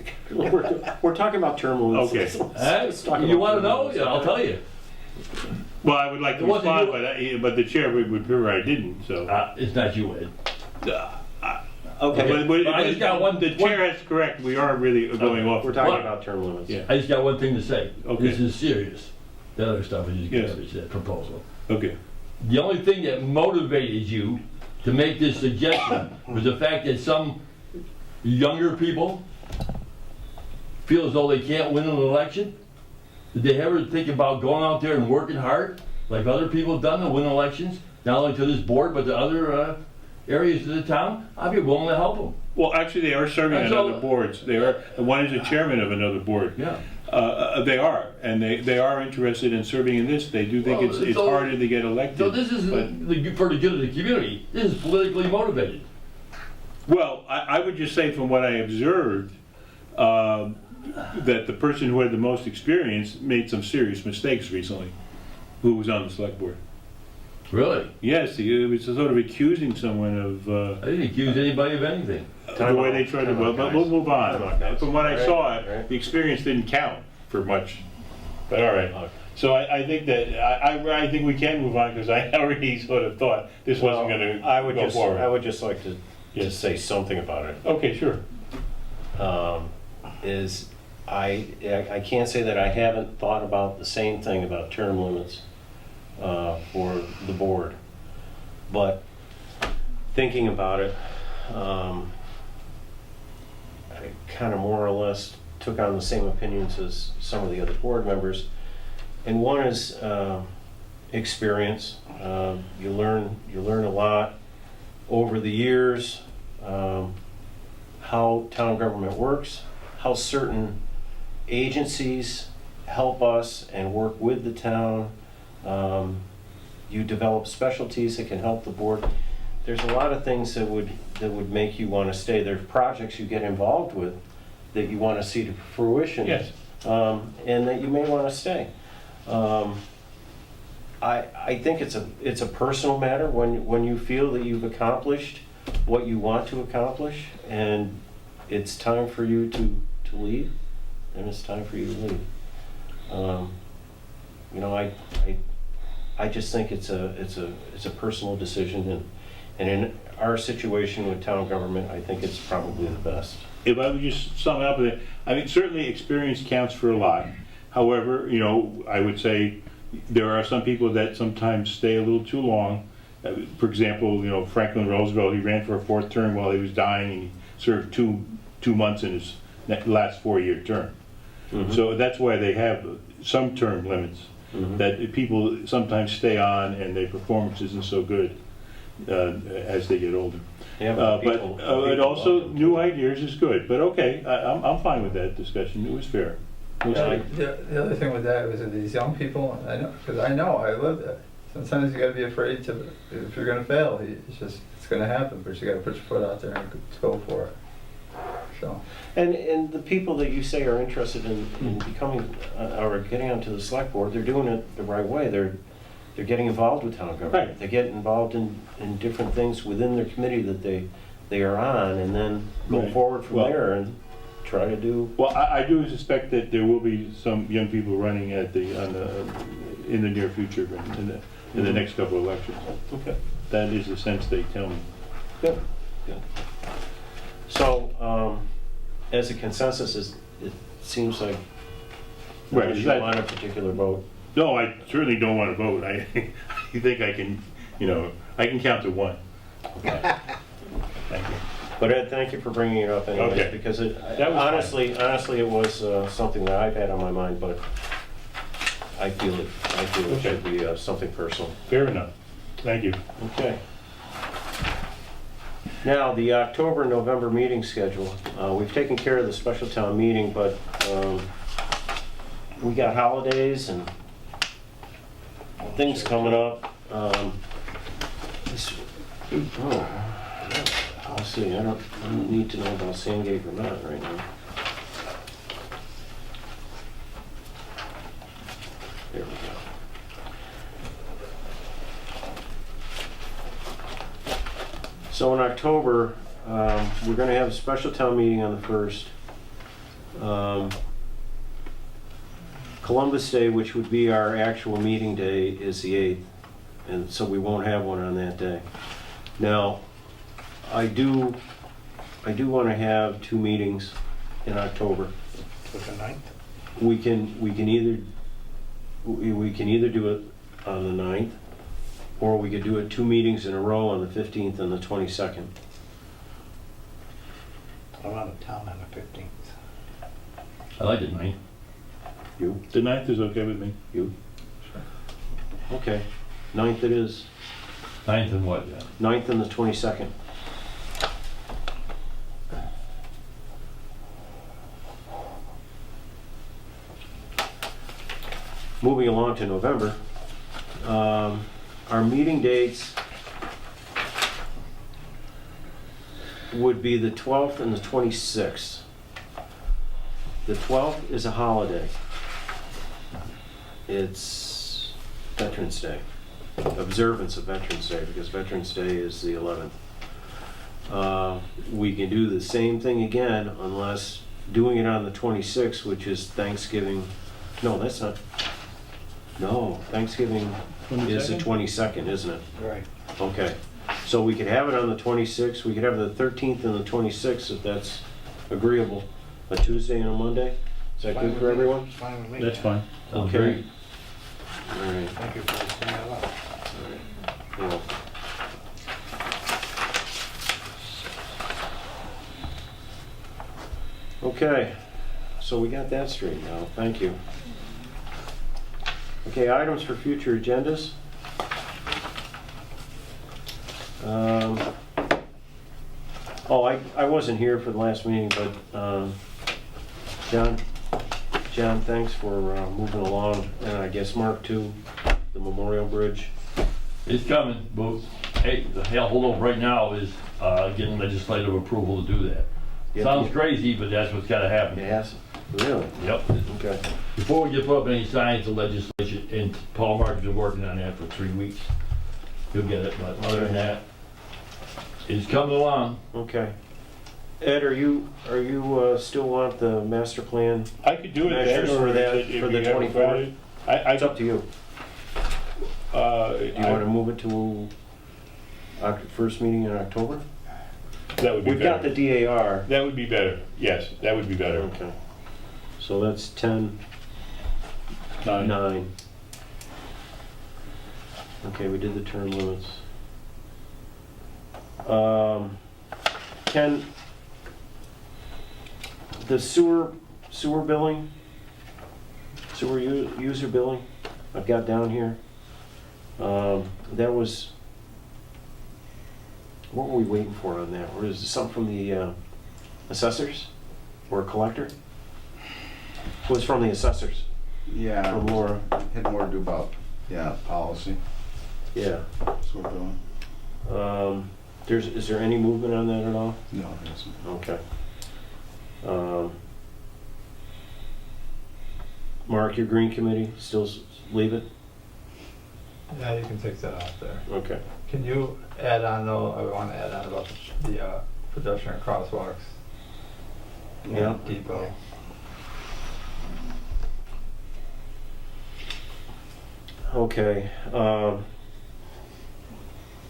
Speaker 1: We're talking about term limits.
Speaker 12: Okay.
Speaker 1: Let's talk about
Speaker 11: You want to
Speaker 1: term
Speaker 11: know?
Speaker 1: limits.
Speaker 11: Yeah, I'll tell you.
Speaker 12: Well, I would like to
Speaker 11: It wasn't
Speaker 12: respond,
Speaker 11: you.
Speaker 12: but the chair would prefer I didn't, so.
Speaker 11: It's not you, Ed.
Speaker 1: Okay.
Speaker 12: But
Speaker 11: I just got one.
Speaker 12: The chair is correct, we are really going off.
Speaker 1: We're talking
Speaker 11: What?
Speaker 1: about term limits.
Speaker 12: Yeah.
Speaker 11: I just got one thing to say.
Speaker 12: Okay.
Speaker 11: This is serious. The other stuff is just
Speaker 12: Yes.
Speaker 11: garbage, that proposal.
Speaker 12: Okay.
Speaker 11: The only thing that motivated you to make this suggestion was the fact that some younger people feel as though they can't win an election. Did they ever think about going out there and working hard, like other people have done to win elections, not only to this board, but to other areas of the town? I'd be willing to help them.
Speaker 12: Well, actually, they are serving on
Speaker 11: That's all-
Speaker 12: other boards. They are, one is a chairman of another board.
Speaker 11: Yeah.
Speaker 12: They are, and they are interested in serving in this. They do think
Speaker 11: Well,
Speaker 12: it's
Speaker 11: so-
Speaker 12: harder to get elected.
Speaker 11: So this isn't for the good of the community. This is politically motivated.
Speaker 12: Well, I would just say from what I observed, that the person who had the most experience made some serious mistakes recently, who was on the select board.
Speaker 11: Really?
Speaker 12: Yes, he was sort of accusing someone of
Speaker 11: I didn't accuse anybody of anything.
Speaker 12: the way they tried to, well, but we'll move
Speaker 1: Time out,
Speaker 12: on.
Speaker 1: guys.
Speaker 12: From what I
Speaker 1: Right,
Speaker 12: saw,
Speaker 1: right.
Speaker 12: the experience didn't count for much, but all right. So I think that, I think we can move on, because I already sort of thought this wasn't gonna
Speaker 1: I would
Speaker 12: go
Speaker 1: just,
Speaker 12: forward.
Speaker 1: I would just like to
Speaker 12: Yes.
Speaker 1: just say something about it.
Speaker 12: Okay, sure.
Speaker 1: Is I can't say that I haven't thought about the same thing about term limits for the board, but thinking about it, I kind of more or less took on the same opinions as some of the other board members. And one is experience. You learn a lot over the years, how town government works, how certain agencies help us and work with the town. You develop specialties that can help the board. There's a lot of things that would make you want to stay. There's projects you get involved with that you want to see to fruition.
Speaker 12: Yes.
Speaker 1: And that you may want to stay. I think it's a personal matter when you feel that you've accomplished what you want to accomplish, and it's time for you to leave, and it's time for you to leave. You know, I just think it's a personal decision, and in our situation with town government, I think it's probably the best.
Speaker 12: If I would just sum it up with it, I mean, certainly experience counts for a lot. However, you know, I would say there are some people that sometimes stay a little too long. For example, you know, Franklin Roosevelt, he ran for a fourth term while he was dying, and he served two months in his last 4-year term.
Speaker 1: Mm-hmm.
Speaker 12: So that's why they have some term limits, that people sometimes stay on and their performance isn't so good as they get older.
Speaker 1: Yeah,
Speaker 12: But it also, new ideas is good, but okay, I'm fine with that discussion, it was fair.
Speaker 13: The other thing with that was that these young people, I know, because I know, I lived it, Sometimes you gotta be afraid to, if you're gonna fail, it's gonna happen, but you gotta put your foot out there and go for it. So,
Speaker 1: And the people that you say are interested in becoming, or getting onto the select board, they're doing it the right way. They're getting involved with town government.
Speaker 12: Right.
Speaker 1: They get involved in different things within their committee that they are on, and then go
Speaker 12: Right.
Speaker 1: forward from
Speaker 12: Well-
Speaker 1: there and try to do.
Speaker 12: Well, I do suspect that there will be some young people running in the near future, in the next couple of elections.
Speaker 1: Okay.
Speaker 12: That is the sense they tell me.
Speaker 1: Good, good. So, as a consensus, it seems like
Speaker 12: Right,
Speaker 1: you want a particular vote.
Speaker 12: No, I certainly don't want to vote. I think I can, I can count to one.
Speaker 1: Okay.
Speaker 12: Thank you.
Speaker 1: But Ed, thank you for bringing it up anyways,
Speaker 12: Okay.
Speaker 1: because
Speaker 12: That was
Speaker 1: honestly, it was something that I've had on my mind, but I feel it
Speaker 12: Okay.
Speaker 1: should be something personal.
Speaker 12: Fair enough. Thank you.
Speaker 1: Okay. Now, the October, November meeting schedule. We've taken care of the special town meeting, but we got holidays and things coming up. Let's see, I don't need to know about Sandgate, Vermont right now. There we go. So in October, we're gonna have a special town meeting on the 1st. Columbus Day, which would be our actual meeting day, is the 8th, and so we won't have one on that day. Now, I do want to have 2 meetings in October.
Speaker 5: To the 9th?
Speaker 1: We can either do it on the 9th, or we could do it 2 meetings in a row on the 15th and the 22nd.
Speaker 5: I'm out of town on the 15th.
Speaker 11: I like it, man.
Speaker 1: You?
Speaker 12: The 9th is okay with me.
Speaker 1: You? Okay, 9th it is.
Speaker 11: 9th and what, yeah?
Speaker 1: 9th and the 22nd. Moving along to November, our meeting dates would be the 12th and the 26th. The 12th is a holiday. It's Veterans Day, observance of Veterans Day, because Veterans Day is the 11th. We can do the same thing again, unless doing it on the 26th, which is Thanksgiving. No, that's not. No, Thanksgiving is the 22nd, isn't it?
Speaker 5: Right.
Speaker 1: Okay, so we could have it on the 26th, we could have the 13th and the 26th if that's agreeable. A Tuesday and a Monday? Is that good for everyone?
Speaker 5: Fine with me.
Speaker 12: That's fine.
Speaker 11: Sounds
Speaker 1: Okay.
Speaker 11: great.
Speaker 1: All right.
Speaker 5: Thank you for listening that up.
Speaker 1: Yeah. Okay, so we got that straightened out, thank you. Okay, items for future agendas. Oh, I wasn't here for the last meeting, but John, thanks for moving along, and I guess Mark too, the Memorial Bridge.
Speaker 11: It's coming, but, hey, the holdup right now is getting legislative approval to do that.
Speaker 1: Yeah.
Speaker 11: Sounds crazy, but that's what's gotta happen.
Speaker 1: Yes, really?
Speaker 11: Yep.
Speaker 1: Okay.
Speaker 11: Before we get put up any signs of legislation, and Paul Mark's been working on that for 3 weeks, he'll get it, but other than that, it's coming along.
Speaker 1: Okay. Ed, are you still want the master plan?
Speaker 12: I could do it then,
Speaker 1: Measures
Speaker 12: or
Speaker 1: for that,
Speaker 12: if
Speaker 1: for the
Speaker 12: you have it
Speaker 1: 24th?
Speaker 12: Friday.
Speaker 1: It's up to you. Do you want to
Speaker 12: That
Speaker 1: move it to first meeting in October?
Speaker 12: would be
Speaker 1: We've got the
Speaker 12: better.
Speaker 1: DAR.
Speaker 12: That would be better. Yes, that would be better.
Speaker 1: Okay. So that's 10,
Speaker 12: 9.
Speaker 1: 9. Okay, we did the term limits. Ken, the sewer billing, user billing, I've got down here. That was, what were we waiting for on that? Or is it something from the assessors or collector? It was from the assessors,
Speaker 10: Yeah,
Speaker 1: from Laura.
Speaker 10: had more to do about, policy.
Speaker 1: Yeah.
Speaker 10: So we're going.
Speaker 1: Is there any movement on that at all?
Speaker 10: No, it isn't.
Speaker 1: Okay. Mark, your green committee, still leave it?
Speaker 13: Yeah, you can take that out there.
Speaker 1: Okay.
Speaker 13: Can you add on though, I want to add on about the pedestrian crosswalks?
Speaker 1: Yeah.
Speaker 13: Depot.
Speaker 1: Okay.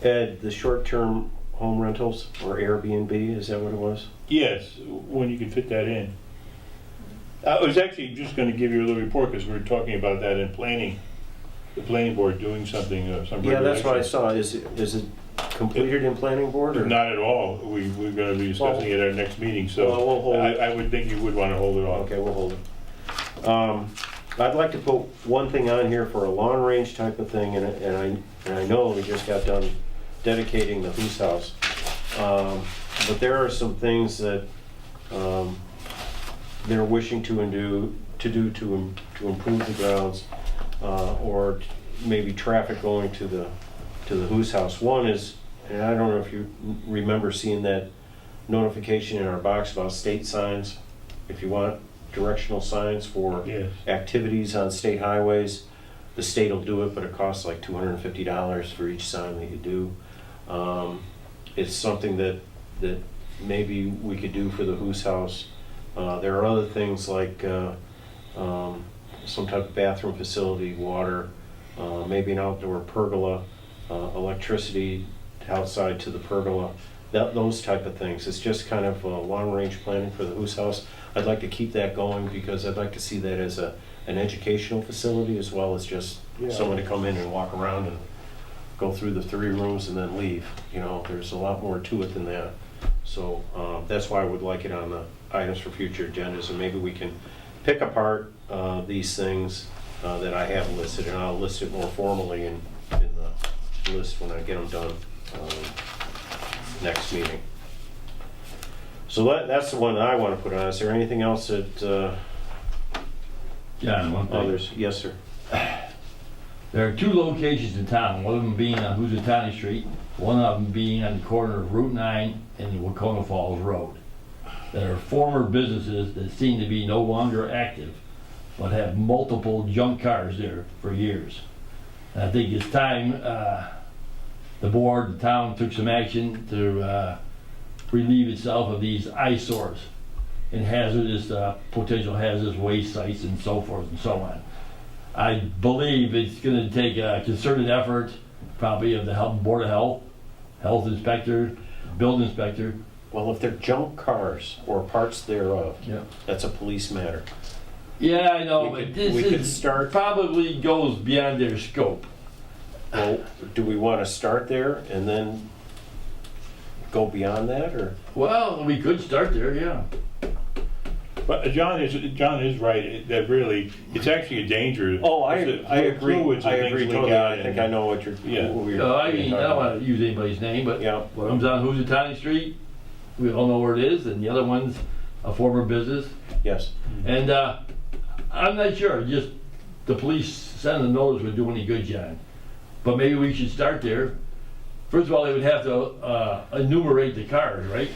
Speaker 1: Ed, the short-term home rentals or Airbnb, is that what it was?
Speaker 12: Yes, when you can fit that in. I was actually just gonna give you a little report, because we were talking about that in planning, the planning board doing something, some
Speaker 1: Yeah, that's what I
Speaker 12: regulations.
Speaker 1: saw. Is it completed in planning board or?
Speaker 12: Not at all. We're gonna be discussing it at our next meeting,
Speaker 1: Well,
Speaker 12: so
Speaker 1: we'll hold it.
Speaker 12: I would think you would wanna hold it off.
Speaker 1: Okay, we'll hold it. I'd like to put one thing on here for a long range type of thing, and I know we just got done dedicating the Who's House. But there are some things that they're wishing to improve the grounds, or maybe traffic going to the Who's House. One is, and I don't know if you remember seeing that notification in our box about state signs. If you want directional signs for
Speaker 12: Yes.
Speaker 1: activities on state highways, the state will do it, but it costs like $250 for each sign that you do. It's something that maybe we could do for the Who's House. There are other things like some type of bathroom facility, water, maybe an outdoor pergola, electricity outside to the pergola, those type of things. It's just kind of long-range planning for the Who's House. I'd like to keep that going because I'd like to see that as an educational facility as well as just someone to come in and walk around and go through the 3 rooms and then leave. You know, there's a lot more to it than that. So that's why I would like it on the items for future agendas, and maybe we can pick apart these things that I have listed, and I'll list it more formally in the list when I get them done next meeting. So that's the one that I want to put on. Is there anything else that
Speaker 11: John, one thing.
Speaker 1: others? Yes, sir.
Speaker 11: There are 2 locations in town, one of them being on Housatonic Street, one of them being on the corner of Route 9 and Wacona Falls Road. There are former businesses that seem to be no longer active, but have multiple junk cars there for years. And I think it's time the board, the town took some action to relieve itself of these eyesores and hazardous, potential hazardous waste sites and so forth and so on. I believe it's going to take a concerted effort, probably of the Board of Health, health inspector, building inspector.
Speaker 1: Well, if they're junk cars or parts thereof,
Speaker 11: Yeah.
Speaker 1: that's a police matter.
Speaker 11: Yeah, I know,
Speaker 1: We
Speaker 11: but
Speaker 1: could start.
Speaker 11: probably goes beyond their scope.
Speaker 1: Well, do we want to start there and then go beyond that, or?
Speaker 11: Well, we could start there, yeah.
Speaker 12: But John is right, that really, it's actually a danger.
Speaker 1: Oh, I
Speaker 12: The
Speaker 1: agree.
Speaker 12: fluids and
Speaker 1: I
Speaker 12: things
Speaker 1: agree
Speaker 12: leak
Speaker 1: totally.
Speaker 12: out
Speaker 1: I think
Speaker 12: and-
Speaker 1: I know what you're.
Speaker 12: Yeah.
Speaker 1: what you're-
Speaker 11: No, I
Speaker 1: you're
Speaker 11: mean, I
Speaker 1: talking
Speaker 11: don't
Speaker 1: about.
Speaker 11: want to use anybody's name, but
Speaker 1: Yeah.
Speaker 11: one of them's on Housatonic Street, we all know where it is, and the other one's a former business.
Speaker 1: Yes.
Speaker 11: And I'm not sure, just the police sending a notice would do any good, John. But maybe we should start there. First of all, they would have to enumerate the cars, right?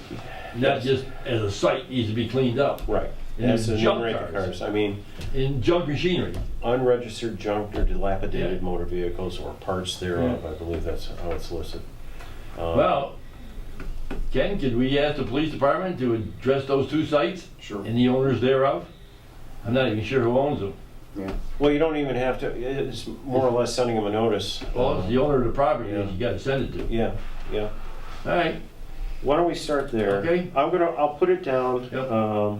Speaker 11: Not just as a site needs to be cleaned up.
Speaker 1: Right.
Speaker 11: And
Speaker 1: That's the
Speaker 11: junk
Speaker 1: enumerate the
Speaker 11: cars.
Speaker 1: cars. I mean,
Speaker 11: In junk machinery.
Speaker 1: unregistered junk or dilapidated
Speaker 11: Yeah.
Speaker 1: motor vehicles or parts thereof. I believe that's how it's listed.
Speaker 11: Well, Ken, could we ask the police department to address those 2 sites?
Speaker 7: Sure.
Speaker 11: And the owners thereof? I'm not even sure who owns them.
Speaker 1: Well, you don't even have to. It's more or less sending them a notice.
Speaker 11: Well, it's the owner of the property that
Speaker 1: Yeah.
Speaker 11: you gotta send it to.
Speaker 1: Yeah. Yeah.
Speaker 11: All right,
Speaker 1: Why don't we start there?
Speaker 11: Okay.
Speaker 1: I'll put it down.
Speaker 11: Yep.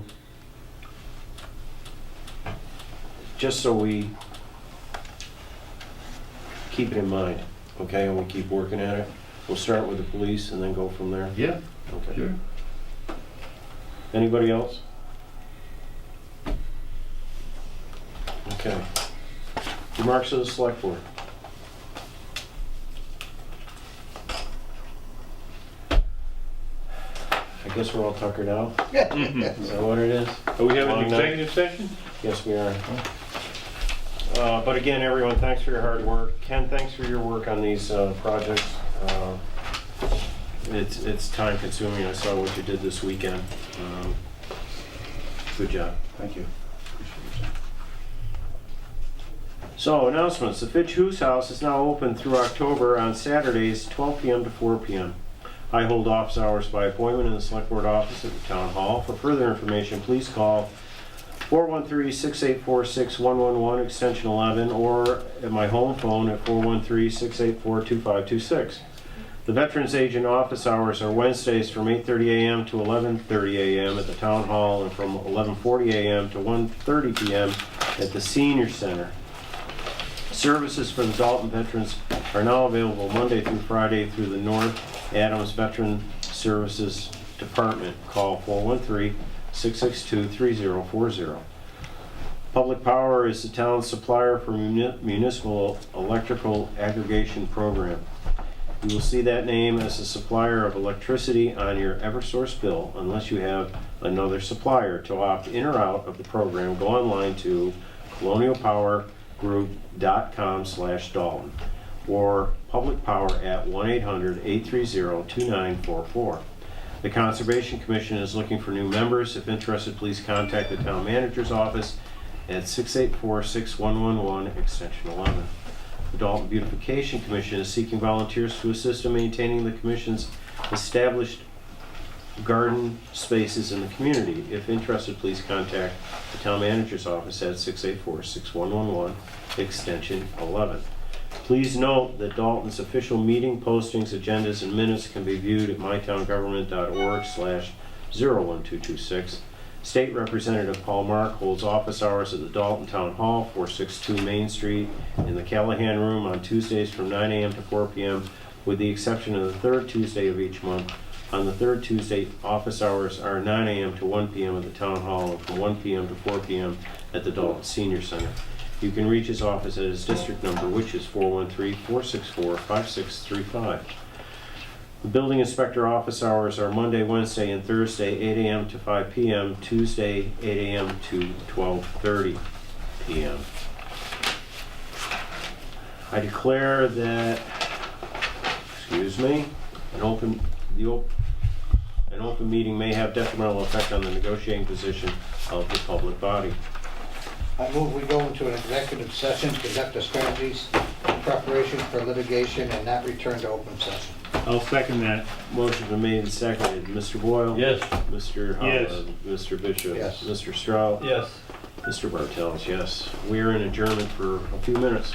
Speaker 1: Just so we keep it in mind, okay, and we keep working at it. We'll start with the police and then go from there.
Speaker 11: yeah,
Speaker 1: Okay.
Speaker 11: sure.
Speaker 1: Anybody else? Okay. Remarks of the select board. I guess we're all tuckered out. Is that what it is?
Speaker 12: Are we having
Speaker 1: Long
Speaker 12: an
Speaker 1: night.
Speaker 12: executive session?
Speaker 1: Yes, we are. But again, everyone, thanks for your hard work. Ken, thanks for your work on these projects. It's time consuming. I saw what you did this weekend. Good job.
Speaker 10: Thank you.
Speaker 1: So, announcements. The Fitch Hoos House is now open through October on Saturdays, 12 p.m. to 4 p.m. I hold office hours by appointment in the Select Board office at the Town Hall. For further information, please call 413-684-6111, extension 11, or at my home phone at 413-684-2526. The Veterans Agent office hours are Wednesdays from 8:30 a.m. to 11:30 a.m. at the Town Hall and from 11:40 a.m. to 1:30 p.m. at the Senior Center. Services for the Dalton veterans are now available Monday through Friday through the North Adams Veteran Services Department. Call 413-662-3040. Public Power is the town's supplier for municipal electrical aggregation program. You will see that name as the supplier of electricity on your Eversource bill unless you have another supplier. To opt in or out of the program, go online to colonialpowergroup.com/Dalton or Public Power at 1-800-830-2944. The Conservation Commission is looking for new members. If interested, please contact the Town Manager's office at 684-6111, extension 11. The Dalton Beautification Commission is seeking volunteers to assist in maintaining the Commission's established garden spaces in the community. If interested, please contact the Town Manager's office at 684-6111, extension 11. Please note that Dalton's official meeting postings, agendas, and minutes can be viewed at mytowngovernment.org/01226. State Representative Paul Mark holds office hours at the Dalton Town Hall, 462 Main Street, in the Callahan Room on Tuesdays from 9 a.m. to 4 p.m., with the exception of the third Tuesday of each month. On the third Tuesday, office hours are 9 a.m. to 1 p.m. at the Town Hall and from 1 p.m. to 4 p.m. at the Dalton Senior Center. You can reach his office at his district number, which is 413-464-5635. The building inspector office hours are Monday, Wednesday, and Thursday, 8 a.m. to 5 p.m., Tuesday, 8 a.m. to 12:30 p.m. I declare that, an open meeting may have detrimental effect on the negotiating position of the public body.
Speaker 4: I move we go into an executive session to conduct a strategies in preparation for litigation and not return to open session.
Speaker 12: I'll second that.
Speaker 1: Motion been made and seconded. Mr. Boyle?
Speaker 11: Yes.
Speaker 1: Mr.
Speaker 12: Yes.
Speaker 1: Holland? Mr. Bishop?
Speaker 4: Yes.
Speaker 1: Mr. Strout?
Speaker 13: Yes.
Speaker 1: Mr. Bartels, yes. We are in adjournment for a few minutes.